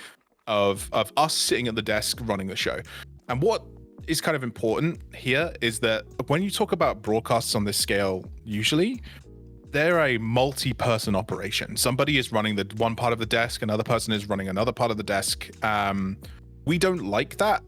of us sitting at the desk running the show. And what is kind of important here is that when you talk about broadcasts on this scale, usually they're a multi-person operation. Somebody is running the one part of the desk, another person is running another part of the desk. We don't like that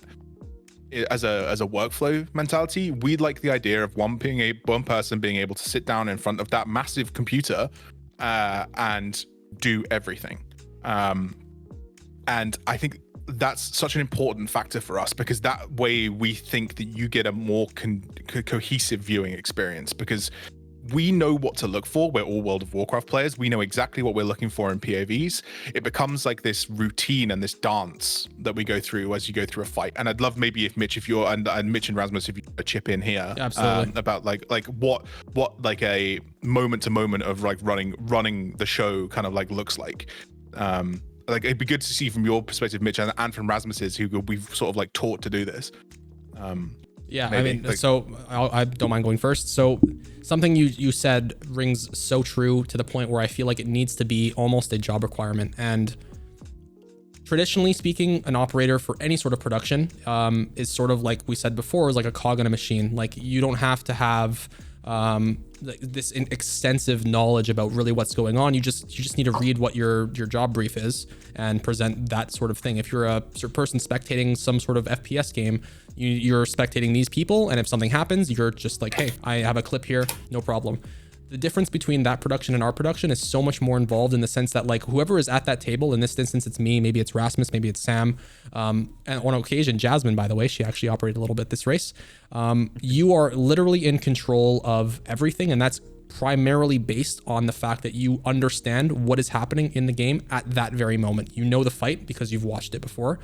as a workflow mentality. We like the idea of one person being able to sit down in front of that massive computer and do everything. And I think that's such an important factor for us, because that way we think that you get a more cohesive viewing experience, because we know what to look for. We're all World of Warcraft players. We know exactly what we're looking for in POVs. It becomes like this routine and this dance that we go through as you go through a fight. And I'd love maybe if Mitch, and Mitch and Rasmus, if you chip in here, absolutely, about like what like a moment to moment of like running the show kind of like looks like. Like it'd be good to see from your perspective, Mitch, and from Rasmus's, who we've sort of like taught to do this. Yeah, maybe, I mean, like, so I don't mind going first. So something you said rings so true to the point where I feel like it needs to be almost a job requirement. And traditionally speaking, an operator for any sort of production is sort of like we said before, is like a cog in a machine. Like you don't have to have this extensive knowledge about really what's going on. You just need to read what your job brief is and present that sort of thing. If you're a person spectating some sort of FPS game, you're spectating these people, and if something happens, you're just like, hey, I have a clip here, no problem. The difference between that production and our production is so much more involved, in the sense that like whoever is at that table, in this instance it's me, maybe it's Rasmus, maybe it's Sam, and on occasion Jasmine, by the way, she actually operated a little bit this race. You are literally in control of everything, and that's primarily based on the fact that you understand what is happening in the game at that very moment. You know the fight because you've watched it before.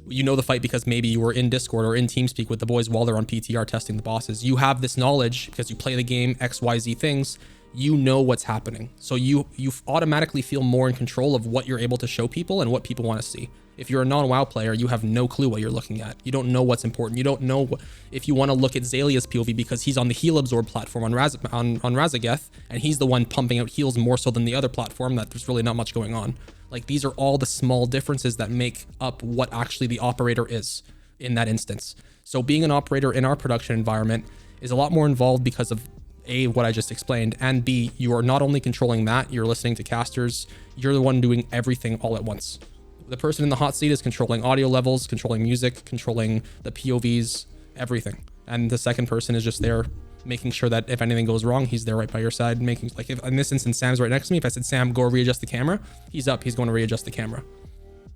You know the fight because maybe you were in Discord or in TeamSpeak with the boys while they're on PTR testing the bosses. You have this knowledge because you play the game, XYZ things. You know what's happening. So you automatically feel more in control of what you're able to show people and what people want to see. If you're a non-WoW player, you have no clue what you're looking at. You don't know what's important. You don't know if you want to look at Zalia's POV because he's on the heal absorb platform on Razageth, and he's the one pumping out heals more so than the other platform that there's really not much going on. Like these are all the small differences that make up what actually the operator is in that instance. So being an operator in our production environment is a lot more involved because of A, what I just explained, and B, you are not only controlling that, you're listening to casters, you're the one doing everything all at once. The person in the hot seat is controlling audio levels, controlling music, controlling the POVs, everything. And the second person is just there making sure that if anything goes wrong, he's there right by your side, making, like, if in this instance Sam's right next to me, if I said, Sam, go readjust the camera, he's up, he's going to readjust the camera.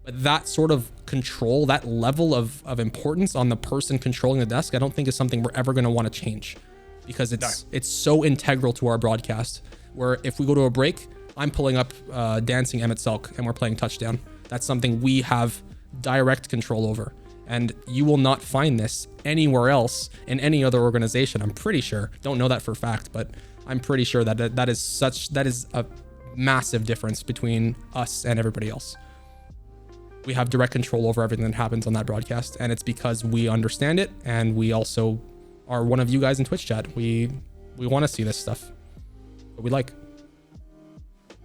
But that sort of control, that level of importance on the person controlling the desk, I don't think is something we're ever going to want to change, because it's so integral to our broadcast, where if we go to a break, I'm pulling up Dancing Emmett Selk and we're playing Touchdown. That's something we have direct control over. And you will not find this anywhere else in any other organization, I'm pretty sure. Don't know that for a fact, but I'm pretty sure that that is a massive difference between us and everybody else. We have direct control over everything that happens on that broadcast, and it's because we understand it, and we also are one of you guys in Twitch chat. We want to see this stuff, but we like.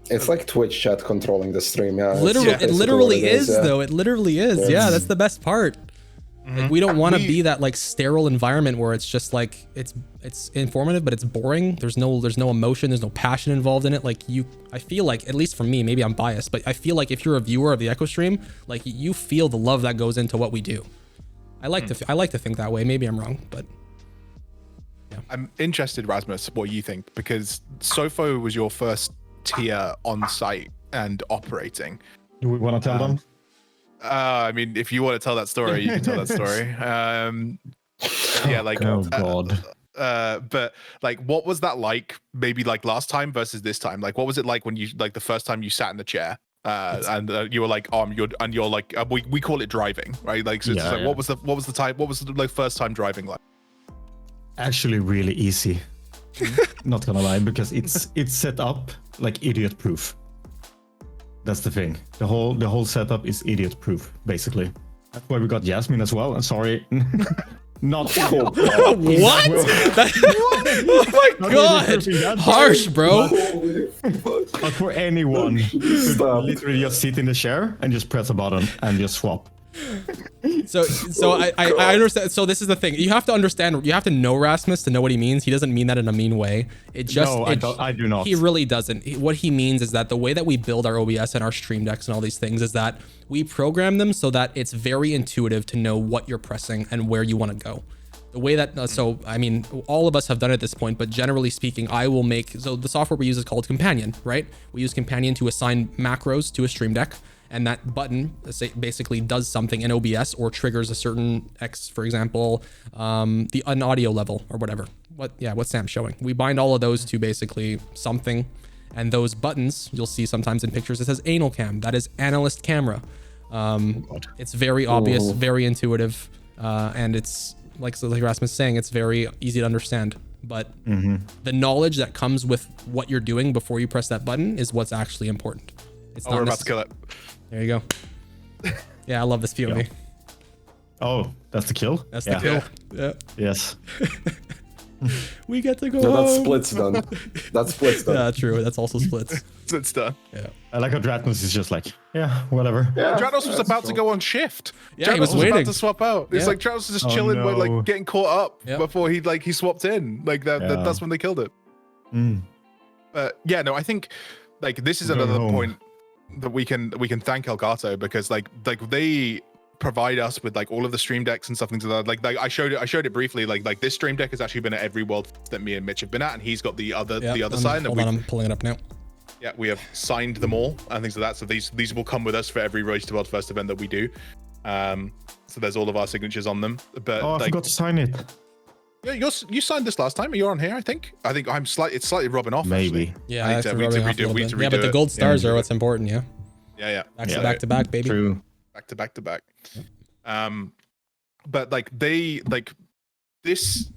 It's like Twitch chat controlling the stream. Yeah, it literally is, yeah. though. It literally is. Yeah, that's the best part. Like, we don't want to be that like sterile environment where it's just like it's informative but it's boring. There's no emotion, there's no passion involved in it. Like I feel like, at least for me, maybe I'm biased, but I feel like if you're a viewer of the Echo stream, like you feel the love that goes into what we do. I like to think that way. Maybe I'm wrong, but yeah. I'm interested, Rasmus, what you think, because Sofo was your first tier on site and operating. Do we want to tell them? I mean, if you want to tell that story, you can tell that story. Yeah, like, oh god. But like, what was that like? Maybe like last time versus this time. Like, what was it like when you, like, the first time you sat in the chair and you were like, you're like, we call it driving, right? Like, so it's like, what was the like first time driving like? Actually, really easy. Not gonna lie, because it's set up like idiot proof. That's the thing. The whole setup is idiot proof, basically. That's why we got Jasmine as well. I'm sorry. Not Oh, What? Oh my god! Harsh, bro. holy fuck. But for anyone, who Stop. literally just sit in the chair and just press a button and just swap. So I understand. So this is the thing. You have to understand. You have to know Rasmus to know what he means. He doesn't mean that in a mean way. It just. No, I do not. He really doesn't. What he means is that the way that we build our OBS and our stream decks and all these things is that we program them so that it's very intuitive to know what you're pressing and where you want to go. The way that, so I mean, all of us have done it at this point, but generally speaking, I will make, so the software we use is called Companion, right? We use Companion to assign macros to a stream deck. And that button basically does something in OBS or triggers a certain X, for example, an audio level or whatever. What Sam's showing. We bind all of those to basically something. And those buttons, you'll see sometimes in pictures, it says anal cam. That is analyst camera. It's very obvious, very intuitive. And it's like Rasmus is saying, it's very easy to understand. But the knowledge that comes with what you're doing before you press that button is what's actually important. It's not we're about to kill it. There you go. Yeah, I love this POV. Yeah. Oh, that's the kill? That's the kill. Yeah. Yes. We get to go No, that's home. splits done. That's splits done. Yeah, true. That's also splits. So it's done. Yeah. I like how Rasmus is just like, yeah, whatever. Yeah, Dranos was that's about to cool. go on shift. Yeah, he Dranos was about waiting. to swap out. It's Yeah. like Dranos was just Oh, chilling, no. like getting caught up Yep. before he swapped in. Like that's when they killed it. But yeah, no, I think like this is Going another home. point that we can thank Elgato because like they provide us with like all of the stream decks and stuff like that. Like I showed it briefly. Like this stream deck has actually been at every world that me and Mitch have been at, and he's got the other side. Hold on, I'm pulling it up now. Yeah, we have signed them all and things like that. So these will come with us for every Race to World First event that we do. So there's all of our signatures on them. But Oh, I like, forgot to sign it. yeah, you signed this last time. You're on here, I think. It's slightly rubbing off. Maybe. Actually. Yeah, I need that's to rubbing off a little we need bit. to Yeah, but redo the it. gold stars Yeah. are what's important. Yeah. Yeah. Back to back, baby. True. Back to back. But like this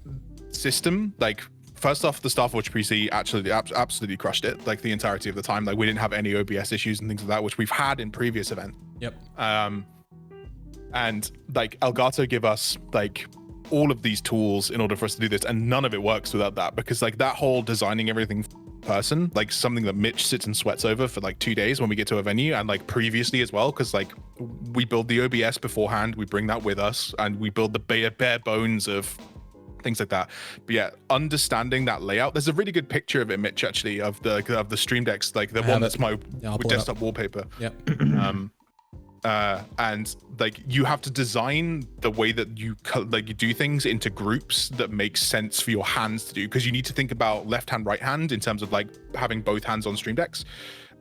system, like first off, the Starforge PC actually absolutely crushed it. Like the entirety of the time, like we didn't have any OBS issues and things like that, which we've had in previous events. Yep. And like Elgato give us like all of these tools in order for us to do this, and none of it works without that, because like that whole designing everything person, like something that Mitch sits and sweats over for like 2 days when we get to a venue, and like previously as well, because like we build the OBS beforehand, we bring that with us, and we build the bare bones of things like that. But yeah, understanding that layout, there's a really good picture of it, Mitch, actually, of the stream decks, like the one that's my desktop wallpaper. Yep. And like you have to design the way that you do things into groups that make sense for your hands to do, because you need to think about left hand, right hand in terms of like having both hands on stream decks.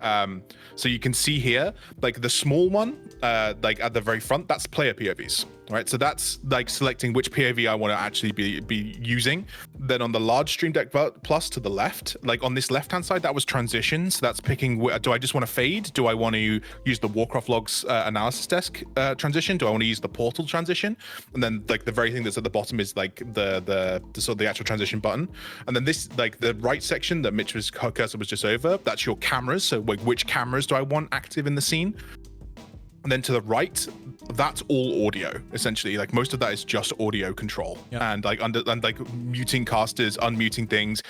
So you can see here, like the small one, like at the very front, that's player POVs, right? So that's like selecting which POV I want to actually be using. Then on the large stream deck plus to the left, like on this left hand side, that was transitions. That's picking, do I just want to fade? Do I want to use the Warcraft logs analysis desk transition? Do I want to use the portal transition? And then like the very thing that's at the bottom is like the sort of the actual transition button. And then this, like the right section that Mitch's cursor was just over, that's your cameras. So like which cameras do I want active in the scene? And then to the right, that's all audio, essentially. Like most of that is just audio control. Yep. And like muting casters, unmuting things.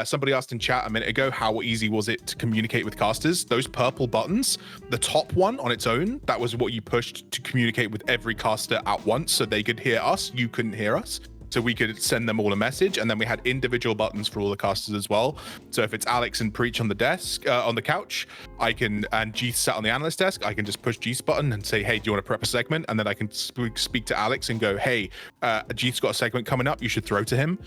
Somebody asked in chat a minute ago, how easy was it to communicate with casters? Those purple buttons, the top one on its own, that was what you pushed to communicate with every caster at once, so they could hear us, you couldn't hear us. So we could send them all a message, and then we had individual buttons for all the casters as well. So if it's Alex and Preach on the desk, on the couch, and Jeeth sat on the analyst desk, I can just push Jeeth's button and say, hey, do you want to prep a segment? And then I can speak to Alex and go, hey, Jeeth's got a segment coming up, you should throw to him.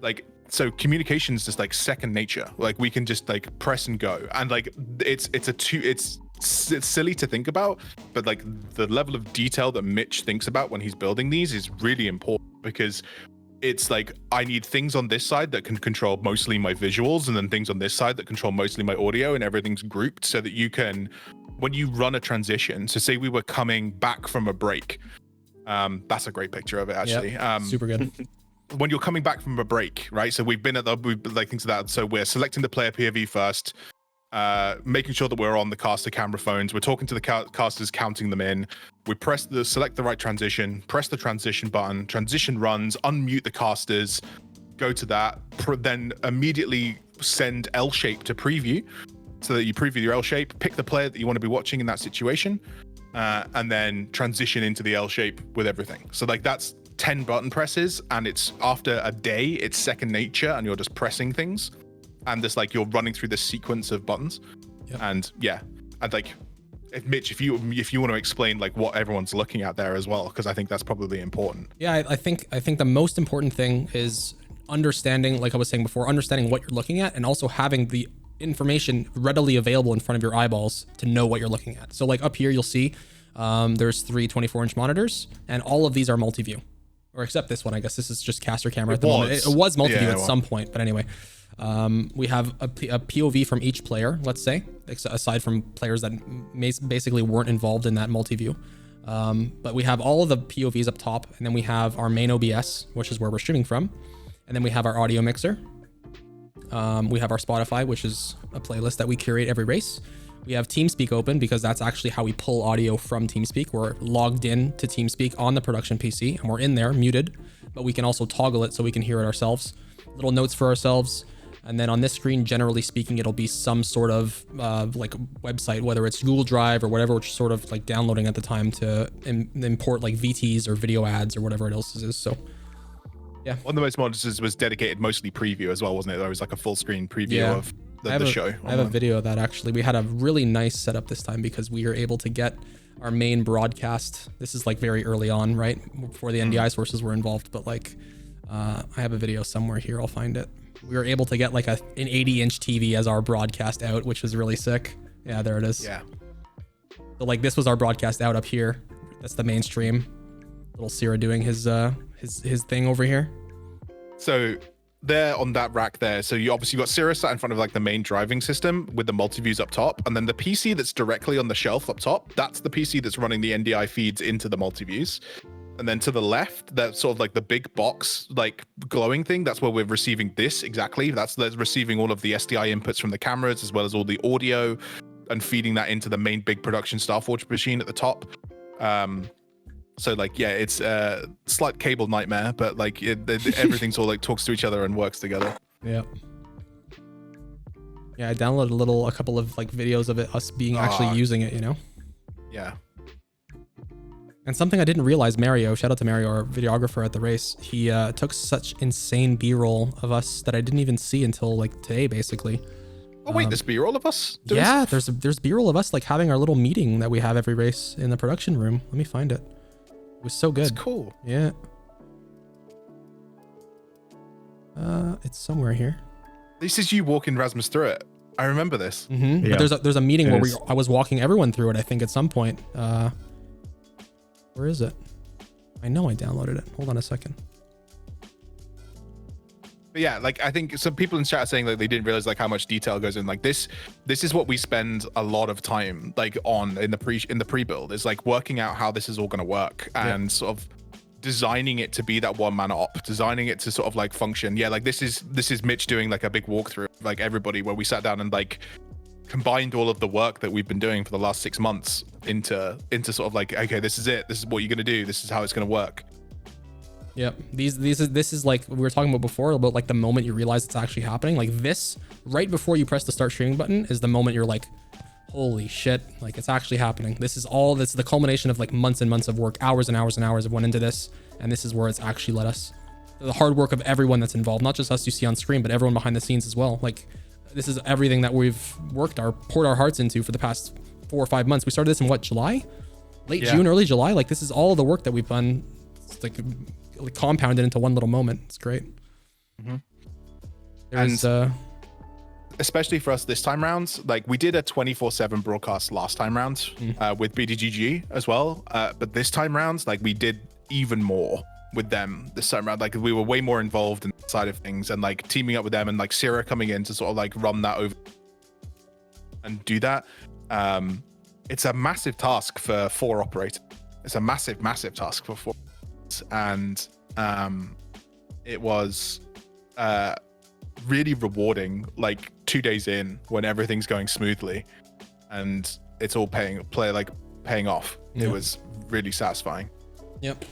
Like, so communication is just like second nature. Like we can just like press and go. And like, it's silly to think about, but like the level of detail that Mitch thinks about when he's building these is really important, because it's like I need things on this side that can control mostly my visuals, and then things on this side that control mostly my audio, and everything's grouped so that you can, when you run a transition, so say we were coming back from a break, that's a great picture of it actually. Yep. Super good. When you're coming back from a break, right? So we've like things like that. So we're selecting the player POV first. making sure that we're on the caster camera phones. We're talking to the casters, counting them in. We select the right transition, press the transition button, transition runs, unmute the casters, go to that, then immediately send L shape to preview, so that you preview your L shape, pick the player that you want to be watching in that situation, and then transition into the L shape with everything. So like that's 10 button presses, and it's after a day, it's second nature, and you're just pressing things, and just like you're running through this sequence of buttons. Yep. And yeah, and like Mitch, if you want to explain like what everyone's looking at there as well, because I think that's probably important. Yeah, I think the most important thing is understanding, like I was saying before, understanding what you're looking at, and also having the information readily available in front of your eyeballs to know what you're looking at. So like up here, you'll see there's 3 24-inch monitors, and all of these are multi-view, or except this one. I guess this is just caster camera at the moment. It was multi-view at some point, but anyway. We have a POV from each player, let's say, aside from players that basically weren't involved in that multi-view. But we have all of the POVs up top, and then we have our main OBS, which is where we're streaming from. And then we have our audio mixer. We have our Spotify, which is a playlist that we curate every race. We have TeamSpeak open because that's actually how we pull audio from TeamSpeak. We're logged in to TeamSpeak on the production PC, and we're in there muted, but we can also toggle it so we can hear it ourselves. Little notes for ourselves. And then on this screen, generally speaking, it'll be some sort of like website, whether it's Google Drive or whatever, which is sort of like downloading at the time to import like VTs or video ads or whatever it else is. So yeah. One of the most monitors was dedicated mostly preview as well, wasn't it? There was like a full screen preview of the show. I have a video of that actually. We had a really nice setup this time because we were able to get our main broadcast. This is like very early on, right? Before the NDI sources were involved, but like I have a video somewhere here. I'll find it. We were able to get like an 80-inch TV as our broadcast out, which was really sick. Yeah, there it is. Yeah. So like this was our broadcast out up here. That's the mainstream. Little Sierra doing his thing over here. So there on that rack there, so you obviously got Sierra sat in front of like the main driving system with the multi-views up top, and then the PC that's directly on the shelf up top, that's the PC that's running the NDI feeds into the multi-views. And then to the left, that's sort of like the big box, like glowing thing. That's where we're receiving this exactly. That's receiving all of the SDI inputs from the cameras, as well as all the audio, and feeding that into the main big production Starforge machine at the top. So like, yeah, it's a slight cable nightmare, but like everything's all like talks to each other and works together. Yeah. Yeah, I downloaded a couple of like videos of us being actually using it, you know? Yeah. And something I didn't realize, Mario, shout out to Mario, our videographer at the race, he took such insane B-roll of us that I didn't even see until like today, basically. Oh wait, there's B-roll of us? Yeah, there's B-roll of us like having our little meeting that we have every race in the production room. Let me find it. It was so good. It's cool. Yeah. It's somewhere here. This is you walking Rasmus through it. I remember this. Mm-hmm. Yeah. But there's a meeting where I was walking everyone through it, I think, at some point. Where is it? I know I downloaded it. Hold on a second. But yeah, like I think some people in chat are saying that they didn't realize like how much detail goes in. Like this is what we spend a lot of time like on in the pre-build, is like working out how this is all going to work and sort of designing it to be that one-man op, designing it to sort of like function. Yeah, like this is Mitch doing like a big walkthrough, like everybody, where we sat down and like combined all of the work that we've been doing for the last 6 months into sort of like, okay, this is it. This is what you're going to do. This is how it's going to work. Yep. This is like we were talking about before, about like the moment you realize it's actually happening. Like this, right before you press the start streaming button, is the moment you're like, holy shit, like it's actually happening. This is the culmination of like months and months of work, hours and hours and hours have went into this. And this is where it's actually led us. The hard work of everyone that's involved, not just us you see on screen, but everyone behind the scenes as well. Like this is everything that we've poured our hearts into for the past 4 or 5 months. We started this in July? Late June, early July. Like this is all the work that we've done. It's like compounded into one little moment. It's great. Mm-hmm. And especially for us this time round, like we did a 24/7 broadcast last time round with BDGG as well. But this time round, like we did even more with them this time around. Like we were way more involved in the side of things, and like teaming up with them, and like Sierra coming in to sort of like run that over and do that. It's a massive task for 4 operators. It's a massive task for 4, and it was really rewarding, like 2 days in when everything's going smoothly and it's all paying off. Yeah. It was really satisfying. Yep.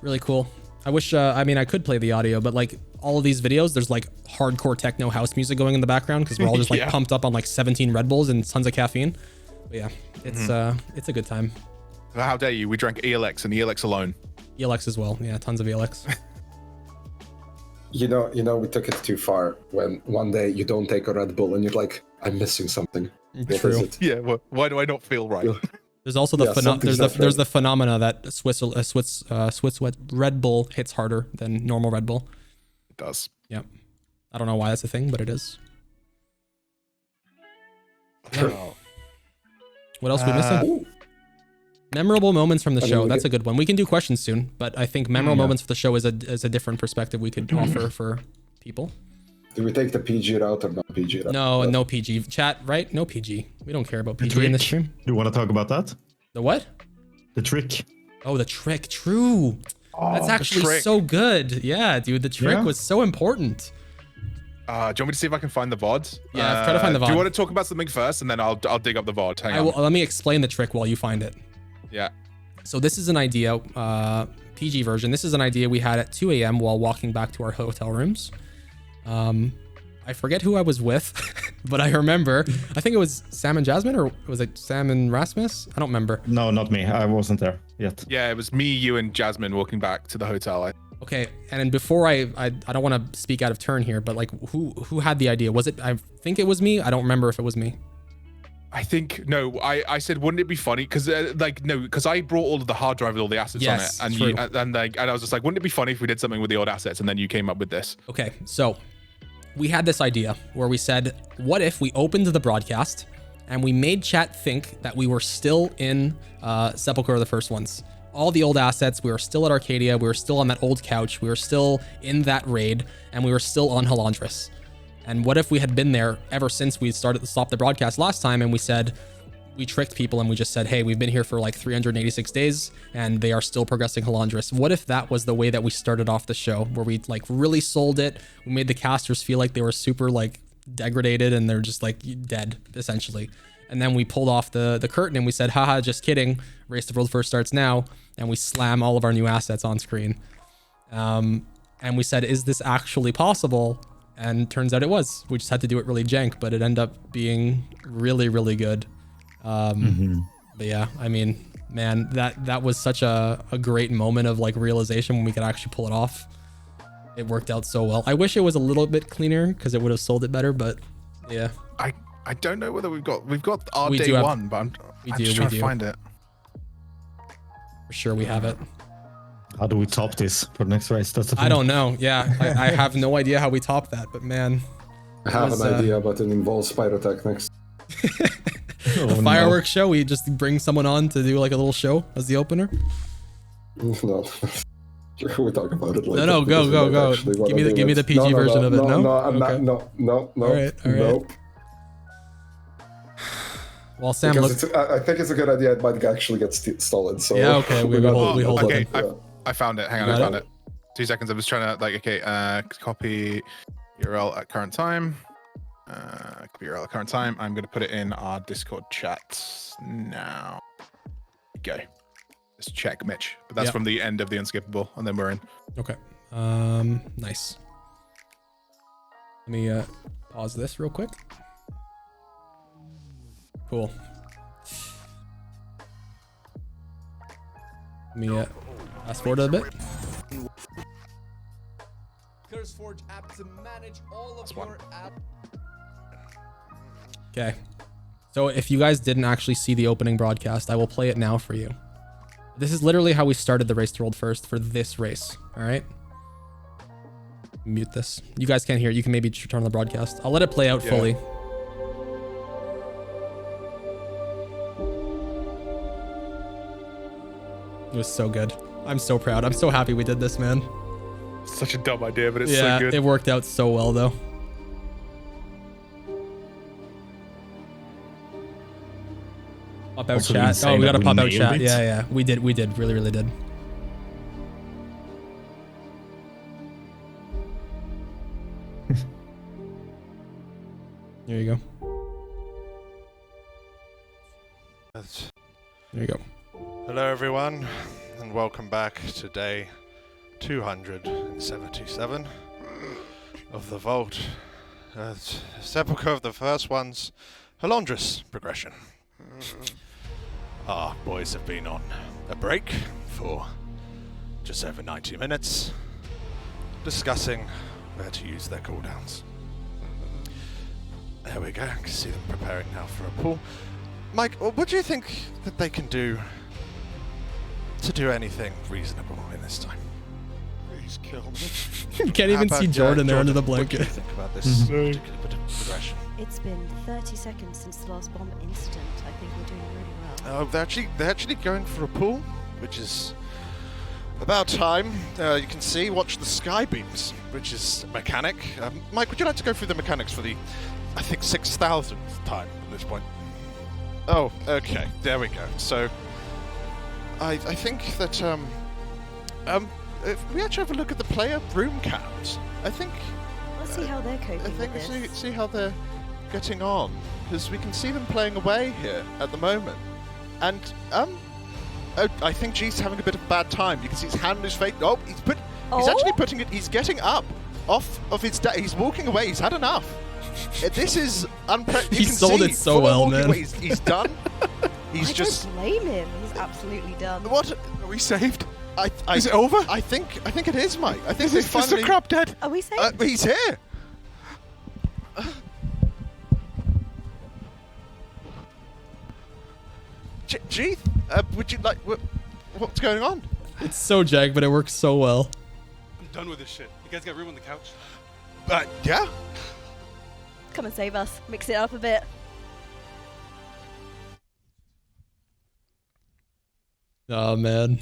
Really cool. I wish, I could play the audio, but like all of these videos, there's like hardcore techno house music going in the background because we're all just like pumped up on like 17 Red Bulls and tons of caffeine. But yeah, it's a good time. How dare you? We drank ELX and ELX alone. ELX as well. Yeah, tons of ELX. You know, we took it too far when one day you don't take a Red Bull and you're like, I'm missing something. What is True. it? Yeah. Why do I not feel right? There's also the there's the phenomena that Swiss Red Bull hits harder than normal Red Bull. It does. Yep. I don't know why that's a thing, but it is. Oh. What else are we missing? Memorable moments from the show. That's a good one. We can do questions soon, but I think memorable moments for the show is a different perspective we could offer for people. Do we take the PG route or not PG route? No PG. Chat, right? No PG. We don't care about PG in this stream. Do you want to talk about that? The what? The trick. Oh, the trick. True. That's actually so good. Yeah, dude. The trick was so important. Do you want me to see if I can find the VOD? Yeah, try to find the VOD. Do you want to talk about something first, and then I'll dig up the VOD? Hang on. Let me explain the trick while you find it. Yeah. So this is an idea, PG version. This is an idea we had at 2 a.m. while walking back to our hotel rooms. I forget who I was with, but I remember, I think it was Sam and Jasmine, or was it Sam and Rasmus? I don't remember. No, not me. I wasn't there yet. Yeah, it was me, you, and Jasmine walking back to the hotel. Okay, and then before I don't want to speak out of turn here, but like who had the idea? Was it? I think it was me. I don't remember if it was me. I think no. I said, wouldn't it be funny? Because because I brought all of the hard drive with all the assets on it, and true. and I was just like, wouldn't it be funny if we did something with the old assets? And then you came up with this. Okay, so we had this idea where we said, what if we opened the broadcast and we made chat think that we were still in Sepulchre of the First Ones. All the old assets, we were still at Arcadia, we were still on that old couch, we were still in that raid, and we were still on Halandris. And what if we had been there ever since we started to stop the broadcast last time, and we said, we tricked people and we just said, hey, we've been here for like 386 days and they are still progressing Halandris. What if that was the way that we started off the show, where we like really sold it? We made the casters feel like they were super like degraded and they're just like dead essentially. And then we pulled off the curtain and we said, haha, just kidding. Race to World First starts now. And we slam all of our new assets on screen. And we said, is this actually possible? And turns out it was. We just had to do it really jank, but it ended up being really, really good. But yeah, I mean, man, that was such a great moment of like realization when we could actually pull it off. It worked out so well. I wish it was a little bit cleaner because it would have sold it better, but yeah. I don't know whether we've got our We day do have- one, but I'm just trying to find it. For sure we have it. How do we top this for the next race? That's the thing. I don't know. Yeah, I have no idea how we top that, but man. I have an idea, but it involves pyrotechnics. A fireworks show? We just bring someone on to do like a little show as the opener? No. We'll talk about it later. No, go. Give me the PG version of it. No, I'm not. No. All right. Nope. Well, Sam, because I think it's a good idea. It might actually get stolen. So yeah, okay. We hold okay, it. I found it. Hang on, I found it. 2 seconds. I was trying to copy URL at current time. Copy URL at current time. I'm going to put it in our Discord chat now. Go. Let's check, Mitch. But that's from the end of the Unskippable, and then we're in. Okay. Nice. Let me pause this real quick. Cool. Let me fast forward a bit. CurseForge app to manage all of your app. Okay. So if you guys didn't actually see the opening broadcast, I will play it now for you. This is literally how we started the Race to World First for this race. All right. Mute this. You guys can't hear it. You can maybe turn on the broadcast. I'll let it play out fully. It was so good. I'm so proud. I'm so happy we did this, man. Such a dumb idea, but it's so good. It worked out so well, though. Pop out Also chat. Oh, we gotta pop out chat. nailed it. Yeah. We did. Really did. There you go. There you go. Hello, everyone, and welcome back to day 277 of the Vault. Sepulchre of the first one's Halondrous progression. Our boys have been on a break for just over 90 minutes, discussing where to use their cooldowns. There we go. I can see them preparing now for a pull. Mike, what do you think that they can do to do anything reasonable in this time? Please kill me. You can't even see Jordan there under the blanket. What do you think about this particular bit of progression? It's been 30 seconds since the last bomb incident. I think we're doing really well. Oh, they're actually going for a pull, which is about time. You can see, watch the sky beams, which is a mechanic. Mike, would you like to go through the mechanics for the, I think, 6,000th time at this point? Oh, okay, there we go. So, I think that, if we actually have a look at the player room count, I think... Let's see how they're coping I think with this. see how they're getting on, because we can see them playing away here at the moment. And, I think G's having a bit of a bad time. You can see his hand on his face. Oh, he's actually putting it, he's getting up off of his he's walking away, he's had enough. This is He sold it so well, man. Away. He's done. He's I don't blame him. He's absolutely done. What? Are we saved? Is it over? I think it is, Mike. I think Is Mr. Crab dead? Are we safe? He's here. G, would you like? What's going on? It's so jank, but it works so well. I'm done with this shit. You guys got room on the couch? Yeah. Come and save us. Mix it up a bit. Oh, man.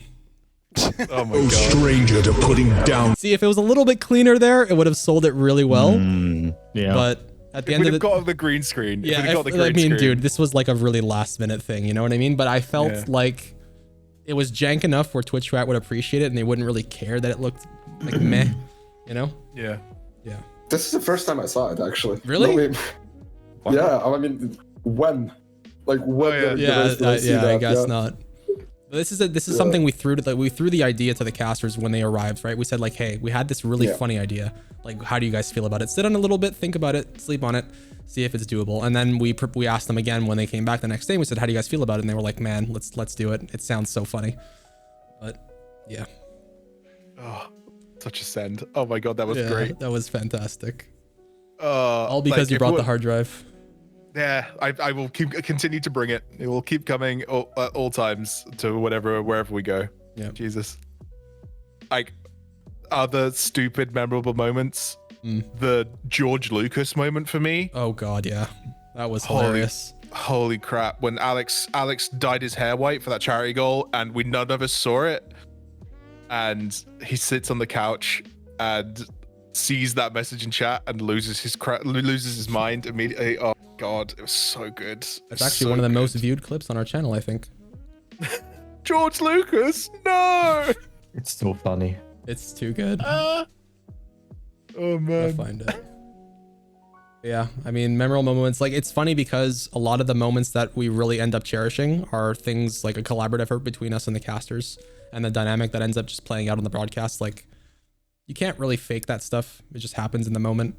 Oh my god. Stranger to putting down. See, if it was a little bit cleaner there, it would have sold it really well. Yeah. But at the If end we'd of have got the green screen. yeah, If we'd have got the green I mean, screen. dude, this was like a really last minute thing. You know what I mean? But I felt like it was jank enough where Twitch chat would appreciate it and they wouldn't really care that it looked like meh. You know? Yeah. Yeah. This is the first time I saw it, actually. Really? No, yeah, I mean, when? Like, when? Oh, Yeah, did I see I that? guess Yeah. not. But this is something we threw the idea to the casters when they arrived, right? We said like, hey, we had this really funny idea. Like, how do you guys feel about it? Sit on it a little bit, think about it, sleep on it, see if it's doable. And then we asked them again when they came back the next day. We said, how do you guys feel about it? And they were like, man, let's do it. It sounds so funny. But yeah. Oh, such a send. Oh my god, that was Yeah, great. that was fantastic. All All because you brought the hard drive. Yeah, I will continue to bring it. It will keep coming at all times to wherever we go. Yeah. Jesus. Like, other stupid memorable moments. The George Lucas moment for me. Oh god, yeah. That was hilarious. Holy crap. When Alex dyed his hair white for that charity goal and none of us saw it. And he sits on the couch and sees that message in chat and loses his mind immediately. Oh god, it was so good. It's actually one of the most viewed clips on our channel, I think. George Lucas, no! It's so funny. It's too good. Oh I'll man. find it. Yeah, I mean, memorable moments. Like, it's funny because a lot of the moments that we really end up cherishing are things like a collaborative effort between us and the casters, and the dynamic that ends up just playing out on the broadcast. Like, you can't really fake that stuff. It just happens in the moment,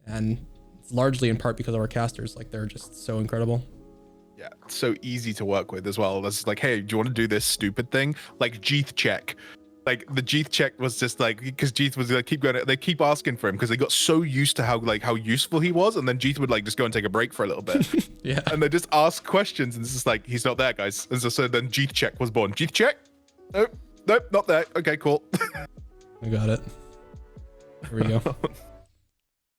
and it's largely in part because of our casters. Like, they're just so incredible. Yeah, so easy to work with as well. It's like, hey, do you want to do this stupid thing? Like Jeeth check. Like the Jeeth check was just like, because Jeeth was like, they keep asking for him because they got so used to how useful he was, and then Jeeth would like just go and take a break for a little bit. Yeah. And they just ask questions, and it's just like, he's not there, guys. And so then Jeeth check was born. Jeeth check? Nope, not there. Okay, cool. We got it. Here we go.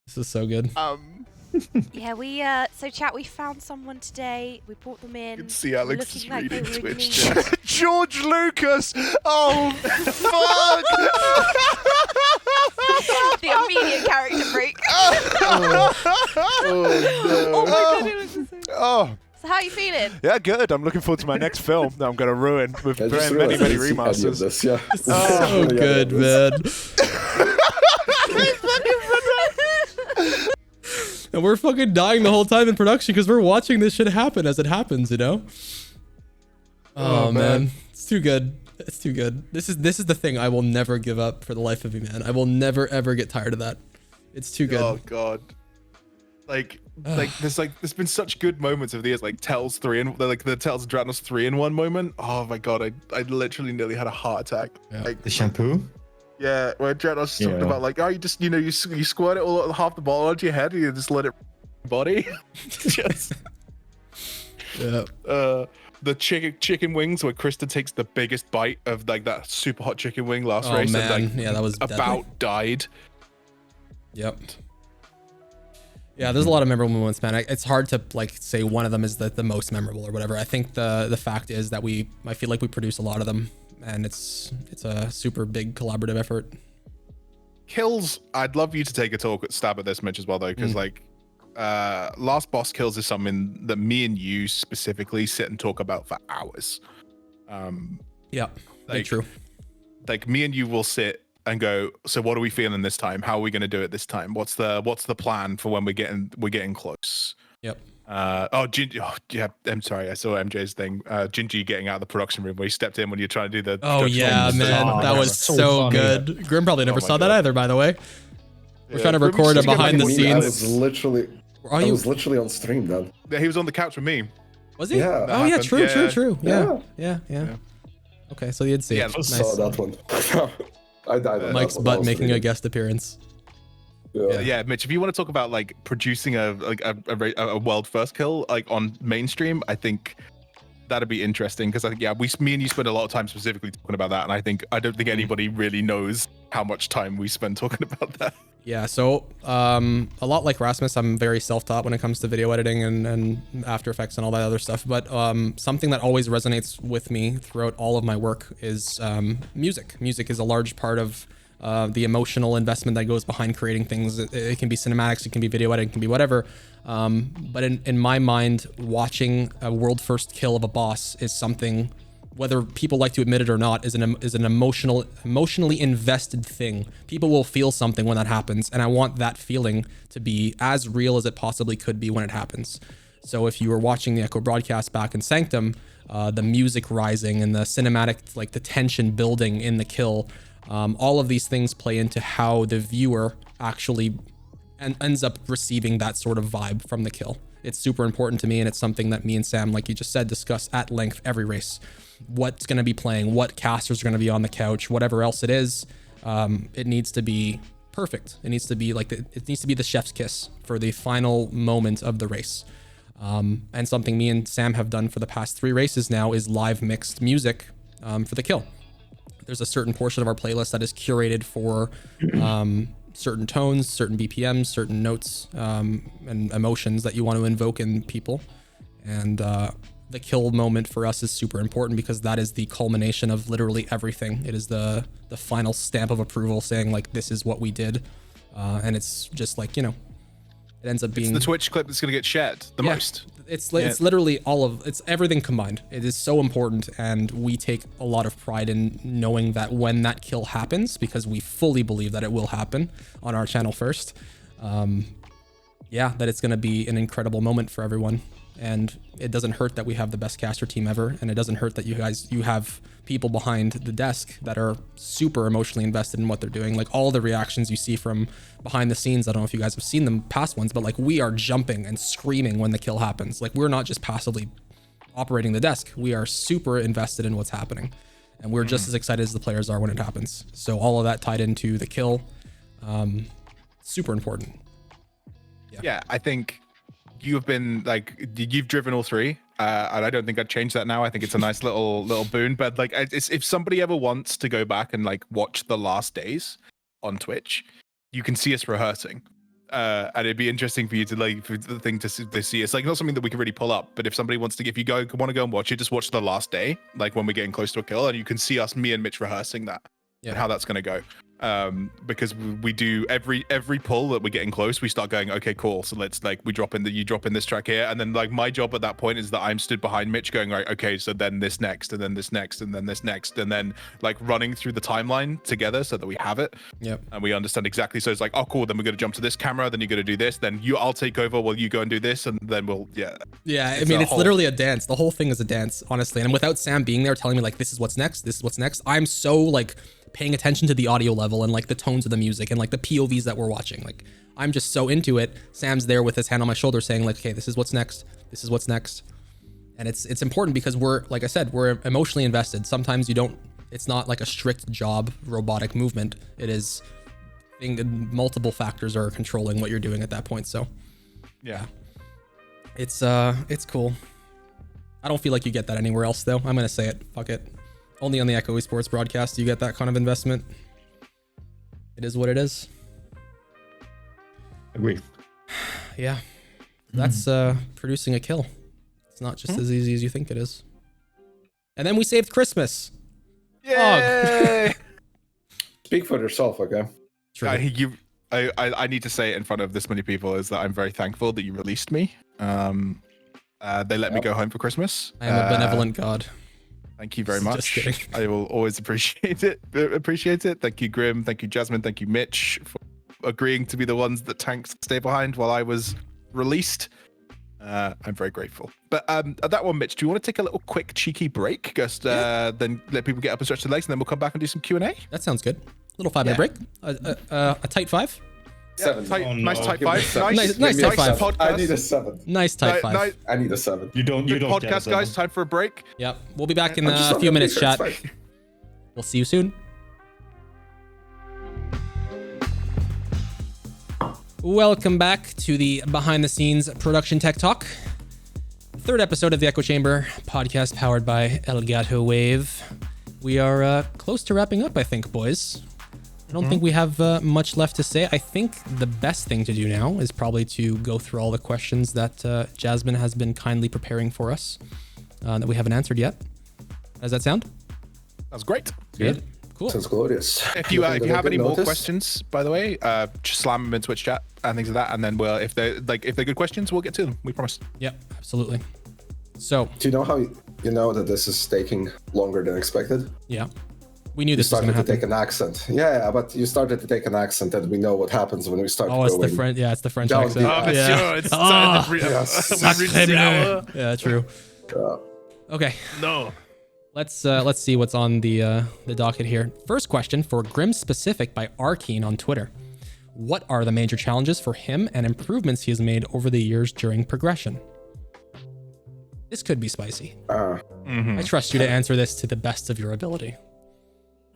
This is so good. Yeah, so chat, we found someone today. We brought them in. You can see Alex looking is like reading they were in Twitch need- chat. George Lucas! Oh, fuck! The immediate character break. Oh Oh my god, it was so... Oh, So how are you feeling? yeah, good. I'm looking forward to my next film that I'm going to ruin with I just many, realized many I didn't see any of remasters. this, yeah. So Yeah, good, yeah, man. And we're fucking dying the whole time in production because we're watching this shit happen as it happens, you know? Oh, man. It's too good. It's too good. This is the thing I will never give up for the life of me, man. I will never ever get tired of that. It's too good. Oh god. There's been such good moments of these, like Tells 3 and like the Tells Dranos 3-in-1 moment. Oh my god, I literally nearly had a heart attack. Yeah. Like The shampoo? yeah, where Dranos talking about like, oh, you just you squirt it all half the bottle onto your head and you just let it body. Just Yeah. The chicken wings where Krista takes the biggest bite of like that super hot chicken wing last Oh, race man. and like Yeah, that was about deadly. died. Yep. Yeah, there's a lot of memorable moments, man. It's hard to like say one of them is the most memorable or whatever. I think the fact is that I feel like we produce a lot of them, and it's a super big collaborative effort. Kills, I'd love you to take a stab at this, Mitch, as well, though, because like last boss kills is something that me and you specifically sit and talk about for hours. Yeah, like, true. Like me and you will sit and go, so what are we feeling this time? How are we going to do it this time? What's the plan for when we're getting close? Yep. Yeah, I'm sorry, I saw MJ's thing. Gingy getting out of the production room where he stepped in when you're trying to do the Oh yeah, man, that was so good. Grim probably never saw that either, by the way. We're trying to record a behind the scenes. I was literally on stream then. Yeah, he was on the couch with me. Was he? Yeah. Oh yeah, true. Yeah. Yeah. Okay, so you did see it. I saw that one. I died on Mike's that one. butt making a guest appearance. Yeah, Mitch, if you want to talk about like producing a world first kill like on mainstream, I think that'd be interesting because I think me and you spend a lot of time specifically talking about that, and I don't think anybody really knows how much time we spend talking about that. Yeah, so a lot like Rasmus, I'm very self-taught when it comes to video editing and After Effects and all that other stuff. But something that always resonates with me throughout all of my work is music. Music is a large part of the emotional investment that goes behind creating things. It can be cinematics, it can be video editing, it can be whatever. But in my mind, watching a world first kill of a boss is something, whether people like to admit it or not, is an emotionally invested thing. People will feel something when that happens, and I want that feeling to be as real as it possibly could be when it happens. So if you were watching the Echo broadcast back in Sanctum, the music rising and the cinematic, like the tension building in the kill, all of these things play into how the viewer actually ends up receiving that sort of vibe from the kill. It's super important to me, and it's something that me and Sam, like you just said, discuss at length every race. What's going to be playing, what casters are going to be on the couch, whatever else it is. It needs to be perfect. It needs to be like it needs to be the chef's kiss for the final moment of the race. And something me and Sam have done for the past 3 races now is live mixed music for the kill. There's a certain portion of our playlist that is curated for certain tones, certain BPMs, certain notes, and emotions that you want to invoke in people. And the kill moment for us is super important because that is the culmination of literally everything. It is the final stamp of approval saying like, this is what we did. And it's just like, it ends up being the Twitch clip that's going to get shared the most. It's literally it's everything combined. It is so important, and we take a lot of pride in knowing that when that kill happens, because we fully believe that it will happen on our channel first, that it's going to be an incredible moment for everyone. And it doesn't hurt that we have the best caster team ever, and it doesn't hurt that you have people behind the desk that are super emotionally invested in what they're doing. Like all the reactions you see from behind the scenes, I don't know if you guys have seen them past ones, but like we are jumping and screaming when the kill happens. Like we're not just passively operating the desk, we are super invested in what's happening, and we're just as excited as the players are when it happens. So all of that tied into the kill, super important. Yeah, I think you've been like, you've driven all 3, and I don't think I'd change that now. I think it's a nice little boon. But like, if somebody ever wants to go back and like watch the last days on Twitch, you can see us rehearsing, and it'd be interesting for you to like for the thing to see. It's like not something that we can really pull up, but if somebody wants to, if you want to go and watch it, just watch the last day, like when we're getting close to a kill, and you can see us, me and Mitch rehearsing that and how that's going to go. because we do every pull that we're getting close, we start going, okay, cool. So let's like you drop in this track here, and then like my job at that point is that I'm stood behind Mitch, going right, okay, so then this next, and then this next, and then this next, and then like running through the timeline together so that we have it. Yep. And we understand exactly. So it's like, oh, cool. Then we're gonna jump to this camera. Then you're gonna do this. Then I'll take over while you go and do this, and then we'll Yeah. I mean, it's literally a dance. The whole thing is a dance, honestly. And without Sam being there telling me like, this is what's next, I'm so like paying attention to the audio level and like the tones of the music and like the POVs that we're watching. Like I'm just so into it. Sam's there with his hand on my shoulder saying like, okay, this is what's next. And it's important because we're, like I said, we're emotionally invested. Sometimes it's not like a strict job, robotic movement. It is multiple factors are controlling what you're doing at that point. So yeah, it's cool. I don't feel like you get that anywhere else though. I'm going to say it. Fuck it. Only on the Echo Esports broadcast do you get that kind of investment. It is what it is. Agree. Yeah. That's producing a kill. It's not just as easy as you think it is. And then we saved Christmas. Yay! Speak for yourself, okay? True. I need to say it in front of this many people is that I'm very thankful that you released me. They let me go home for Christmas. I am a benevolent god. Thank you very Just much. kidding. I will always appreciate it. Thank you, Grim. Thank you, Jasmine. Thank you, Mitch, for agreeing to be the ones that tanks stay behind while I was released. I'm very grateful. But at that one, Mitch, do you want to take a little quick cheeky break? Just then let people get up and stretch their legs, and then we'll come back and do some Q&A. That sounds good. Little 5-minute break. A tight 5. 7. Nice tight 5. Nice tight 5. Podcast. I need a 7. Nice tight 5. I need a 7. You don't podcast, guys. Time for a break. Yep. We'll be back in I'm just a not few gonna minutes, be chat. fair, it's fine. We'll see you soon. Welcome back to the behind the scenes production tech talk. Third episode of the Echo Chamber podcast powered by Elgato Wave. We are close to wrapping up, I think, boys. I don't think we have much left to say. I think the best thing to do now is probably to go through all the questions that Jasmine has been kindly preparing for us that we haven't answered yet. How does that sound? That's great. Good. Cool. Sounds glorious. If you have any more questions, by the way, just slam them in Twitch chat and things like that, and then if they're good questions, we'll get to them. We promise. Yep, absolutely. So, Do you know how you know that this is taking longer than expected? yeah, we knew You this was going started to to happen. take an accent. Yeah, but you started to take an accent, and we know what happens when we start Oh, it's going the French. Yeah, it's the French down accent. the- Yeah. It's Yes. Yeah, true. Uh, Okay, No. let's see what's on the docket here. First question for Grim Specific by Arkeen on Twitter. What are the major challenges for him and improvements he has made over the years during progression? This could be spicy. I trust you to answer this to the best of your ability.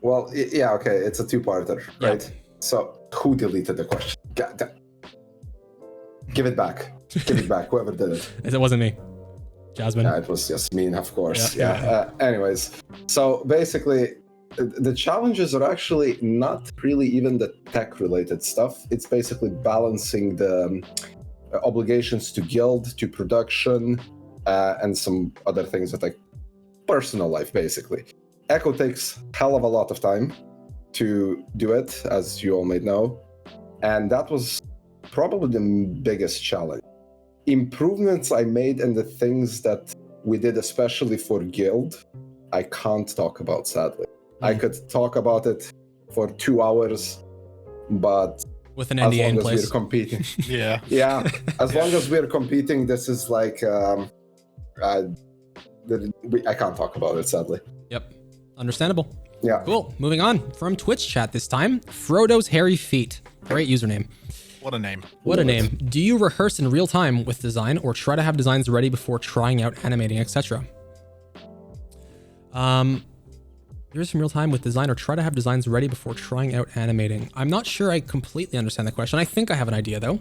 well, yeah, okay, it's a two-parter, Yeah. right? So, who deleted the question? God damn. Give it back. Give it back, whoever did it. It wasn't me. Jasmine. Yeah, it was Yasmin, of course. Yeah. Yeah. Anyways, so basically, the challenges are actually not really even the tech-related stuff. It's basically balancing the obligations to guild, to production, and some other things that like personal life, basically. Echo takes hell of a lot of time to do it, as you all may know, and that was probably the biggest challenge. Improvements I made and the things that we did, especially for guild, I can't talk about, sadly. I could talk about it for 2 hours, but With an as NDA long in as place. we're competing, Yeah. yeah, as long as we're competing, this is like I can't talk about it, sadly. Yep. Understandable. Yeah. Cool. Moving on from Twitch chat this time. Frodo's Hairy Feet. Great username. What a name. What a name. Do you rehearse in real time with design or try to have designs ready before trying out animating, etc.? Rehearse in real time with design or try to have designs ready before trying out animating. I'm not sure I completely understand the question. I think I have an idea though.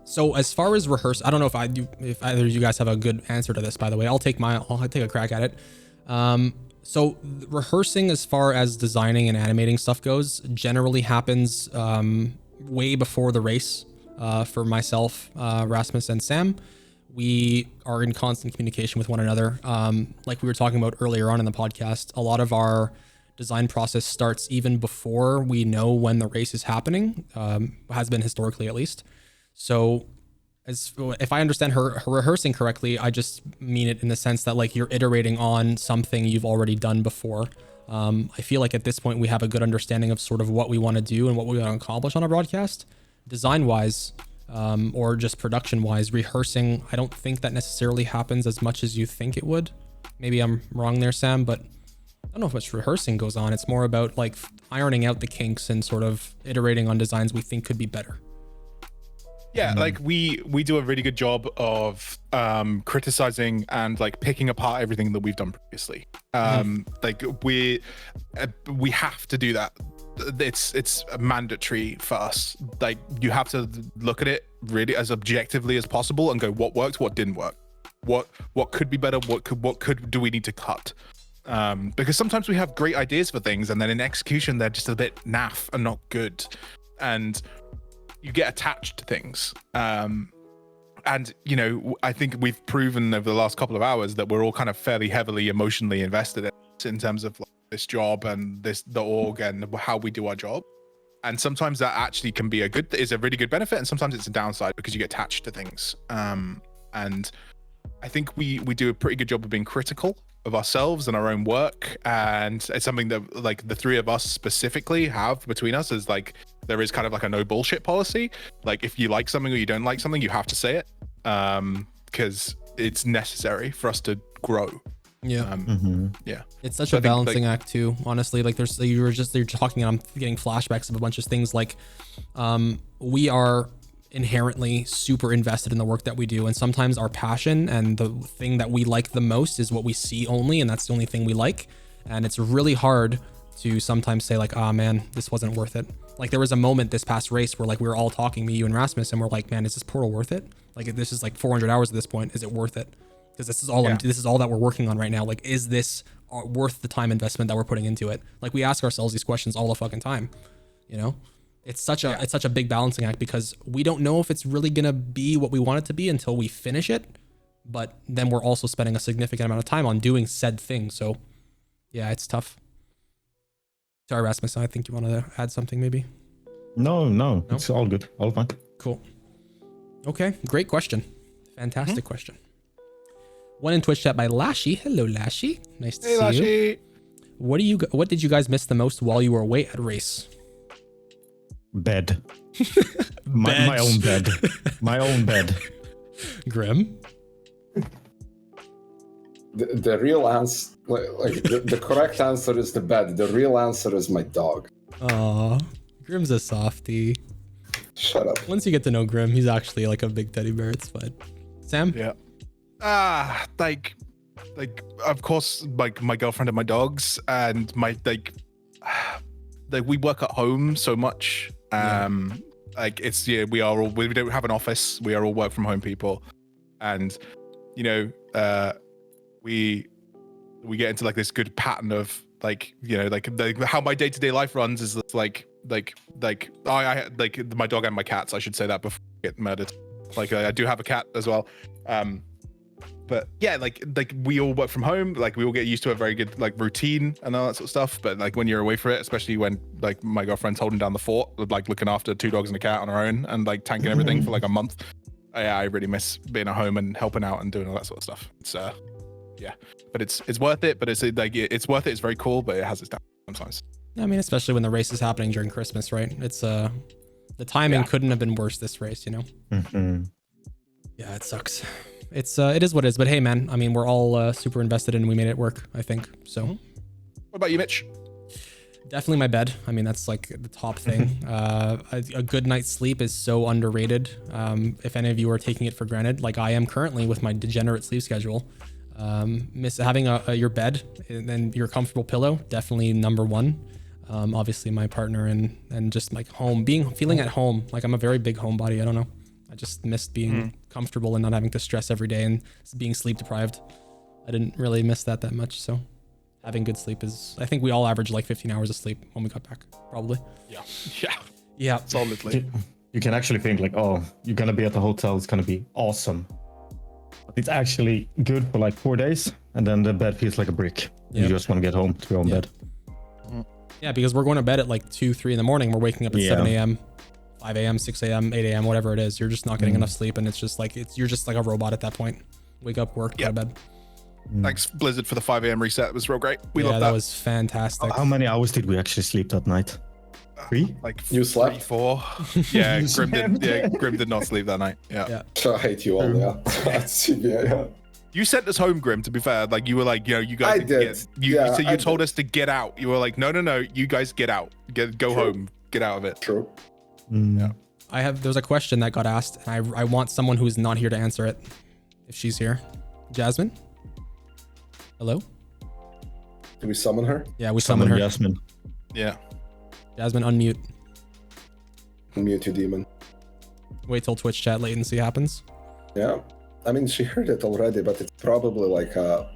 So as far as rehearse, I don't know if either of you guys have a good answer to this, by the way. I'll take a crack at it. So rehearsing as far as designing and animating stuff goes generally happens way before the race for myself, Rasmus, and Sam. We are in constant communication with one another. Like we were talking about earlier on in the podcast, a lot of our design process starts even before we know when the race is happening, has been historically at least. So if I understand her rehearsing correctly, I just mean it in the sense that like you're iterating on something you've already done before. I feel like at this point we have a good understanding of sort of what we want to do and what we want to accomplish on a broadcast. Design wise, or just production wise, rehearsing, I don't think that necessarily happens as much as you think it would. Maybe I'm wrong there, Sam, but I don't know if much rehearsing goes on. It's more about like ironing out the kinks and sort of iterating on designs we think could be better. Yeah, like we do a really good job of criticizing and like picking apart everything that we've done previously. Like we have to do that. It's mandatory for us. Like you have to look at it really as objectively as possible and go, what worked, what didn't work, what could be better, what do we need to cut? Because sometimes we have great ideas for things and then in execution they're just a bit naff and not good, and you get attached to things. And you know, I think we've proven over the last couple of hours that we're all kind of fairly heavily emotionally invested in terms of like, this job and the org and how we do our job. And sometimes that actually can be is a really good benefit, and sometimes it's a downside because you get attached to things. And I think we do a pretty good job of being critical of ourselves and our own work, and it's something that like the three of us specifically have between us is like there is kind of like a no bullshit policy. Like if you like something or you don't like something, you have to say it, because it's necessary for us to grow. Yeah. Yeah. It's such a balancing act too, honestly. Like you're talking and I'm getting flashbacks of a bunch of things. Like we are inherently super invested in the work that we do, and sometimes our passion and the thing that we like the most is what we see only, and that's the only thing we like. And it's really hard to sometimes say like, ah, man, this wasn't worth it. Like there was a moment this past race where like we were all talking, me, you and Rasmus, and we're like, man, is this portal worth it? Like this is like 400 hours at this point, is it worth it? Because this is all this is all that we're working on right now. Like, is this worth the time investment that we're putting into it? Like we ask ourselves these questions all the fucking time, you know? It's such a big balancing act because we don't know if it's really gonna be what we want it to be until we finish it. But then we're also spending a significant amount of time on doing said thing. So yeah, it's tough. Sorry, Rasmus, I think you want to add something maybe? No, it's all good. All fine. Cool. Okay, great question. Fantastic question. One in Twitch chat by Lashy. Hello, Lashy. Nice to see you. What did you guys miss the most while you were away at race? Bed. my own bed. My own bed. Grim? The real answer, like the correct answer is the bed. The real answer is my dog. Aw, Grim's a softie. Shut up. Once you get to know Grim, he's actually like a big teddy bear. It's fine. Sam? Yeah. Like of course, like my girlfriend and my dogs and my like we work at home so much. Like it's we don't have an office. We are all work from home people, and you know, we get into like this good pattern of like, you know, like how my day-to-day life runs is like I like my dog and my cats, I should say that before I get murdered. Like I do have a cat as well. But yeah, like we all work from home, like we all get used to a very good like routine and all that sort of stuff. But like when you're away for it, especially when like my girlfriend's holding down the fort, like looking after 2 dogs and a cat on her own and like tanking everything for like a month. I really miss being at home and helping out and doing all that sort of stuff. It's yeah, but it's worth it. But it's like it's worth it. It's very cool, but it has its downside sometimes. I mean, especially when the race is happening during Christmas, right? It's the timing couldn't have been worse this race, you know. Yeah, it sucks. It is what it is, but hey, man, I mean, we're all super invested in, and we made it work, I think. So, what about you, Mitch? Definitely my bed. I mean, that's like the top thing. A good night's sleep is so underrated. If any of you are taking it for granted, like I am currently with my degenerate sleep schedule, miss having your bed and your comfortable pillow, definitely number one. Obviously my partner and just like feeling at home. Like I'm a very big homebody. I don't know. I just missed being comfortable and not having to stress every day and being sleep deprived. I didn't really miss that much. So having good sleep I think we all average like 15 hours of sleep when we got back, probably. Yeah. Solidly. You can actually think like, oh, you're going to be at the hotel. It's going to be awesome. But it's actually good for like 4 days. And then the bed feels like a brick. You just want to get home to your own bed. Yeah, because we're going to bed at like 2, 3 in the morning. We're waking up at 7 a.m., 5 a.m., 6 a.m., 8 a.m., whatever it is. You're just not getting enough sleep, and it's just like you're just like a robot at that point. Wake up, work, go to bed. Thanks Blizzard for the 5 a.m. reset. It was real great. We love that. That was fantastic. How many hours did we actually sleep that night? 3? Like You slept? 3, 4. Yeah, Grim did not sleep that night. Yeah. I hate you all, yeah. That's CBA, yeah. You sent us home, Grim, to be fair. Like, you were like, you know, you guys I did. So Yeah, you I told did. us to get out. You were like, no, you guys get out. Go home. Get out of it. True. Yeah. There's a question that got asked, and I want someone who's not here to answer it. If she's here. Jasmine? Hello? Do we summon her? Yeah, we summon her. Jasmine. Yeah. Jasmine, unmute. Mute you, demon. Wait till Twitch chat latency happens. Yeah. I mean, she heard it already, but it's probably like a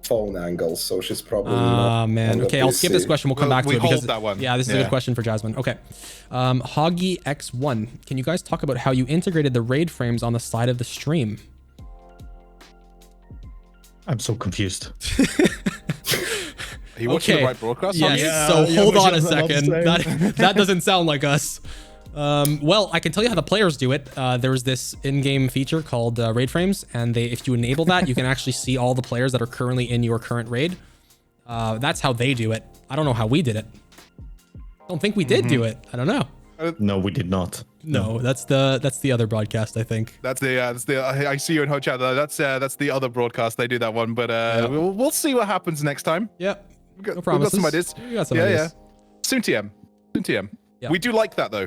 phone angle, so she's probably not Man. on the Okay, I'll skip this PC. question. We'll come back to it hold because that one. Yeah, this is a good question for Jasmine. Okay. Hoggy X1, can you guys talk about how you integrated the raid frames on the side of the stream? I'm so confused. Are you watching the right broadcast? Yes. Yeah, So yeah, hold on a that's what I'm second. saying. That doesn't sound like us. Well, I can tell you how the players do it. There's this in-game feature called raid frames, and if you enable that, you can actually see all the players that are currently in your current raid. That's how they do it. I don't know how we did it. I don't think we did do it. I don't know. No, we did not. No, that's the other broadcast, I think. That's the I see you in hot chat. That's the other broadcast. They do that one, but we'll see what happens next time. Yeah. We've got promises. some ideas. We got some ideas. Soon TM. Yeah. We do like that though.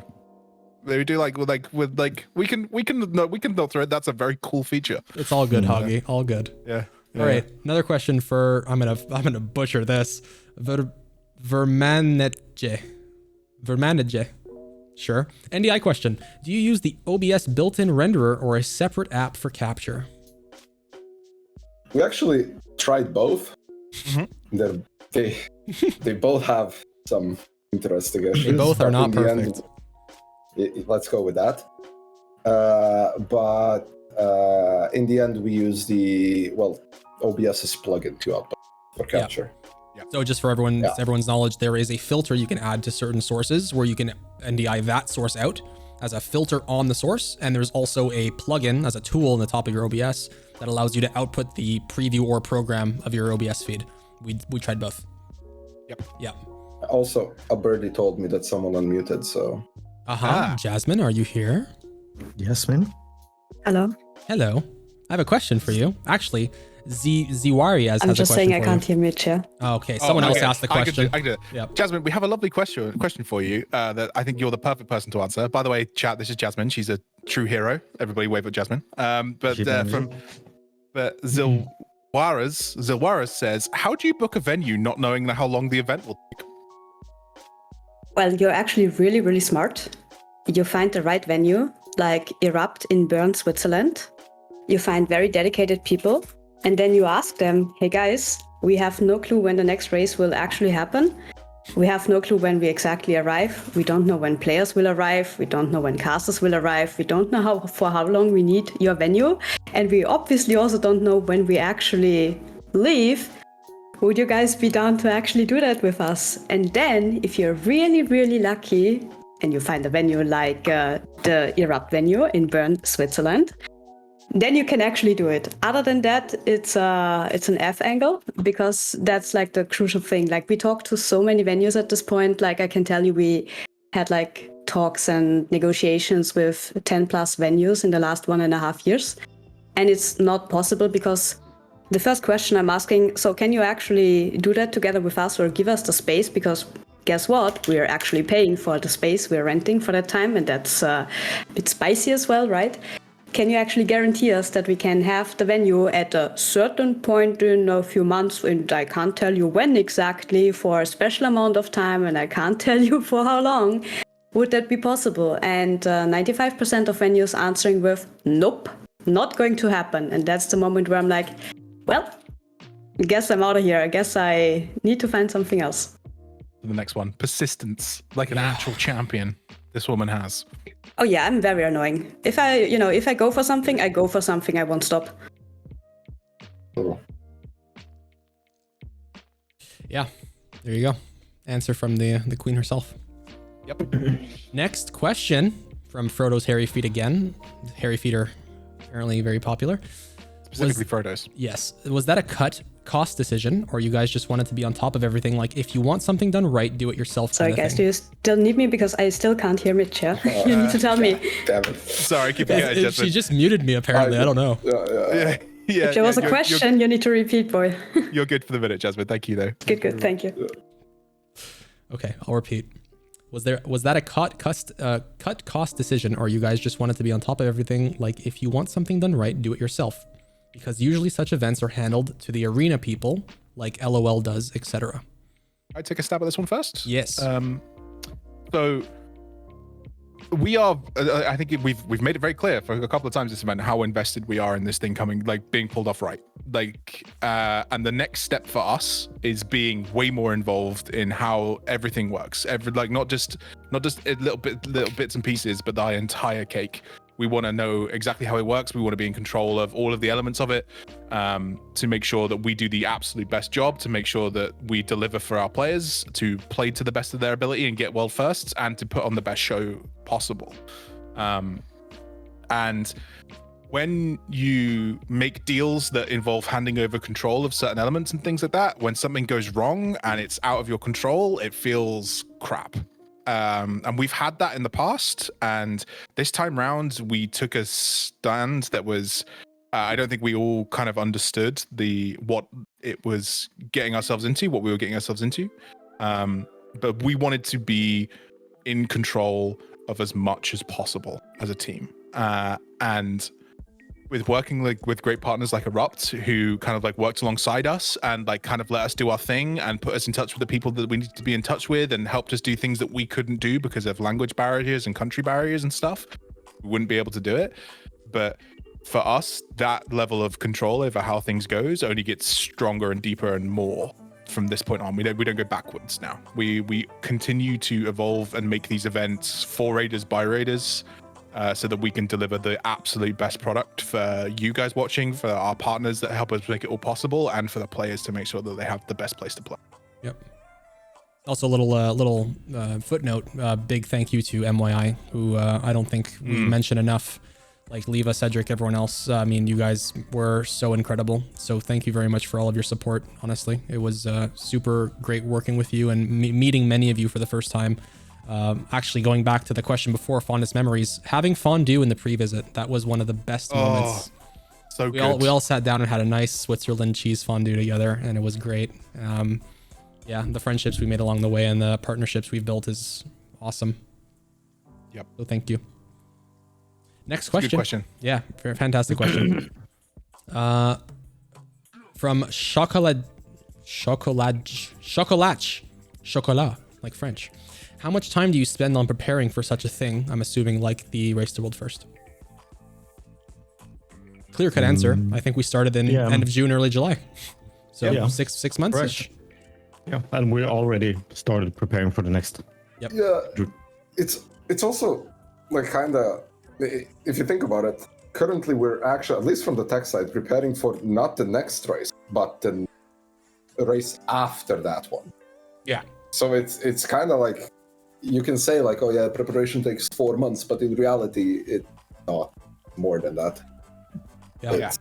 We do like we can not throw it. That's a very cool feature. It's all good, Hoggy. All good. Yeah. All right. Another question for I'm gonna butcher this. Vermanetje. Sure. NDI question. Do you use the OBS built-in renderer or a separate app for capture? We actually tried both. They both have some interesting issues. They both are but not in the perfect. Let's go with that. But in the end, we use OBS's plugin to output for capture. So just for everyone's knowledge, there is a filter you can add to certain sources where you can NDI that source out as a filter on the source. And there's also a plugin as a tool in the top of your OBS that allows you to output the preview or program of your OBS feed. We tried both. Yep. Yeah. Also, a birdie told me that someone unmuted, so... Jasmine, are you here? Jasmine? Hello. Hello. I have a question for you. Actually, Ziwarias has a question for you. I'm just saying I can't hear Mitch, yeah. Oh, okay, someone else asked the question. I can do it. Yep. Jasmine, we have a lovely question for you that I think you're the perfect person to answer. By the way, chat, this is Jasmine. She's a true hero. Everybody wave at Jasmine. But Zilwaras says, how do you book a venue not knowing how long the event will take? Well, you're actually really, really smart. You find the right venue, like Erupt in Bern, Switzerland. You find very dedicated people, and then you ask them, hey guys, we have no clue when the next race will actually happen. We have no clue when we exactly arrive. We don't know when players will arrive. We don't know when casters will arrive. We don't know for how long we need your venue. And we obviously also don't know when we actually leave. Would you guys be down to actually do that with us? And then, if you're really, really lucky and you find a venue like the Erupt venue in Bern, Switzerland, then you can actually do it. Other than that, it's an F angle, because that's like the crucial thing. Like, we talked to so many venues at this point. Like, I can tell you, we had like talks and negotiations with 10 plus venues in the last 1.5 years. And it's not possible because the first question I'm asking, so can you actually do that together with us or give us the space? Because guess what? We're actually paying for the space we're renting for that time. And that's a bit spicy as well, right? Can you actually guarantee us that we can have the venue at a certain point in a few months? And I can't tell you when exactly, for a special amount of time, and I can't tell you for how long. Would that be possible? And 95% of venues answering with, nope, not going to happen. And that's the moment where I'm like, well, I guess I'm out of here. I guess I need to find something else. The next one, persistence, like an actual champion. This woman has. Oh yeah, I'm very annoying. If I go for something, I go for something. I won't stop. Yeah, there you go. answer from the queen herself. Yep. Next question from Frodo's Hairy Feet again. Hairy Feet are apparently very popular. Specifically Frodo's. Yes. Was that a cost decision, or you guys just wanted to be on top of everything? Like, if you want something done right, do it yourself. Sorry, guys, do you still need me? Because I still can't hear Mitch. You need to tell me. Damn it. Sorry, keep it going. She just muted me, apparently. I don't know. Yeah, if there was a question, you need to repeat, boy. You're good for the minute, Jasmine. Thank you, though. Good. Thank you. Okay, I'll repeat. Was that a cut cost decision, or you guys just wanted to be on top of everything? Like, if you want something done right, do it yourself. Because usually such events are handled to the arena people, like LOL does, etc. I take a stab at this one first. Yes. So we are. I think we've made it very clear for a couple of times this event how invested we are in this thing coming, like being pulled off right. Like, and the next step for us is being way more involved in how everything works. Not just little bits and pieces, but the entire cake. We want to know exactly how it works. We want to be in control of all of the elements of it, to make sure that we do the absolute best job, to make sure that we deliver for our players, to play to the best of their ability and get well firsts, and to put on the best show possible. And when you make deals that involve handing over control of certain elements and things like that, when something goes wrong and it's out of your control, it feels crap. And we've had that in the past, and this time round we took a stand that was I don't think we all kind of understood what it was getting ourselves into, what we were getting ourselves into, but we wanted to be in control of as much as possible as a team, and with working with great partners like Erupt, who kind of like worked alongside us and like kind of let us do our thing and put us in touch with the people that we need to be in touch with, and helped us do things that we couldn't do because of language barriers and country barriers and stuff. We wouldn't be able to do it. But for us, that level of control over how things goes only gets stronger and deeper and more from this point on. We don't go backwards now. We continue to evolve and make these events for raiders by raiders, so that we can deliver the absolute best product for you guys watching, for our partners that help us make it all possible, and for the players to make sure that they have the best place to play. Yep. Also, a little footnote, big thank you to MYI, who I don't think we mentioned enough. Like Leva, Cedric, everyone else. I mean, you guys were so incredible. So thank you very much for all of your support. Honestly, it was super great working with you and meeting many of you for the first time. Actually, going back to the question before, fondest memories, having fondue in the pre-visit, that was one of the best moments. So we all sat down and had a nice Switzerland cheese fondue together, and it was great. Yeah, the friendships we made along the way and the partnerships we've built is awesome. Yep. So thank you. Next question. Good question. Yeah, fantastic question. From Chocolat, like French. How much time do you spend on preparing for such a thing? I'm assuming like the Race to World First. Clear cut answer. I think we started in end of June, early July. So 6 months ish. Yeah, and we already started preparing for the next. Yep. Yeah, it's also like kind of, if you think about it, currently we're actually, at least from the tech side, preparing for not the next race, but the race after that one. Yeah. So it's kind of like, you can say like, oh yeah, preparation takes 4 months, but in reality, it's not more than that. Yeah.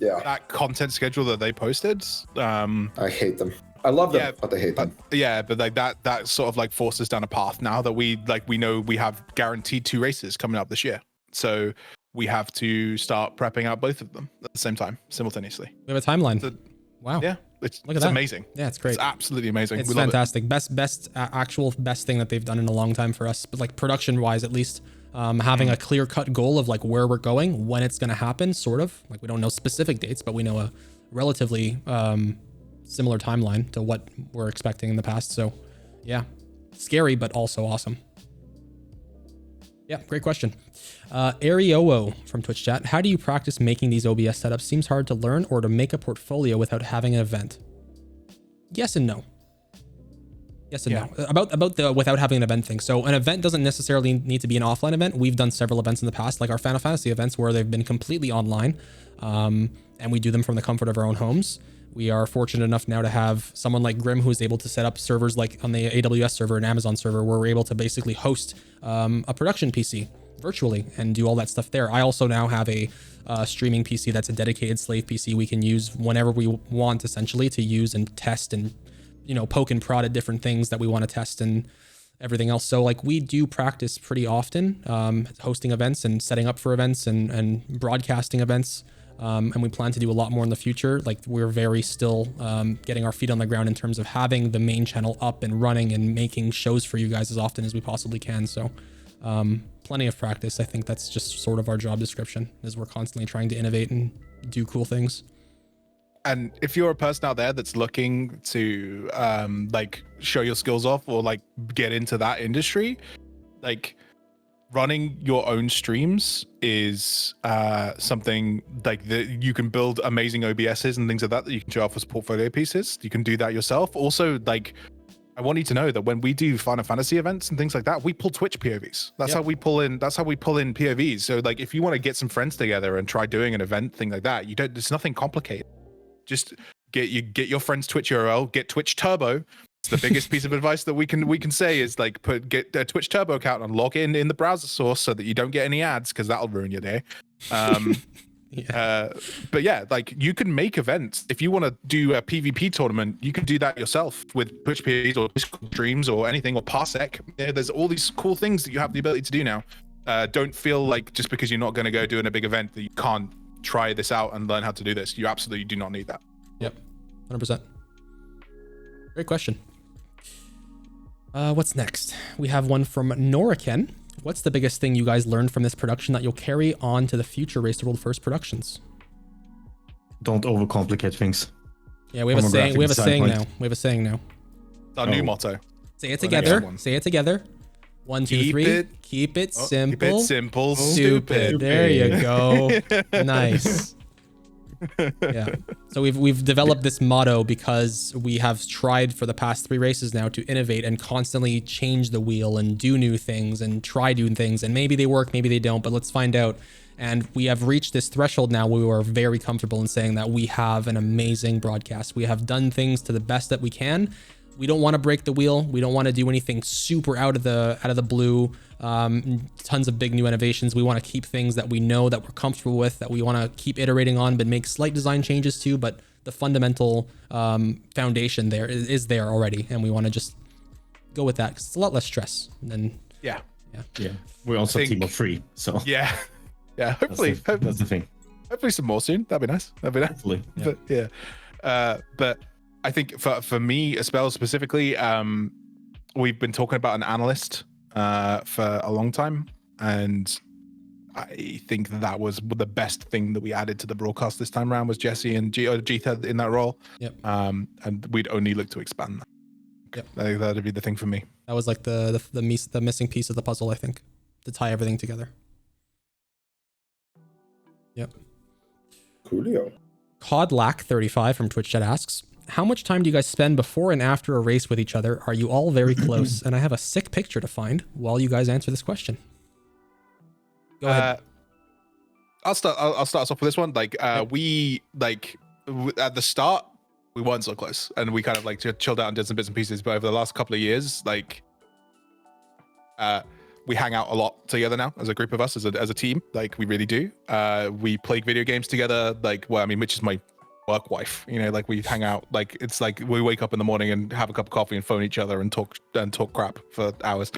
That content schedule that they posted, I hate them. I love them, but I hate them. Yeah, but like that sort of like forces down a path now that we know we have guaranteed 2 races coming up this year. So we have to start prepping out both of them at the same time, simultaneously. We have a timeline. Wow. Yeah. It's Look at that. Amazing. Yeah, it's great. It's absolutely amazing. It's we love fantastic. Actual best thing that they've done in a long time for us, but like production wise, at least, having a clear cut goal of like where we're going, when it's going to happen, sort of like we don't know specific dates, but we know a relatively similar timeline to what we're expecting in the past. So yeah, scary, but also awesome. Yeah, great question. Arioo from Twitch chat. How do you practice making these OBS setups? Seems hard to learn or to make a portfolio without having an event. Yes and no. Yes and no. About the without having an event thing. So an event doesn't necessarily need to be an offline event. We've done several events in the past, like our Final Fantasy events where they've been completely online, and we do them from the comfort of our own homes. We are fortunate enough now to have someone like Grim who is able to set up servers like on the AWS server and Amazon server, where we're able to basically host a production PC virtually and do all that stuff there. I also now have a streaming PC that's a dedicated slave PC we can use whenever we want, essentially, to use and test and, you know, poke and prod at different things that we want to test and everything else. So like we do practice pretty often, hosting events and setting up for events and broadcasting events. And we plan to do a lot more in the future. Like we're very still getting our feet on the ground in terms of having the main channel up and running and making shows for you guys as often as we possibly can. So plenty of practice. I think that's just sort of our job description, is we're constantly trying to innovate and do cool things. And if you're a person out there that's looking to like show your skills off or like get into that industry, like running your own streams is something like you can build amazing OBSs and things like that you can show off as portfolio pieces. You can do that yourself. Also, like, I want you to know that when we do Final Fantasy events and things like that, we pull Twitch POVs. That's how we pull in. That's how we pull in POVs. So like, if you want to get some friends together and try doing an event thing like that, you don't. There's nothing complicated. Just get your friend's Twitch URL, get Twitch Turbo. It's the biggest piece of advice that we can say is like get a Twitch Turbo account and log in the browser source so that you don't get any ads, because that'll ruin your day. But yeah, like you can make events. If you want to do a PvP tournament, you can do that yourself with Twitch PVs or Discord streams or anything, or Parsec. Yeah, there's all these cool things that you have the ability to do now. Don't feel like just because you're not going to go doing a big event that you can't try this out and learn how to do this. You absolutely do not need that. Yep, 100%. Great question. What's next? We have one from Noriken. What's the biggest thing you guys learned from this production that you'll carry on to the future Race the World First productions? Don't overcomplicate things. Yeah, we have a saying. We have a saying now. We have a saying now. It's our new motto. Say it together. Say it together. 1, 2, 3. Keep it simple. Keep it simple. Stupid. There you go. Nice. Yeah. So we've developed this motto because we have tried for the past 3 races now to innovate and constantly change the wheel and do new things and try doing things, and maybe they work, maybe they don't, but let's find out. And we have reached this threshold now where we are very comfortable in saying that we have an amazing broadcast. We have done things to the best that we can. We don't want to break the wheel. We don't want to do anything super out of the blue. Tons of big new innovations. We want to keep things that we know, that we're comfortable with, that we want to keep iterating on, but make slight design changes to. But the fundamental foundation there is there already, and we want to just go with that because it's a lot less stress. And yeah. We're also a team of 3, so yeah. Hopefully, that's the thing. Hopefully, some more soon. That'd be nice. Hopefully, yeah. But I think for me, Espel specifically, we've been talking about an analyst for a long time, and I think that was the best thing that we added to the broadcast this time around was Jesse and Geetha in that role. Yep. And we'd only look to expand that. Yep. I think that'd be the thing for me. That was like the missing piece of the puzzle, I think, to tie everything together. Yep. Coolio. Codlack35 from Twitch chat asks, how much time do you guys spend before and after a race with each other? Are you all very close? And I have a sick picture to find while you guys answer this question. Go ahead. I'll start us off with this one. We at the start we weren't so close, and we kind of like chilled out and did some bits and pieces. But over the last couple of years, we hang out a lot together now as a group of us, as a team. Like we really do. We play video games together. Mitch is my work wife, we hang out. Like it's like we wake up in the morning and have a cup of coffee and phone each other and talk crap for hours.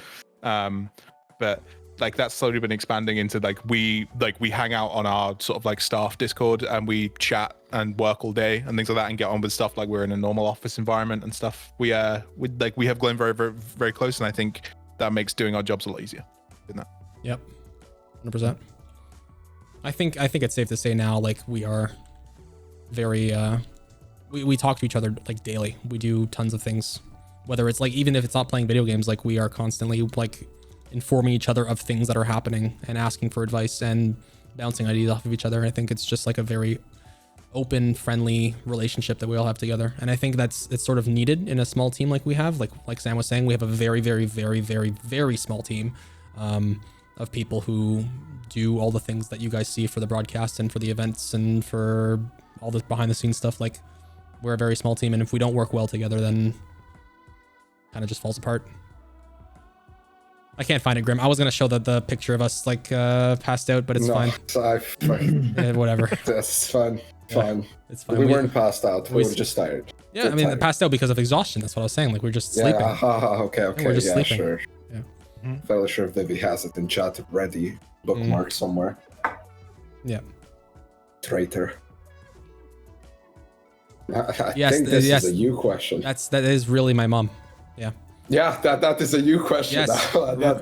But like that's slowly been expanding into we hang out on our sort of staff Discord, and we chat and work all day and things like that, and get on with stuff like we're in a normal office environment and stuff. We have grown very, very, very close, and I think that makes doing our jobs a lot easier. Isn't that? Yep, 100%. I think it's safe to say now, we are very we talk to each other daily. We do tons of things, whether it's even if it's not playing video games, we are constantly informing each other of things that are happening and asking for advice and bouncing ideas off of each other. I think it's just a very open, friendly relationship that we all have together, and I think it's sort of needed in a small team like we have. Like Sam was saying, we have a very, very, very, very, very small team of people who do all the things that you guys see for the broadcast and for the events and for all the behind the scenes stuff. we're a very small team, and if we don't work well together, then kind of just falls apart. I can't find it, Grim. I was gonna show the picture of us like passed out, but it's fine. Yeah, whatever. That's fine. Fine. It's fine. We weren't passed out. We were just tired. Yeah, I mean, passed out because of exhaustion. That's what I was saying. Like we're just sleeping. Okay. We're just sleeping. Sure. Yeah. Fairly sure if Vivi has it in chat ready, bookmark somewhere. Yeah. Traitor. I think this is a you question. That is really my mom. Yeah. Yeah, that is a you question. Yes.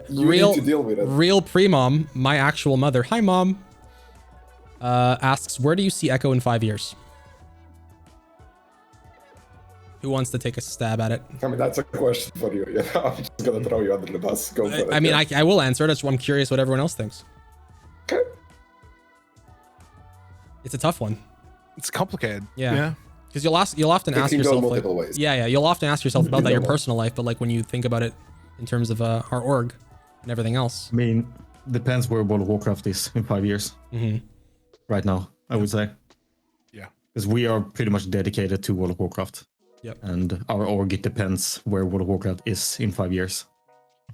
You need to deal with it. Real pre-mom, my actual mother. Hi, Mom. Asks, where do you see Echo in 5 years? Who wants to take a stab at it? I mean, that's a question for you. You know? I'm just gonna throw you under the bus. Go for it. I mean, I will answer it. I'm curious what everyone else thinks. Okay. It's a tough one. It's complicated. Yeah. Because you'll often ask yourself like, ways. Yeah, you'll often ask yourself about that your personal life, but like when you think about it in terms of our org and everything else. I mean, depends where World of Warcraft is in 5 years. Right now, I would say. Yeah. Because we are pretty much dedicated to World of Warcraft. Yep. And our org, it depends where World of Warcraft is in 5 years.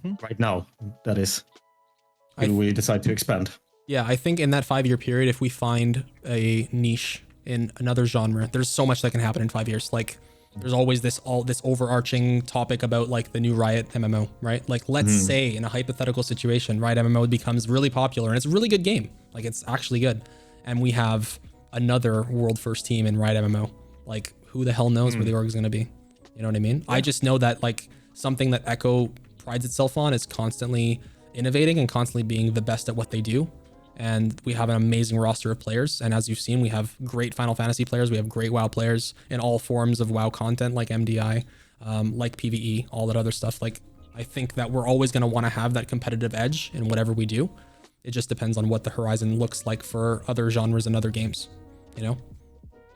Right now, that is. Will we decide to expand? Yeah, I think in that 5-year period, if we find a niche in another genre, there's so much that can happen in 5 years. Like there's always this overarching topic about like the new Riot MMO, right? Like let's say in a hypothetical situation, Riot MMO becomes really popular and it's a really good game. Like it's actually good. And we have another world first team in Riot MMO. Like who the hell knows where the org is going to be? You know what I mean? Yeah. I just know that like something that Echo prides itself on is constantly innovating and constantly being the best at what they do. And we have an amazing roster of players. And as you've seen, we have great Final Fantasy players. We have great WoW players in all forms of WoW content, like MDI, like PvE, all that other stuff. Like, I think that we're always going to want to have that competitive edge in whatever we do. It just depends on what the horizon looks like for other genres and other games. You know,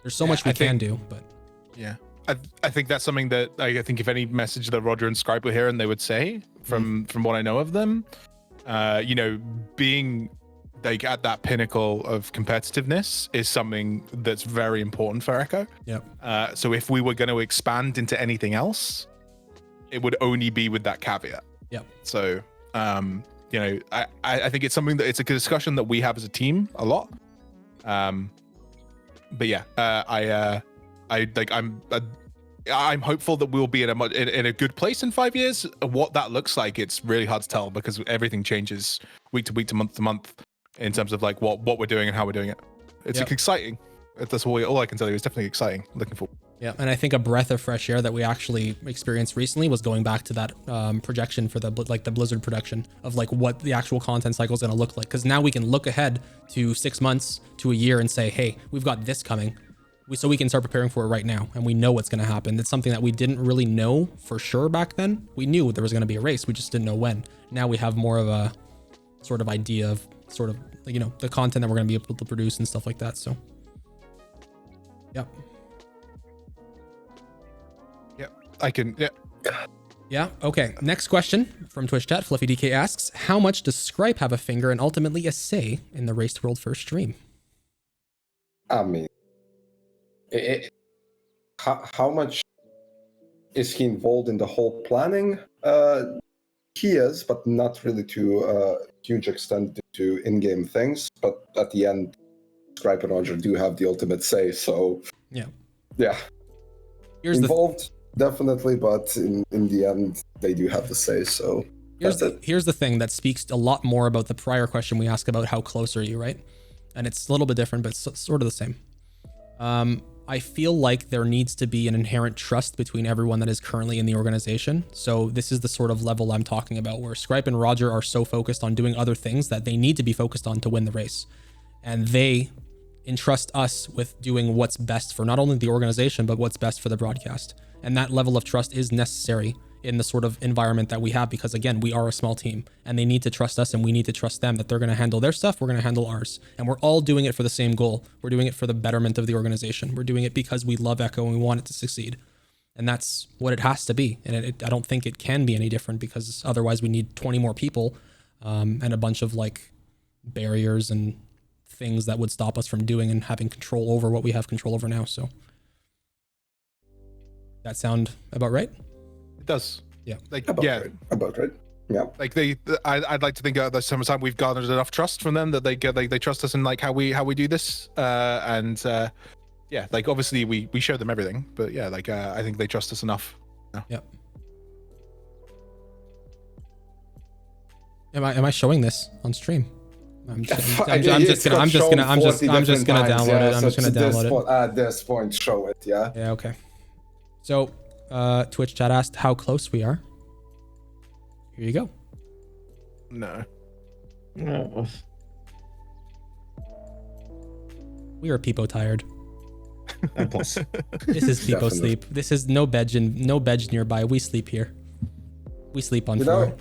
there's so much we can do, but yeah, I think that's something that I think if any message that Roger and Scribe were here and they would say from what I know of them, you know, being like at that pinnacle of competitiveness is something that's very important for Echo. Yep. So if we were going to expand into anything else, it would only be with that caveat. Yep. So, you know, I think it's something that it's a discussion that we have as a team a lot. But yeah, I'm hopeful that we'll be in a good place in 5 years. What that looks like, it's really hard to tell because everything changes week to week to month in terms of like what we're doing and how we're doing it. It's exciting. That's all I can tell you. It's definitely exciting. Looking forward. Yeah, and I think a breath of fresh air that we actually experienced recently was going back to that projection for the Blizzard production of like what the actual content cycle is going to look like. Because now we can look ahead to 6 months to a year and say, hey, we've got this coming. So we can start preparing for it right now, and we know what's going to happen. It's something that we didn't really know for sure back then. We knew there was going to be a race. We just didn't know when. Now we have more of a sort of idea of sort of, you know, the content that we're going to be able to produce and stuff like that. So, yep. I can, Yeah. Okay. Next question from Twitch chat. Fluffy DK asks, how much does Scripe have a finger and ultimately a say in the Race to World First stream? I mean, how much is he involved in the whole planning? He is, but not really to a huge extent to in-game things. But at the end, Scripe and Roger do have the ultimate say. So yeah. Here's involved. Definitely, but in the end, they do have to say so. Here's the thing that speaks a lot more about the prior question we asked about how close are you, right? And it's a little bit different, but sort of the same. I feel like there needs to be an inherent trust between everyone that is currently in the organization. So this is the sort of level I'm talking about, where Scripe and Roger are so focused on doing other things that they need to be focused on to win the race. And they entrust us with doing what's best for not only the organization, but what's best for the broadcast. And that level of trust is necessary in the sort of environment that we have, because again, we are a small team and they need to trust us and we need to trust them that they're going to handle their stuff. We're going to handle ours. And we're all doing it for the same goal. We're doing it for the betterment of the organization. We're doing it because we love Echo and we want it to succeed. And that's what it has to be. And I don't think it can be any different, because otherwise we need 20 more people and a bunch of like barriers and things that would stop us from doing and having control over what we have control over now. So That sound about right? It does. Yeah. Like About yeah. right. About right. Yeah. Like I'd like to think that some time we've garnered enough trust from them that they trust us in like how we do this. Yeah, like obviously we show them everything, but yeah, like I think they trust us enough. Yeah. Yep. Am I showing this on stream? I'm just gonna download it. I'm just gonna download it. At this point, show it. Yeah. Yeah. Okay. So, Twitch chat asked how close we are. Here you go. No. We are peepo tired. Plus. This is peepo sleep. This is no bed nearby. We sleep here. We sleep on floor.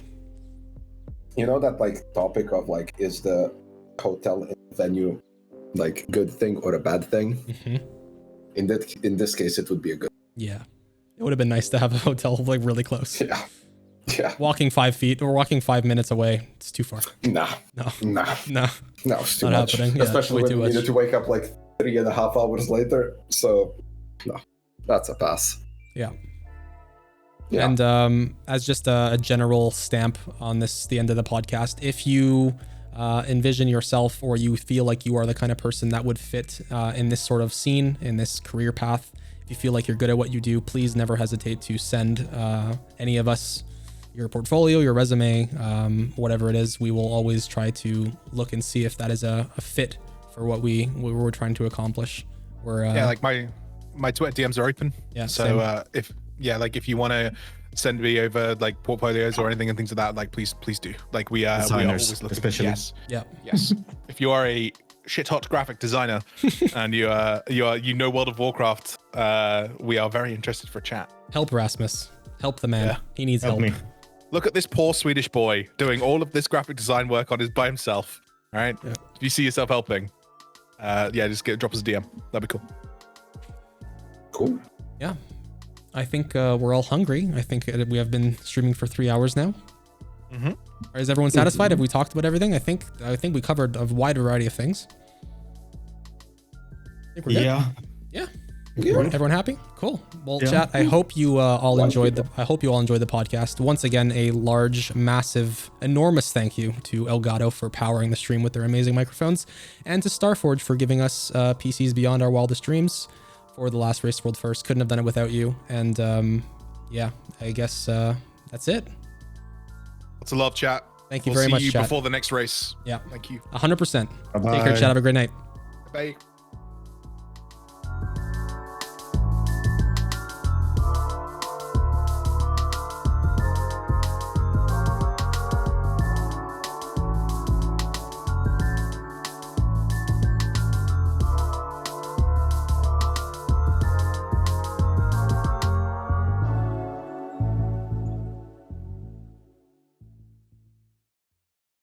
You know that like topic of like, is the hotel in the venue like good thing or a bad thing? Mm-hmm. In this case, it would be a good. Yeah, it would have been nice to have a hotel like really close. Yeah. Walking 5 feet or walking 5 minutes away, it's too far. No, it's too Not much. happening. Yeah, Especially when too you much. needed to wake up like 3.5 hours later. So, no, that's a pass. Yeah. Yeah. And as just a general stamp on the end of the podcast, if you envision yourself or you feel like you are the kind of person that would fit in this sort of scene, in this career path, if you feel like you're good at what you do, please never hesitate to send any of us your portfolio, your resume, whatever it is. We will always try to look and see if that is a fit for what we're trying to accomplish. Yeah, like my Twitter DMs are open. Yeah. So if you want to send me over like portfolios or anything and things like that, like please do. Like we are always looking. Especially. Yes. Yeah. Yes. If you are a shit hot graphic designer and you know World of Warcraft, we are very interested for a chat. Help Rasmus. Help the man. Yeah. He needs help. Me. Look at this poor Swedish boy doing all of this graphic design work by himself. All right. Yeah. If you see yourself helping, just drop us a DM. That'd be cool. Cool. Yeah. I think we're all hungry. I think we have been streaming for 3 hours now. Mm-hmm. Is everyone satisfied? Have we talked about everything? I think we covered a wide variety of things. I think we're good. Yeah. Everyone happy? Cool. Well, chat, I hope you all enjoyed the podcast. Once again, a large, massive, enormous thank you to Elgato for powering the stream with their amazing microphones, and to Starforge for giving us PCs beyond our wildest dreams for the last Race World First. Couldn't have done it without you. And I guess that's it. Lots of love, chat. Thank you very much, see you chat. before the next race. Yeah. Thank you. 100%. Bye-bye. Take care, chat. Have a great night. Bye.